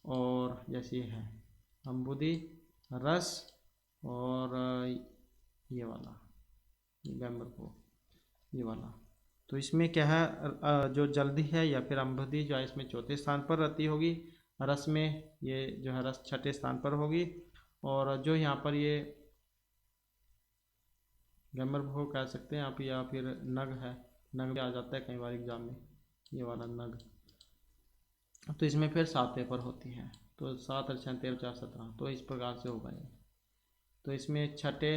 और जैसे है अम्बुदी, रस और ये वाला गैम्बर को ये वाला। तो इसमें क्या है, जो जल्दी है या फिर अम्बुदी जो है इसमें चौथे स्थान पर रहती होगी। रस में ये जो है रस छठे स्थान पर होगी। और जो यहाँ पर ये गैम्बर भोग कह सकते हैं आप, या फिर नग है, नग भी आ जाता है कई बार एग्जाम में, ये वाला नग। तो इसमें फिर 7 पेपर होती हैं। तो 7 और 6 13 4 17, तो इस प्रकार से होगा ये। तो इसमें छठे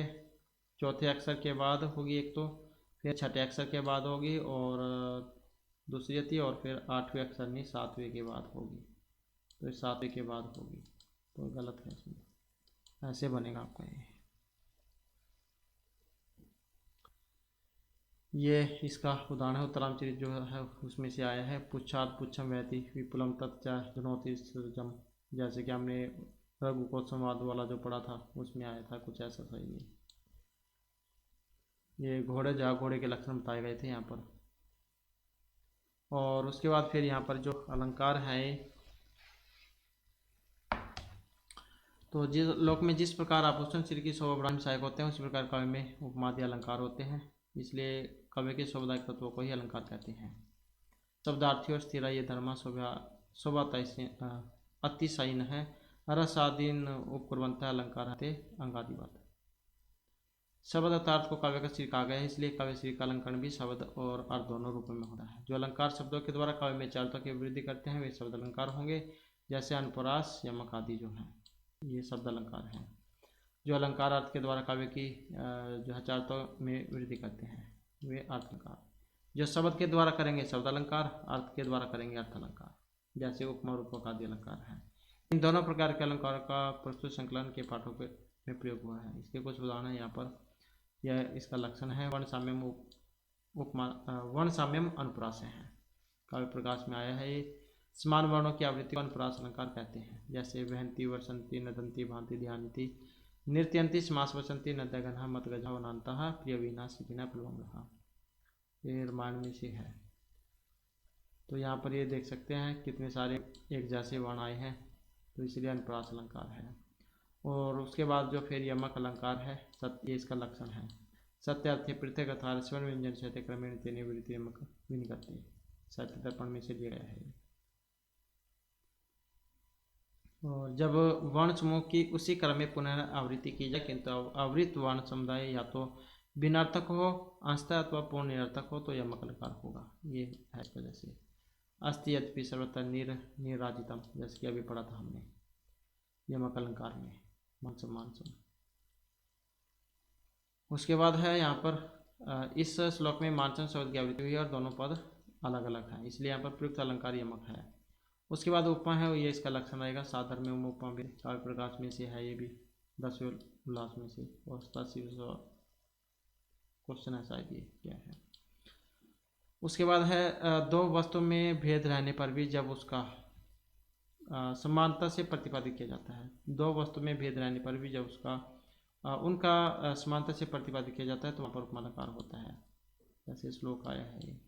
चौथे अक्षर के बाद होगी एक, तो फिर छठे अक्षर के बाद होगी और दूसरी आती है, और फिर 8वें अक्षर नहीं 7वें के बाद होगी। तो 7वें के बाद होगी, तो गलत है इसमें, ऐसे बनेगा आपका ये इसका उदाहरण है। उत्तरामचरित जो है उसमें से आया है। पुच्छाद पुच्छम वैति विपुलम तत्चा जुनोति सृजम, जैसे कि हमने रघुकोट संवाद वाला जो पढ़ा था उसमें आया था, कुछ ऐसा था ये घोड़े जहाँ घोड़े के लक्षण बताए गए थे यहाँ पर। और उसके बाद फिर यहाँ पर जो अलंकार है, तो जिस लोक में जिस प्रकार आभूषण श्री की शोभा बढ़ाने में सहायक होते हैं उसी प्रकार काव्य में उपमादि अलंकार होते हैं। इसलिए काव्य के शोभादायक तत्वों को ही अलंकार कहते हैं। शब्दार्थी और स्थिर ये धर्मा शोभा अतिशयन है। रसादीन उपकुर्वंत अलंकार थे अंगादिवत। शब्द अर्थ को काव्य का श्री कहा गया है, इसलिए काव्य श्री का अलंकरण भी शब्द और अर्थ दोनों रूपों में होता है। जो अलंकार शब्दों के द्वारा काव्य में चारुता की वृद्धि करते हैं वे शब्द अलंकार होंगे, जैसे अनुप्रास यमक आदि जो हैं ये शब्द अलंकार हैं। जो अलंकार अर्थ के द्वारा काव्य की जो है चारुता में वृद्धि करते हैं वे अर्थ अलंकार। जो शब्द के द्वारा करेंगे शब्द अलंकार, अर्थ के द्वारा करेंगे अर्थ अलंकार, जैसे उपमा रूपक आदि अलंकार हैं। इन दोनों प्रकार के अलंकारों का प्रस्तुत संकलन के पाठों में प्रयोग हुआ है। इसके कुछ उदाहरण यहाँ पर, यह इसका लक्षण है। वर्ण साम्यम वर्ण साम्यम अनुप्रास है, काव्य प्रकाश में आया है। ये समान वर्णों की आवृत्ति को अनुप्रास अलंकार कहते हैं, जैसे वहंती वर्षंती नदंती भांति ध्यानती नृत्यंती समास वसंती नद्यगन्हा मत गजा वनांता प्रिय वीणा शिखिना प्लवंगहा। ये रामायण में से है। तो यहाँ पर ये देख सकते हैं कितने सारे एक जैसे वर्ण आए हैं, तो इसलिए अनुप्रास अलंकार है। और उसके बाद जो फिर यमक अलंकार है, सत्य इसका लक्षण है। सत्य अर्थ पृथक अर्थात स्वर्ण व्यंजन से क्रमेण तेने वृत्ति यमक विनिकते, सत्य दर्पण में से लिया गया है। और जब वर्ण समूह की उसी क्रम में पुनः आवृत्ति की जाए, किंतु आवृत वर्ण समुदाय या तो बिनार्थक हो अंशतः अथवा पूर्ण निरर्थक हो तो यमक अलंकार होगा। ये है इस वजह से। अस्ति यद्यपि सर्वत्र निराजितम, जैसे कि अभी पढ़ा था हमने यमक अलंकार में मानसम मानसम। उसके बाद है यहाँ पर इस श्लोक में मानसम शब्द की आवृत्ति हुई है और दोनों पद अलग अलग हैं, इसलिए यहाँ पर प्रयुक्त अलंकार यमक है। उसके बाद उपमा है, ये इसका लक्षण रहेगा। साधर में उपमा भी काव्य प्रकाश में से है, ये भी 10वें उल्लास में से। और 87वां क्वेश्चन है शायद ये क्या है। उसके बाद है दो वस्तु में भेद रहने पर भी जब उसका समानता से प्रतिपादित किया जाता है। दो वस्तु में भेद रहने पर भी जब उसका उनका समानता से प्रतिपादित किया जाता है तो वहाँ पर उपमा अलंकार होता है, जैसे श्लोक आया है ये।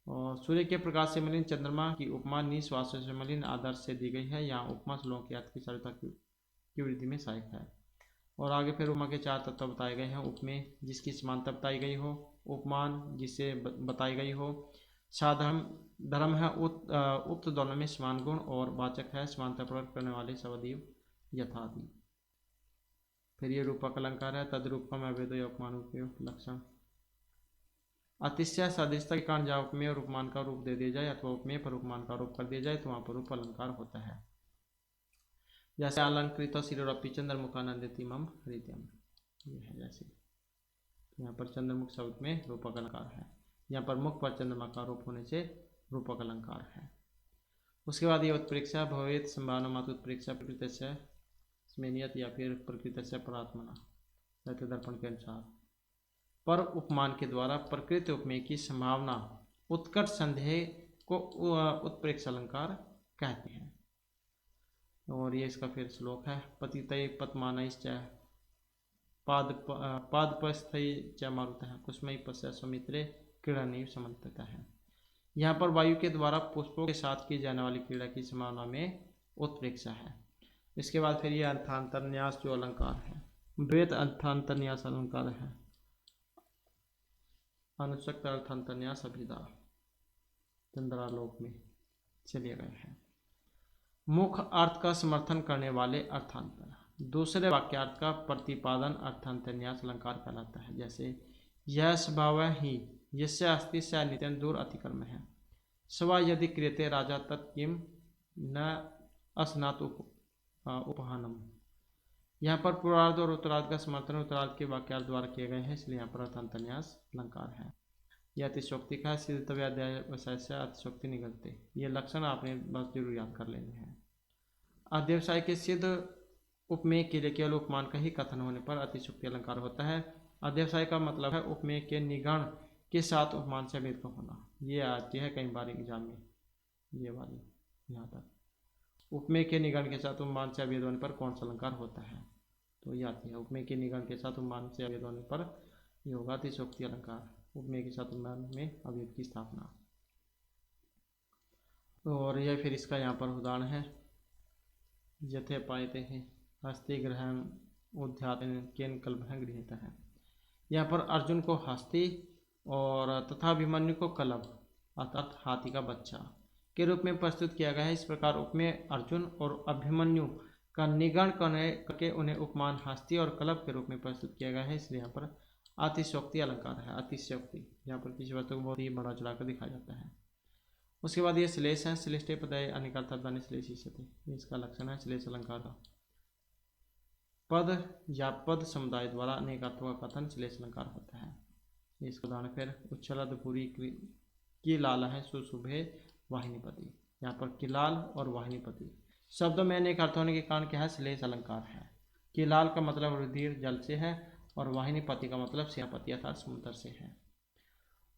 और सूर्य के प्रकाश से मलिन चंद्रमा की उपमा निश्वास से मलिन आदर्श से दी गई है। यहाँ उपमा श्लोक के अर्थ की चारुता की वृद्धि में सहायक है। और आगे फिर उपमा के 4 तत्व बताए गए हैं। उपमेय जिसकी समानता बताई गई हो, उपमान जिसे बताई गई हो, साधर्म धर्म है उक्त दोनों में समान गुण, और वाचक है समानता प्रकट करने वाले सवदीव यथादि। फिर ये रूपक अलंकार है। तद्रूपम अवैध उपमान लक्षण अतिशय सदृशता के कारण जहाँ उपमेय और उपमान का रूप दे दिया जाए अथवा उपमेय पर उपमान का रूप कर दिया जाए तो वहाँ पर रूप अलंकार होता है। जैसे अलंकृत शिरोरपि चंद्रमुखानंदति मम हृदयम, ये है जैसे। यहाँ पर चंद्रमुख शब्द में रूपक अलंकार है। यहाँ पर मुख पर चंद्रमा का रूप होने से रूपक अलंकार है। उसके बाद ये उत्प्रेक्षा भवेत संभावना मात उत्प्रेक्षा प्रकृत से स्मेनियत या फिर प्रकृत से परात्मना, सत्य दर्पण के अनुसार। पर उपमान के द्वारा प्रकृत उपमेय की संभावना उत्कट संदेह को उत्प्रेक्ष अलंकार कहते हैं। और ये इसका फिर श्लोक है। पतितये पतमानश्च पादपस्थै च मारुतः कुसुमै पश्य सौमित्रे क्रीडनैव समन्वितः है। यहाँ पर वायु के द्वारा पुष्पों के साथ की जाने वाली क्रीड़ा की संभावना में उत्प्रेक्षा है। इसके बाद फिर ये अर्थांतरन्यास जो अलंकार है, वेद अर्थांतरन्यास अलंकार है। अनुशक्त अर्थांतरन्यास अभिधा चंद्रालोक में चले गए हैं। मुख्य अर्थ का समर्थन करने वाले अर्थांतर, दूसरे वाक्यार्थ का प्रतिपादन अर्थांतरन्यास अलंकार कहलाता है। जैसे यह स्वभाव ही यस्य अस्ति स नित्यं दूर अतिक्रम है, स्व यदि क्रियते राजा तत्किम न अस्नात उपहानम। यहाँ पर पूर्वार्ध और उत्तरार्ध का समर्थन उत्तरार्ध के वाक्यार्थ द्वारा किए गए हैं, इसलिए यहाँ पर अर्थांतरन्यास अलंकार है। यह अतिशोक्ति का सिद्धव्याध्याय से अतिशोक्ति निकलते, ये लक्षण आपने बस जरूर याद कर लेने हैं। अध्यवसाय के सिद्ध उपमेय के लिए केवल उपमान का ही कथन होने पर अतिशोक्ति अलंकार होता है। अध्यवसाय का मतलब है उपमेय के निगण के साथ उपमान से भेद का होना। ये आती है कई बार एग्जाम में, ये वाली यहाँ तक। उपमेय के निगण के साथ उपमान से अभेद होने पर कौन सा अलंकार होता है, तो ये आती है उपमेय के निगण के साथ उपमान से अभेद होने पर ये होगा अतिशोक्ति अलंकार, उपमेय के साथ उपमान में अभेद की स्थापना। और यह फिर इसका यहाँ पर उदाहरण है। यथे पायते हैं हस्ती ग्रहण उद्यातन केन कल्पः गृहीत है। यहाँ पर अर्जुन को हस्ती और तथा अभिमन्यु को कलभ अर्थात हाथी का बच्चा के रूप में प्रस्तुत किया गया है। इस प्रकार उपमेय अर्जुन और अभिमन्यु का निगण करके उन्हें उपमान हस्ती और कलभ के रूप में प्रस्तुत किया गया है, इसलिए यहाँ पर अतिशयोक्ति अलंकार है। अतिशयोक्ति यहाँ पर किसी वस्तु को बहुत ही बड़ा चढ़ाकर दिखाया जाता है। उसके बाद ये श्लेष है। श्लेष्टे पदय अनेकार्थानि श्लेषिष्यते, इसका लक्षण है श्लेष अलंकार का। पद या पद समुदाय द्वारा अनेक अर्थों का कथन श्लेष अलंकार होता है। इसका उदाहरण फिर उच्छलदपुरी किलाल है सुशुभे वाहिनीपति। यहाँ पर किलाल और वाहिनीपति शब्दों में अनेक अर्थ होने के कारण क्या है, श्लेष अलंकार है। किलाल का मतलब रुधिर जल से है और वाहिनीपति का मतलब सेनापति अर्थात समुद्र से है।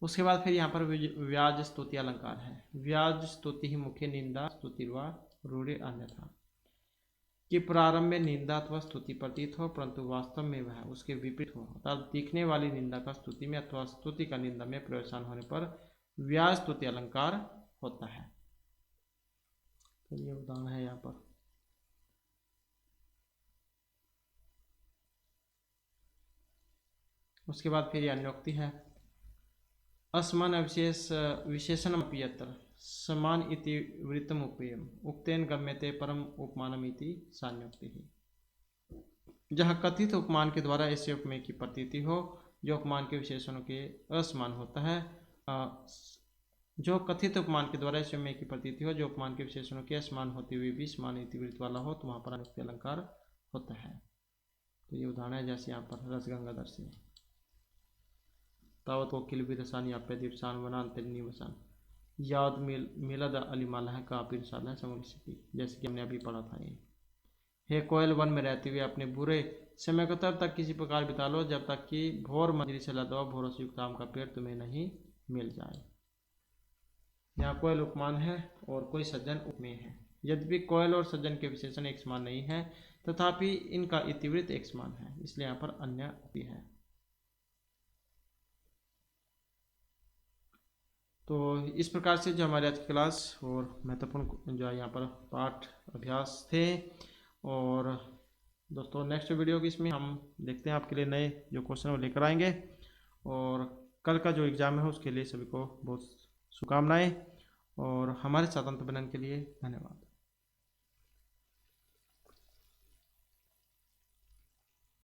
उसके बाद फिर यहाँ पर व्याज स्तुति अलंकार है। व्याज स्तुति ही मुख्य निंदा स्तुतिर्वा रूढ़ि अन्यथा, कि प्रारंभ में निंदा अथवा स्तुति प्रतीत हो परंतु वास्तव में वह उसके विपरीत हो, अर्थात दिखने वाली निंदा का स्तुति में अथवा स्तुति का निंदा में प्रवेशान होने पर व्याज स्तुति अलंकार होता है। तो ये उदाहरण है यहाँ पर। उसके बाद फिर अन्योक्ति है। असमान विशेषण अपियत्र समान इति वृत्तम उपयम उक्तेन गम्यते परम उपमानम इति सान्योक्ति ही। जहाँ कथित उपमान के द्वारा ऐसे उपमेय की प्रतीति हो जो उपमान के विशेषणों के असमान होता है, जो कथित उपमान के द्वारा ऐसे उपमेय की प्रतीति हो जो उपमान के विशेषणों के असमान होते हुए भी समान इति वृत्त वाला हो, तो वहाँ पर अनुक्ति अलंकार होता है। तो ये उदाहरण है जैसे यहाँ पर रसगंगाधर से तावत वकील विरसान या दीपसान वनान तेनी वसान याद मिलद अलीमाला है का पिरसाल है समस्ती, जैसे कि हमने अभी पढ़ा था। ये हे कोयल वन में रहते हुए अपने बुरे समय को तब तक किसी प्रकार बिता लो जब तक कि भोर मंजरी से लदा भोरों से युक्त आम का पेड़ तुम्हें नहीं मिल जाए। यहाँ कोयल उपमान है और कोई सज्जन उपमेय है। यद्यपि कोयल और सज्जन के विशेषण एक समान नहीं है तथापि इनका इतिवृत्त एक समान है, इसलिए यहाँ पर अन्य भी है। तो इस प्रकार से जो हमारे आज की क्लास और महत्वपूर्ण जो है यहाँ पर पाठ अभ्यास थे। और दोस्तों नेक्स्ट वीडियो की इसमें हम देखते हैं आपके लिए नए जो क्वेश्चन वो लेकर आएंगे। और कल का जो एग्ज़ाम है उसके लिए सभी को बहुत शुभकामनाएं और हमारे साथ अंत बनने के लिए धन्यवाद।